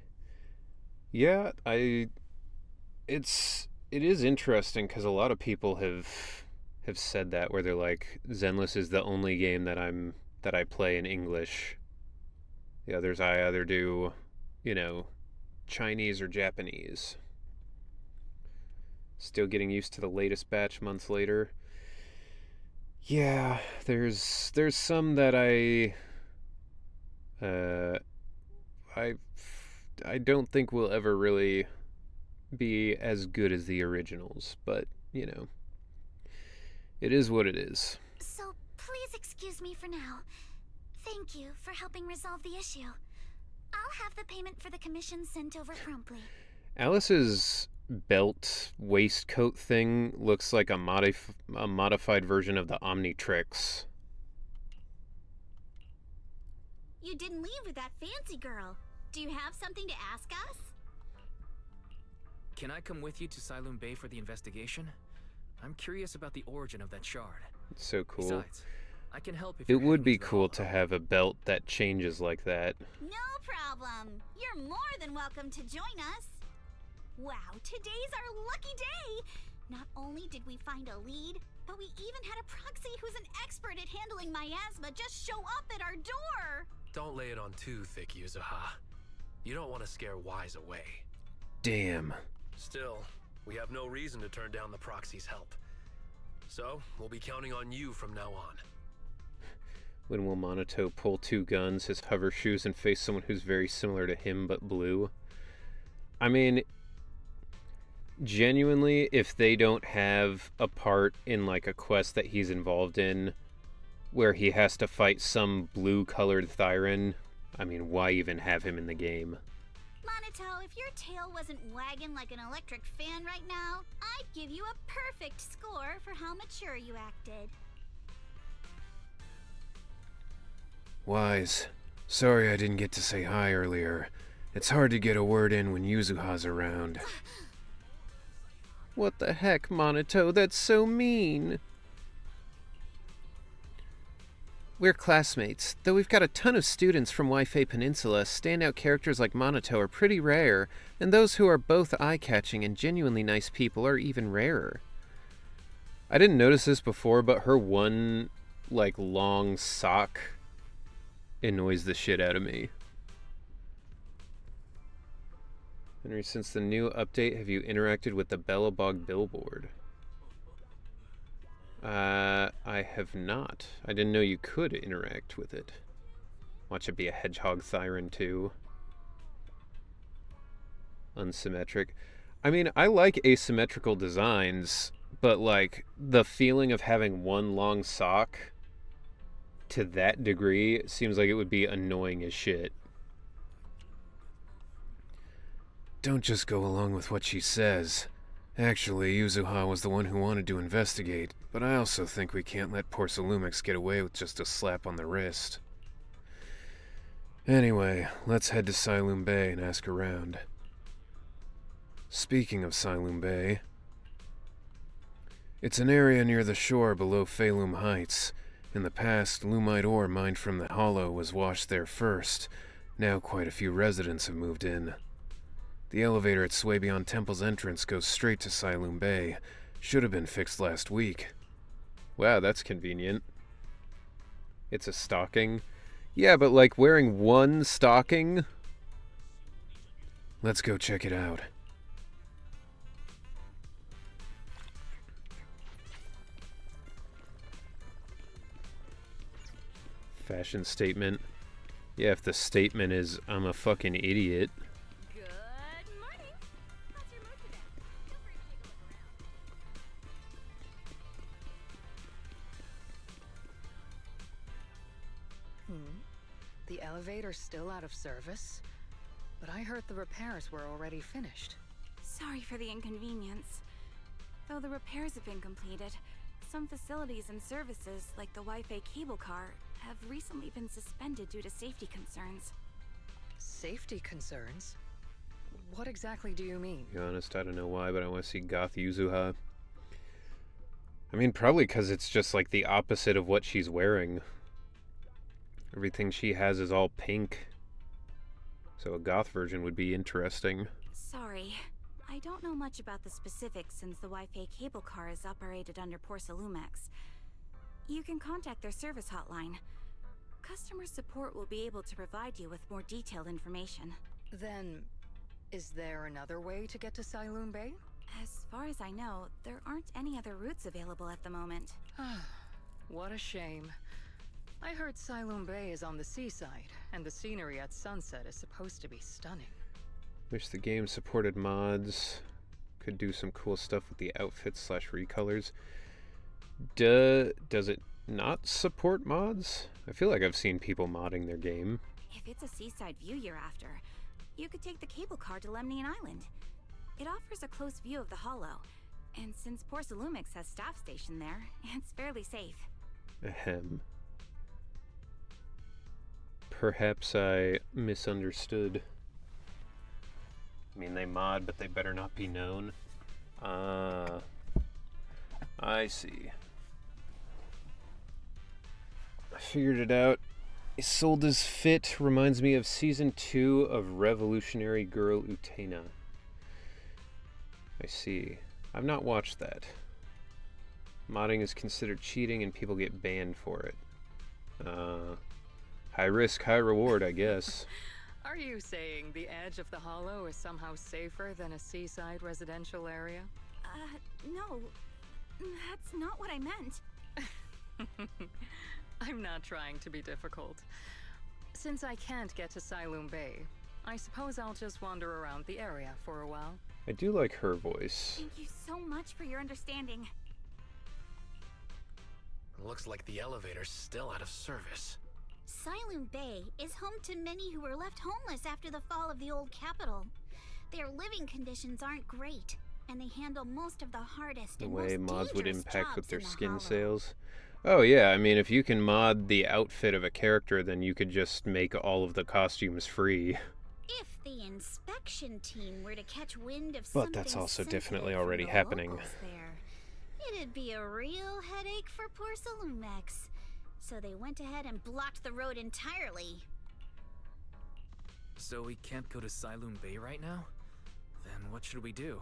Yeah, it is interesting because a lot of people have said that, where they're like, Zenless is the only game that I play in English. The others I either do, you know, Chinese or Japanese. Still getting used to the latest batch months later. Yeah, there's some that I don't think will ever really be as good as the originals, but, you know, it is what it is.
So please excuse me for now. Thank you for helping resolve the issue. I'll have the payment for the commission sent over promptly.
Alice's belt waistcoat thing looks like a modified version of the Omnitrix.
You didn't leave with that fancy girl. Do you have something to ask us?
Can I come with you to Silum Bay for the investigation? I'm curious about the origin of that shard.
It's so cool.
Besides, I can help if
It
you're
would
heading
be
into the
cool
hall.
to have a belt that changes like that.
No problem. You're more than welcome to join us. Wow, today's our lucky day. Not only did we find a lead, but we even had a proxy who's an expert at handling miasma just show up at our door.
Don't lay it on too thick, Yuzuha. You don't want to scare Wise away.
Damn.
Still, we have no reason to turn down the proxy's help. So, we'll be counting on you from now on.
When will Monato pull two guns, his hover shoes, and face someone who's very similar to him but blue? I mean, genuinely, if they don't have a part in like a quest that he's involved in where he has to fight some blue-colored Thyran, I mean, why even have him in the game?
Monato, if your tail wasn't wagging like an electric fan right now, I'd give you a perfect score for how mature you acted.
Wise. Sorry I didn't get to say hi earlier. It's hard to get a word in when Yuzuha's around. What the heck, Monato? That's so mean. We're classmates. Though we've got a ton of students from Waifei Peninsula, standout characters like Monato are pretty rare, and those who are both eye-catching and genuinely nice people are even rarer. I didn't notice this before, but her one, like, long sock annoys the shit out of me. Henry, since the new update, have you interacted with the Bellabog billboard? I have not. I didn't know you could interact with it. Watch it be a hedgehog Thyran too. Unsymmetric. I mean, I like asymmetrical designs, but like the feeling of having one long sock to that degree seems like it would be annoying as shit. Don't just go along with what she says. Actually, Yuzuha was the one who wanted to investigate, but I also think we can't let Porcelumix get away with just a slap on the wrist. Anyway, let's head to Silum Bay and ask around. Speaking of Silum Bay, it's an area near the shore below Phalum Heights. In the past, Lumite ore mined from the hollow was washed there first. Now quite a few residents have moved in. The elevator at Swabion Temple's entrance goes straight to Silum Bay. Should have been fixed last week. Wow, that's convenient. It's a stocking? Yeah, but like wearing one stocking? Let's go check it out. Fashion statement. Yeah, if the statement is, I'm a fucking idiot.
The elevator's still out of service? But I heard the repairs were already finished.
Sorry for the inconvenience. Though the repairs have been completed, some facilities and services, like the Wi-Fi cable car, have recently been suspended due to safety concerns.
Safety concerns? What exactly do you mean?
To be honest, I don't know why, but I want to see Goth Yuzuha. I mean, probably because it's just like the opposite of what she's wearing. Everything she has is all pink. So a goth version would be interesting.
Sorry. I don't know much about the specifics since the Wi-Fi cable car is operated under Porcelumex. You can contact their service hotline. Customer support will be able to provide you with more detailed information.
Then, is there another way to get to Siloon Bay?
As far as I know, there aren't any other routes available at the moment.
What a shame. I heard Siloon Bay is on the seaside, and the scenery at sunset is supposed to be stunning.
Wish the game supported mods. Could do some cool stuff with the outfits / recolors. Does it not support mods? I feel like I've seen people modding their game.
If it's a seaside view you're after, you could take the cable car to Lemnian Island. It offers a close view of the Hollow, and since Porcelumex has staff stationed there, it's fairly safe.
Ahem. Perhaps I misunderstood. I mean, they mod, but they better not be known. I see. I figured it out. Isolde's Fit reminds me of Season 2 of Revolutionary Girl Utena. I see. I've not watched that. Modding is considered cheating and people get banned for it. High risk, high reward, I guess.
Are you saying the edge of the Hollow is somehow safer than a seaside residential area?
No. That's not what I meant.
I'm not trying to be difficult. Since I can't get to Siloon Bay, I suppose I'll just wander around the area for a while.
I do like her voice.
Thank you so much for your understanding.
Looks like the elevator's still out of service.
Siloon Bay is home to many who were left homeless after the fall of the old capital. Their living conditions aren't great, and they handle most of the hardest and
The way
most
mods would
dangerous
impact with
jobs
their
in the
skin
Hollow.
sales. Oh yeah, I mean, if you can mod the outfit of a character, then you could just make all of the costumes free.
If the inspection team were to catch wind of
But
something
that's also
sensitive
definitely
from
already
the
happening.
locals there, it'd be a real headache for Porcelumex. So they went ahead and blocked the road entirely.
So we can't go to Siloon Bay right now? Then what should we do?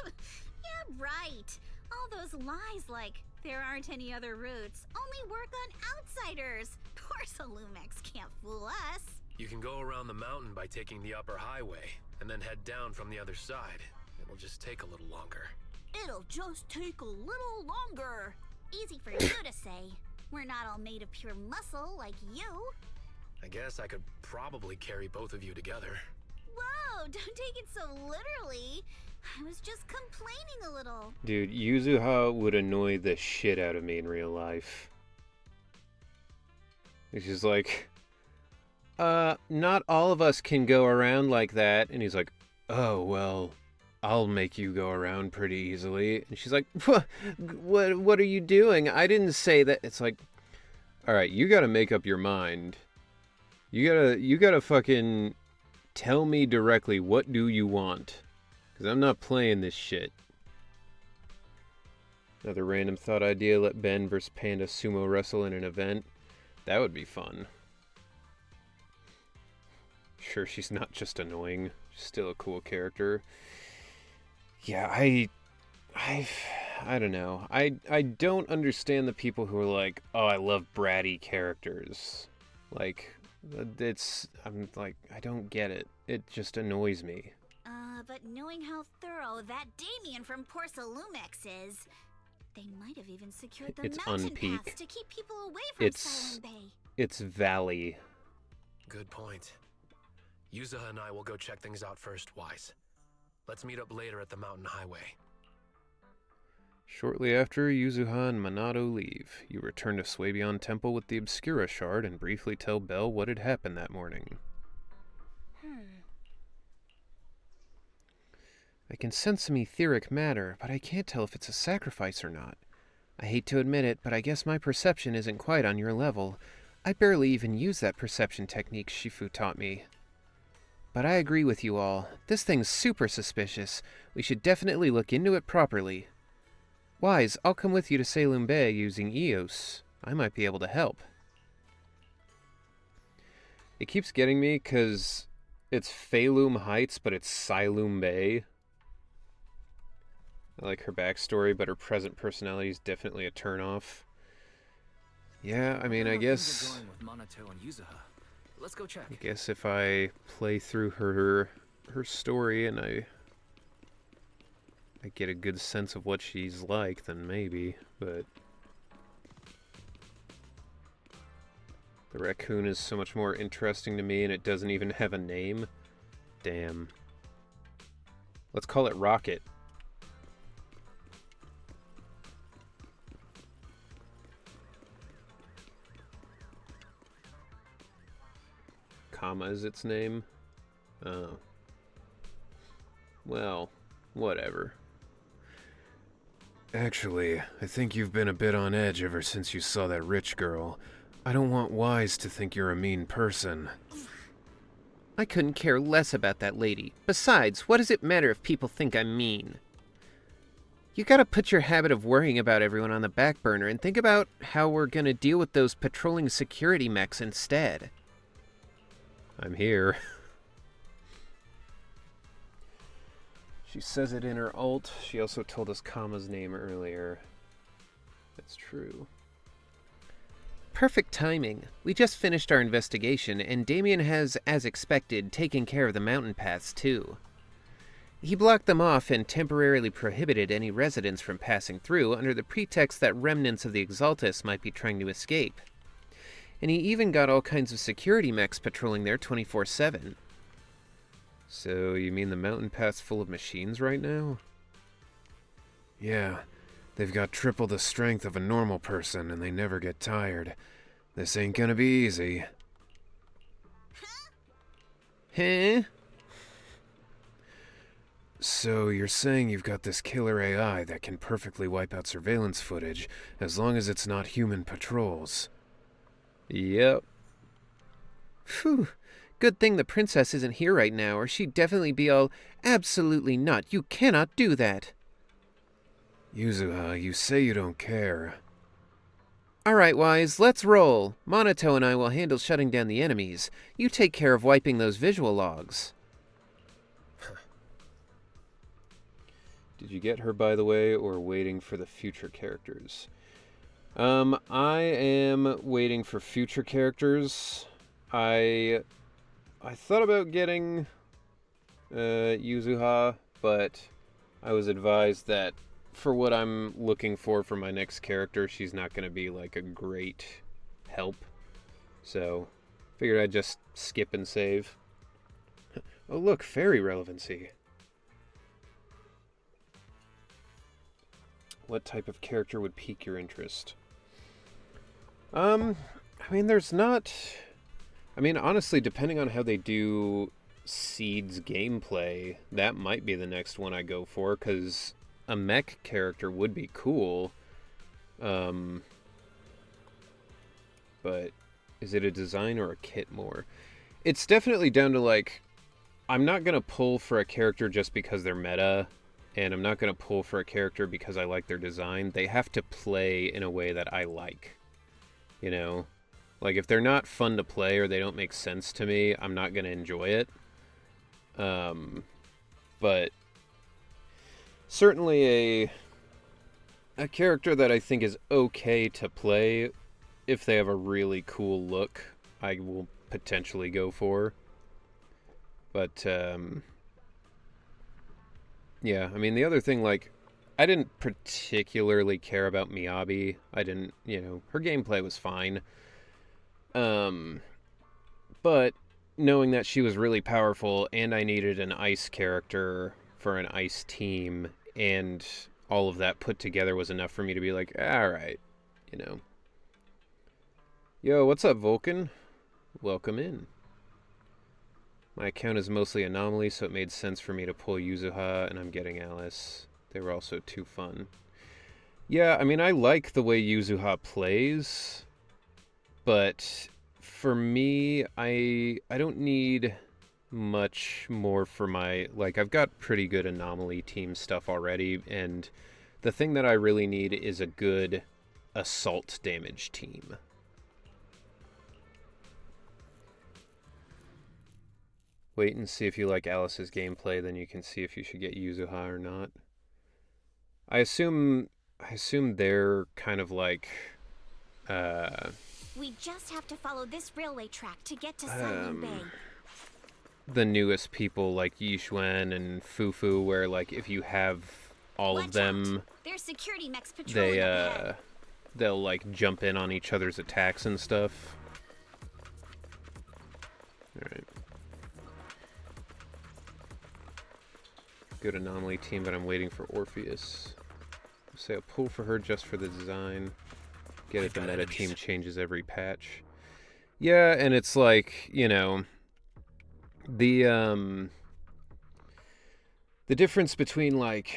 Yeah, right. All those lies like there aren't any other routes only work on outsiders. Porcelumex can't fool us.
You can go around the mountain by taking the upper highway, and then head down from the other side. It'll just take a little longer.
It'll just take a little longer. Easy for you to say. We're not all made of pure muscle like you.
I guess I could probably carry both of you together.
Whoa, don't take it so literally. I was just complaining a little.
Dude, Yuzuha would annoy the shit out of me in real life. He's just like, not all of us can go around like that. And he's like, oh, well, I'll make you go around pretty easily. And she's like, what are you doing? I didn't say that. It's like, all right, you gotta make up your mind. You gotta fucking tell me directly, what do you want? Because I'm not playing this shit. Another random thought idea, let Ben vs. Panda sumo wrestle in an event. That would be fun. Sure, she's not just annoying. She's still a cool character. Yeah, I don't know. I don't understand the people who are like, oh, I love bratty characters. Like, I'm like, I don't get it. It just annoys me.
But knowing how thorough that Damien from Porcelumex is, they might have even secured the
It's
mountain
unpeak.
paths to keep people away from Siloon Bay.
It's Valley.
Good point. Yuzuha and I will go check things out first, Wise. Let's meet up later at the mountain highway.
Shortly after Yuzuha and Minato leave, you return to Swabian Temple with the Obscura Shard and briefly tell Belle what had happened that morning. I can sense some etheric matter, but I can't tell if it's a sacrifice or not. I hate to admit it, but I guess my perception isn't quite on your level. I barely even use that perception technique Shifu taught me. But I agree with you all. This thing's super suspicious. We should definitely look into it properly. Wise, I'll come with you to Salem Bay using Eos. I might be able to help. It keeps getting me because it's Falum Heights, but it's Silum Bay. I like her backstory, but her present personality is definitely a turnoff. Yeah, I mean, I guess...
Let's go check.
I guess if I play through her story and I get a good sense of what she's like, then maybe, but... The raccoon is so much more interesting to me, and it doesn't even have a name. Damn. Let's call it Rocket. Comma is its name? Oh. Well, whatever. Actually, I think you've been a bit on edge ever since you saw that rich girl. I don't want Wise to think you're a mean person. I couldn't care less about that lady. Besides, what does it matter if people think I'm mean? You gotta put your habit of worrying about everyone on the back burner and think about how we're gonna deal with those patrolling security mechs instead. I'm here. She says it in her ult. She also told us Kama's name earlier. That's true. Perfect timing. We just finished our investigation, and Damien has, as expected, taken care of the mountain paths, too. He blocked them off and temporarily prohibited any residents from passing through under the pretext that remnants of the Exaltus might be trying to escape. And he even got all kinds of security mechs patrolling there 24/7. So, you mean the mountain path's full of machines right now? Yeah, they've got triple the strength of a normal person, and they never get tired. This ain't gonna be easy. Huh? So, you're saying you've got this killer AI that can perfectly wipe out surveillance footage, as long as it's not human patrols? Yep. Phew. Good thing the princess isn't here right now, or she'd definitely be all, absolutely not, you cannot do that. Yuzuha, you say you don't care. Alright, Wise, let's roll. Monato and I will handle shutting down the enemies. You take care of wiping those visual logs. Did you get her, by the way, or waiting for the future characters? I am waiting for future characters. I thought about getting Yuzuha, but I was advised that for what I'm looking for my next character, she's not going to be like a great help. So, figured I'd just skip and save. Oh look, fairy relevancy. What type of character would pique your interest? I mean, there's not... I mean, honestly, depending on how they do Seed's gameplay, that might be the next one I go for, because a mech character would be cool. But is it a design or a kit more? It's definitely down to, like, I'm not going to pull for a character just because they're meta, and I'm not going to pull for a character because I like their design. They have to play in a way that I like, you know? Like, if they're not fun to play or they don't make sense to me, I'm not going to enjoy it. But certainly a character that I think is okay to play, if they have a really cool look, I will potentially go for. But, yeah, I mean, the other thing, like, I didn't particularly care about Miyabi. I didn't, you know, her gameplay was fine. But knowing that she was really powerful and I needed an ice character for an ice team, and all of that put together was enough for me to be like, all right, you know. Yo, what's up, Vulcan? Welcome in. My account is mostly anomaly, so it made sense for me to pull Yuzuha, and I'm getting Alice. They were also too fun. Yeah, I mean, I like the way Yuzuha plays, but for me, I don't need much more for my... Like, I've got pretty good anomaly team stuff already, and the thing that I really need is a good assault damage team. Wait and see if you like Alice's gameplay, then you can see if you should get Yuzuha or not. I assume they're kind of like
We just have to follow this railway track to get to Silent Bay.
the newest people like Yixuan and Fufu, where like if you have all of them,
there's security mechs patrolling ahead.
they'll like jump in on each other's attacks and stuff. Alright. Good anomaly team, but I'm waiting for Orpheus. Say I'll pull for her just for the design. Get it, the meta team changes every patch. Yeah, and it's like, you know, the difference between like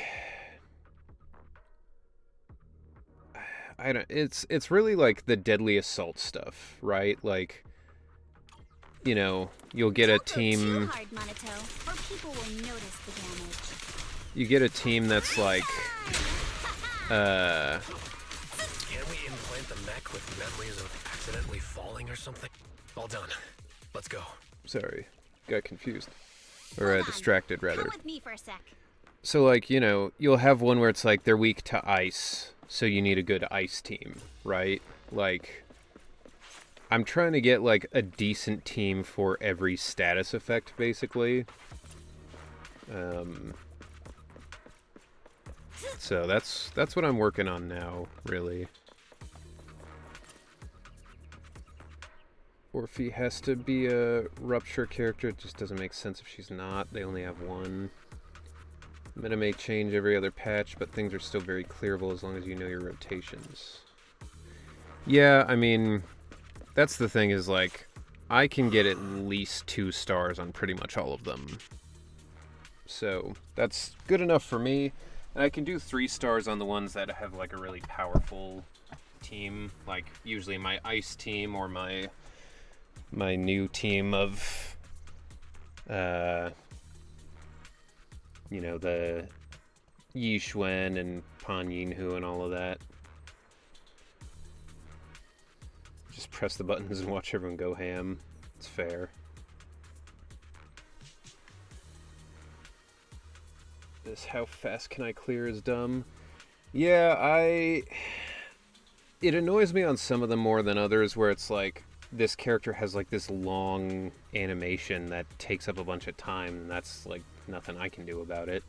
it's really like the deadly assault stuff, right? Like, you know, you'll get a team.
Too hard, Monato, or people will notice the damage.
You get a team that's like,
Can we implant the mech with memories of accidentally falling or something? All done. Let's go.
Sorry, got confused. Or distracted, rather.
Come with me for a sec.
So, like, you know, you'll have one where it's like they're weak to ice, so you need a good ice team, right? Like, I'm trying to get, like, a decent team for every status effect, basically. So that's what I'm working on now, really. Orphe has to be a Rupture character. It just doesn't make sense if she's not. They only have one. Meta may change every other patch, but things are still very clearable as long as you know your rotations. Yeah, I mean, that's the thing is, like, I can get at least 2 stars on pretty much all of them. So, that's good enough for me. And I can do 3 stars on the ones that have, like, a really powerful team. Like, usually my ice team or my new team of, you know, the Yixuan and Pan Yinhu and all of that. Just press the buttons and watch everyone go ham. It's fair. This how fast can I clear is dumb. Yeah, it annoys me on some of them more than others where it's like this character has like this long animation that takes up a bunch of time, and that's like nothing I can do about it.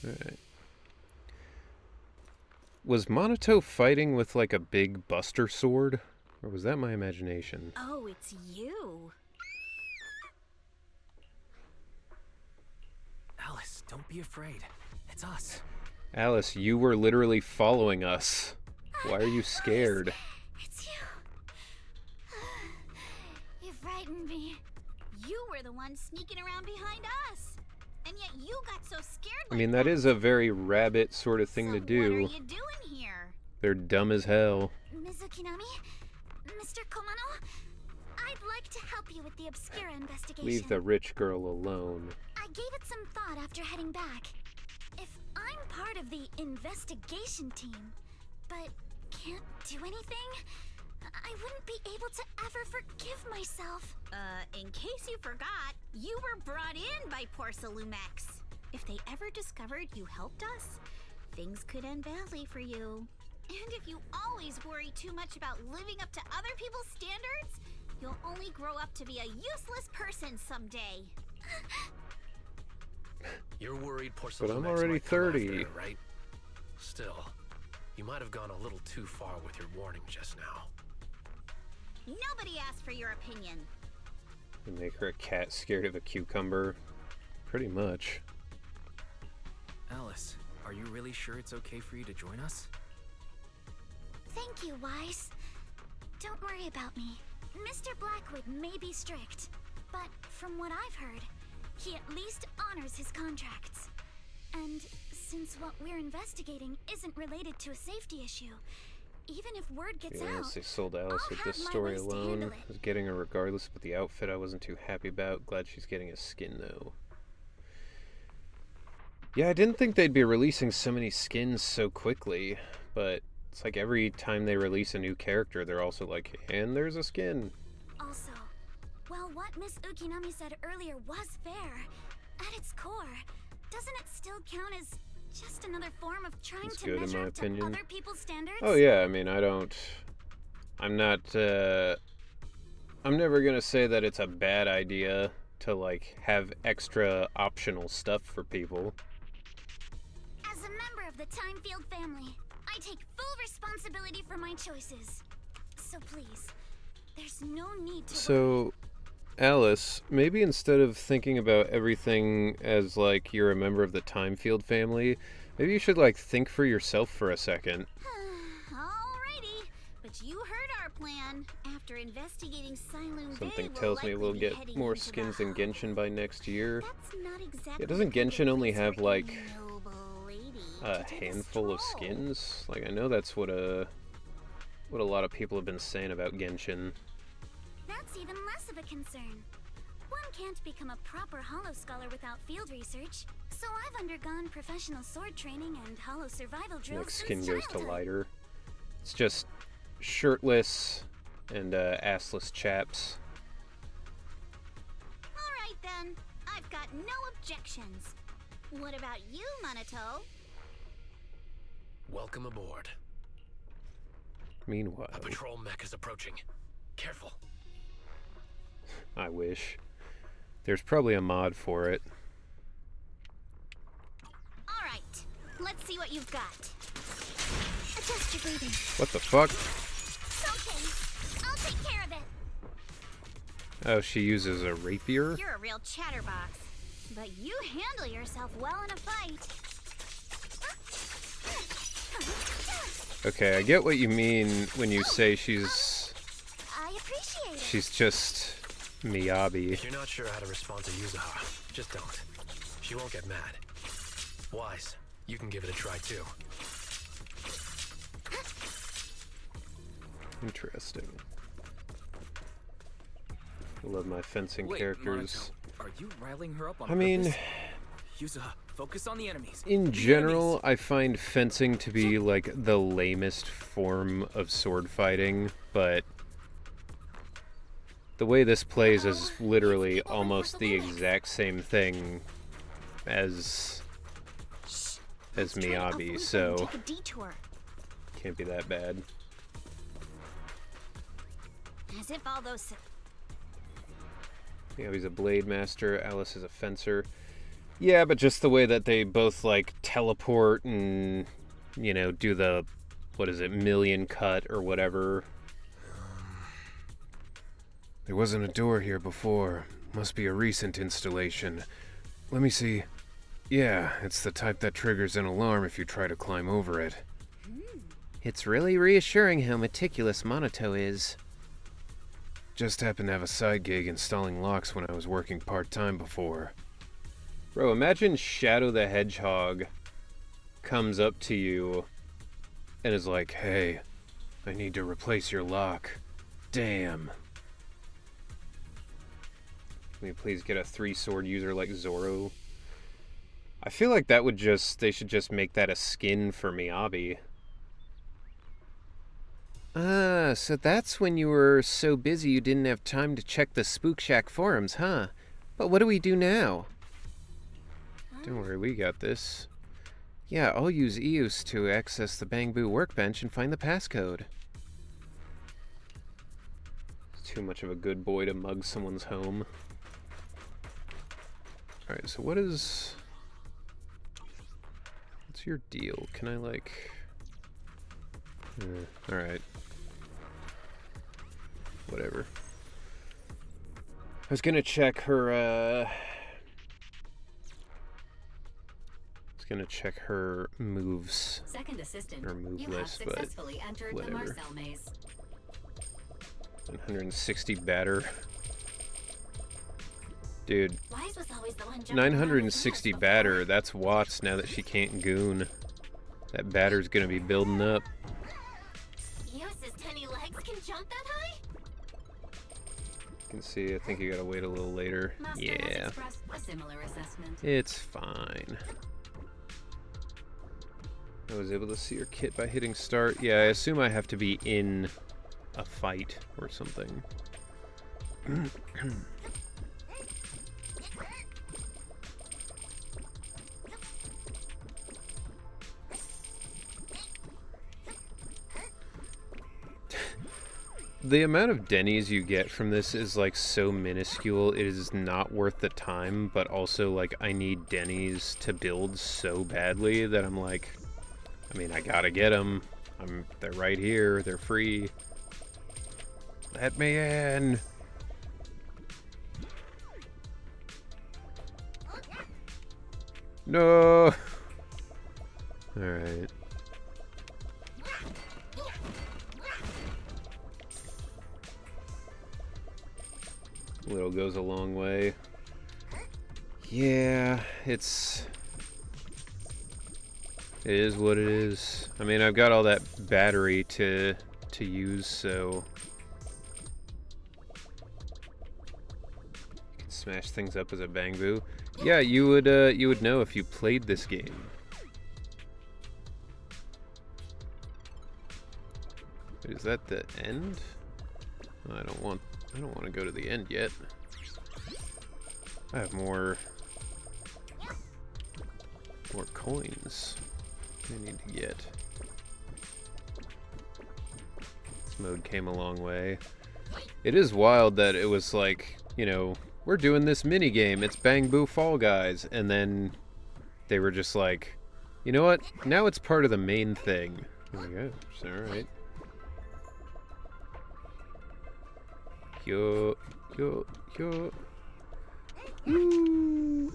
Alright. Was Monato fighting with like a big buster sword? Or was that my imagination?
Oh, it's you.
Alice, don't be afraid. It's us.
Alice, you were literally following us. Why are you scared?
It's you. You frightened me. You were the one sneaking around behind us. And yet you got so scared.
I mean, that is a very rabbit sort of thing to do.
What are you doing here?
They're dumb as hell.
Mizukinami? Mr. Komano? I'd like to help you with the Obscura investigation.
Leave the rich girl alone.
I gave it some thought after heading back. If I'm part of the investigation team, but can't do anything, I wouldn't be able to ever forgive myself.
In case you forgot, you were brought in by Porcelumex. If they ever discovered you helped us, things could end badly for you. And if you always worry too much about living up to other people's standards, you'll only grow up to be a useless person someday.
You're worried Porcelumex
But I'm already
might come
30.
after her, right? Still, You might have gone a little too far with your warning just now.
Nobody asked for your opinion.
And make her a cat scared of a cucumber. Pretty much.
Alice, are you really sure it's okay for you to join us?
Thank you, Wise. Don't worry about me. Mr. Blackwood may be strict, but from what I've heard, he at least honors his contracts. And since what we're investigating isn't related to a safety issue, even if word gets out,
They sold Alice
I'll
with
have
this
my
story
ways to
alone.
handle it.
I was getting her regardless, but the outfit I wasn't too happy about. Glad she's getting a skin, though. Yeah, I didn't think they'd be releasing so many skins so quickly, but it's like every time they release a new character, they're also like, and there's a skin.
Also, while what Miss Ukinami said earlier was fair, at its core, doesn't it still count as just another form of trying
It's
to
good, in
measure
my
up to
opinion.
other people's standards?
Oh yeah, I mean, I'm never gonna say that it's a bad idea to, like, have extra optional stuff for people.
As a member of the Timefield family, I take full responsibility for my choices. So please, there's no need to
So, Alice, maybe instead of thinking about everything as, like, you're a member of the Timefield family, maybe you should, like, think for yourself for a second.
Alrighty, but you heard our plan. After investigating Siloon
Something
Bay,
tells me we'll
likely be
get
heading
more
into
skins
the
than Genshin by next year.
That's not exactly
Yeah, doesn't Genshin only have, like,
noble lady
a
to take
handful of
stroll.
skins? Like, I know that's what a lot of people have been saying about Genshin.
That's even less of a concern. One can't become a proper Hollow Scholar without field research, so I've undergone professional sword training and Hollow survival drills
Like, skin
since
goes to
childhood.
lighter. It's just shirtless and assless chaps.
Alright then, I've got no objections. What about you, Minato?
Welcome aboard.
Meanwhile,
A patrol mech is approaching. Careful.
I wish. There's probably a mod for it.
Alright, let's see what you've got. Adjust your breathing.
What the fuck?
It's okay. I'll take care of it.
Oh, she uses a rapier?
You're a real chatterbox. But you handle yourself well in a fight.
Okay, I get what you mean when you say she's
I appreciate it.
she's just Miyabi.
If you're not sure how to respond to Yuzuha, just don't. She won't get mad. Wise, you can give it a try too.
Interesting. I love my fencing
Wait,
characters.
Monato, are you riling her up on
I mean,
purpose? Yuzuha, focus on the enemies.
in
The
general,
enemies.
I find fencing to be like the lamest form of sword fighting, but the way this plays is literally almost the exact same thing as Miyabi, so
Take a detour.
can't be that bad.
As if all those...
Miyabi's a blade master, Alice is a fencer. Yeah, but just the way that they both, like, teleport and, you know, do the, what is it, million cut or whatever. There wasn't a door here before. Must be a recent installation. Let me see. Yeah, it's the type that triggers an alarm if you try to climb over it. It's really reassuring how meticulous Minato is. Just happened to have a side gig installing locks when I was working part-time before. Bro, imagine Shadow the Hedgehog comes up to you and is like, hey, I need to replace your lock. Damn. Can we please get a 3-sword user like Zoro? I feel like that would they should just make that a skin for Miyabi. Ah, so that's when you were so busy you didn't have time to check the Spook Shack forums, huh? But what do we do now? Don't worry, we got this. Yeah, I'll use Eos to access the Bangbu workbench and find the passcode. It's too much of a good boy to mug someone's home. Alright, so what's your deal? Can I, like... Alright. Whatever. I was gonna check her, moves.
Second assistant,
Or move
you
list,
have
but
successfully entered the
whatever.
Marcel maze.
160 batter. Dude.
Wise was always the one jumping
960 batter, that's watts now that she can't goon. That batter's gonna be building up.
Eos's tiny legs can jump that high?
You can see, I think you gotta wait a little later.
Master
Yeah.
has expressed a similar assessment.
It's fine. I was able to see her kit by hitting start. Yeah, I assume I have to be in a fight or something. The amount of Denny's you get from this is like so minuscule, it is not worth the time, but also like I need Denny's to build so badly that I'm like, I mean, I gotta get them. They're right here, they're free. Let me in! No! Alright. Little goes a long way. Yeah, it is what it is. I mean, I've got all that battery to use, so you can smash things up as a bang boo. Yeah, you would know if you played this game. Is that the end? I don't want to go to the end yet. I have more coins I need to get. This mode came a long way. It is wild that it was like, you know, we're doing this mini game. It's Bang Boo Fall Guys, and then they were just like, you know what? Now it's part of the main thing. Oh my gosh! All right. Yo. Woo.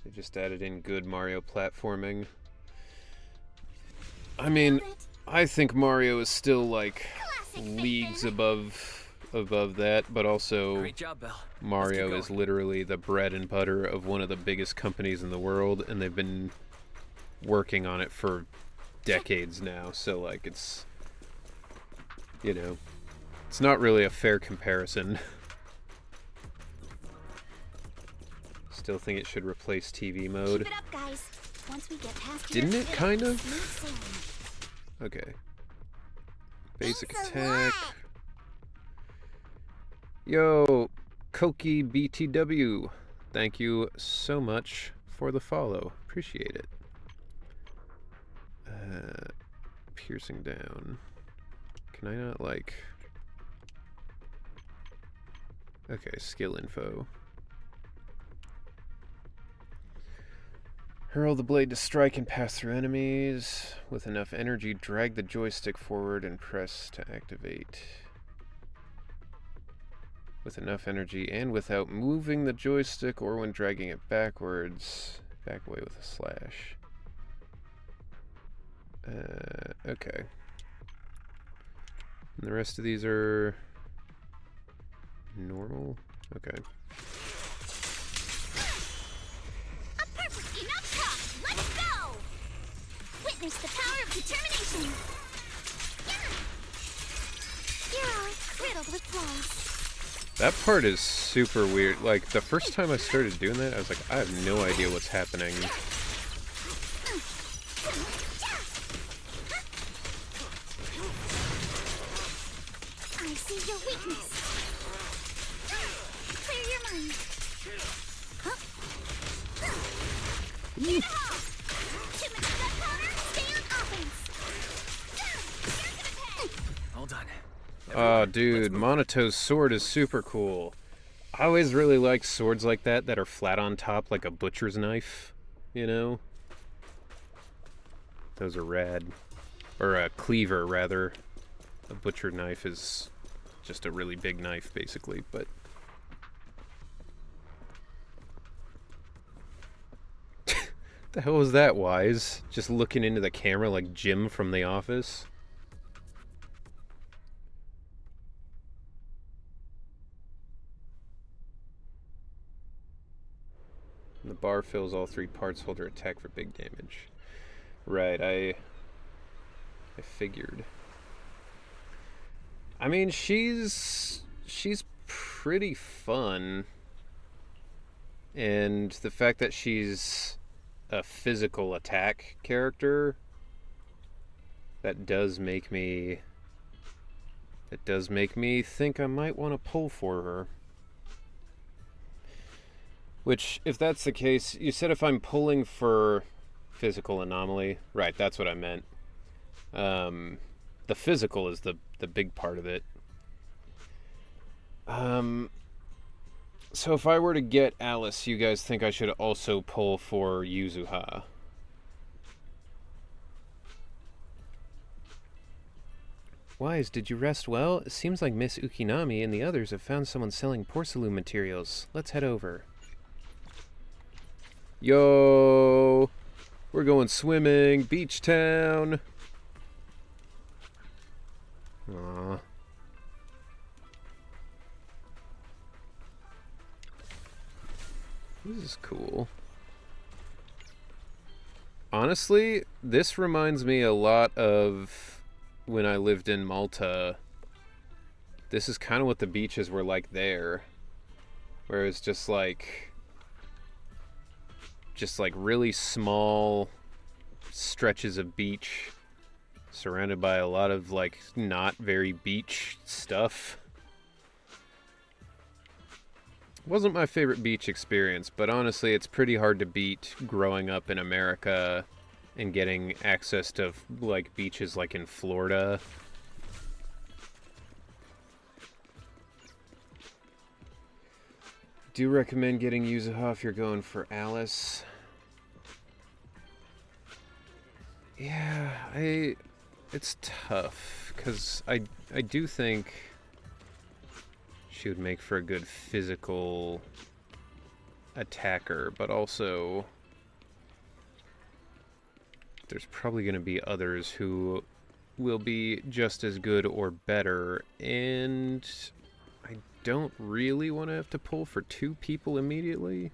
They just added in good Mario platforming. I mean, I think Mario is still like leagues above that, but also
Great job, Belle.
Mario is literally the bread and butter of one of the biggest companies in the world, and they've been working on it for decades now, so like it's, you know, it's not really a fair comparison. Still think it should replace TV mode.
Keep it up, guys. Once we get past
Didn't
here,
it kind
it'll
of?
be smooth sailing.
Okay. Basic
Thanks a
attack.
lot.
Yo, Koki BTW. Thank you so much for the follow. Appreciate it. Piercing down. Can I not, like... Okay, skill info. Hurl the blade to strike and pass through enemies. With enough energy, drag the joystick forward and press to activate. With enough energy and without moving the joystick or when dragging it backwards, back away with a slash. Okay. And the rest of these are normal? Okay.
A perfect enough talk. Let's go. Witness the power of determination. You're always riddled with flaws.
That part is super weird. Like, the first time I started doing that, I was like, I have no idea what's happening.
I see your weakness. Clear your mind. Get it all. 2 minutes left, Connor. Stay on offense. You're gonna pay.
All done.
Oh, dude, Monato's sword is super cool. I always really like swords like that that are flat on top, like a butcher's knife, you know? Those are rad. Or a cleaver, rather. A butcher knife is just a really big knife, basically, but... the hell was that, Wise? Just looking into the camera like Jim from The Office? The bar fills all 3 parts, hold her attack for big damage. Right, I figured. I mean, she's pretty fun. And the fact that she's a physical attack character, that does make me think I might want to pull for her. Which, if that's the case, you said if I'm pulling for physical anomaly. Right, that's what I meant. The physical is the big part of it. So if I were to get Alice, you guys think I should also pull for Yuzuha? Wise, did you rest well? It seems like Miss Ukinami and the others have found someone selling porcelain materials. Let's head over. Yo! We're going swimming. Beach town. Aww. This is cool. Honestly, this reminds me a lot of when I lived in Malta. This is kind of what the beaches were like there. Where it's just like really small stretches of beach surrounded by a lot of like not very beach stuff. Wasn't my favorite beach experience, but honestly it's pretty hard to beat growing up in America and getting access to like beaches like in Florida. Do recommend getting Yuzuha if you're going for Alice. Yeah, it's tough because I do think she would make for a good physical attacker, but also there's probably going to be others who will be just as good or better, and I don't really want to have to pull for 2 people immediately.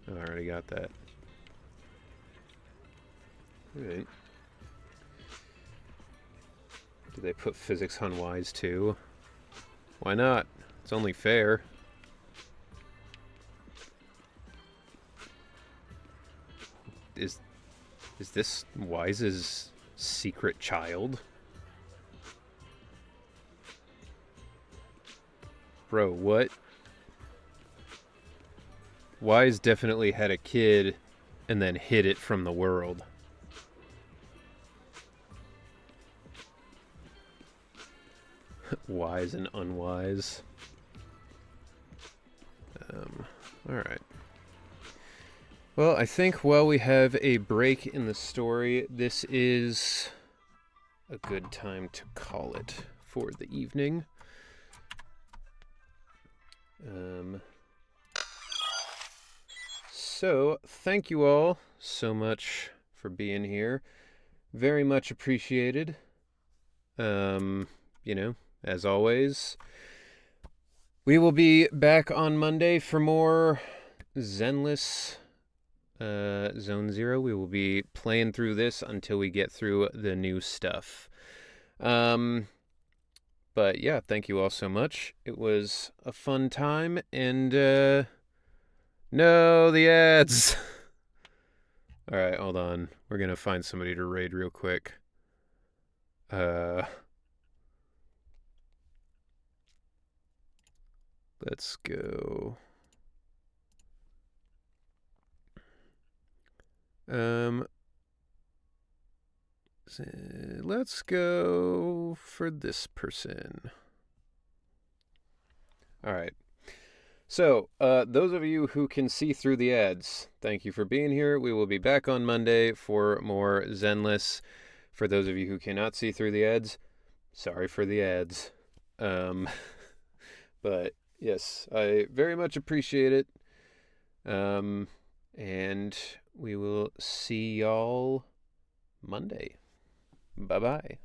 Oh, I already got that. Alright. Did they put physics on Wise too? Why not? It's only fair. Is this Wise's secret child? Bro, what? Wise definitely had a kid and then hid it from the world. Wise and unwise. Alright. Well, I think while we have a break in the story, this is a good time to call it for the evening. So, thank you all so much for being here. Very much appreciated. You know, as always, we will be back on Monday for more Zenless Zone Zero. We will be playing through this until we get through the new stuff. But yeah, thank you all so much. It was a fun time, and no, the ads. All right, hold on. We're gonna find somebody to raid real quick. Let's go. Let's go for this person. All right. So, those of you who can see through the ads, thank you for being here. We will be back on Monday for more Zenless. For those of you who cannot see through the ads, sorry for the ads. But yes, I very much appreciate it. And we will see y'all Monday. Bye-bye.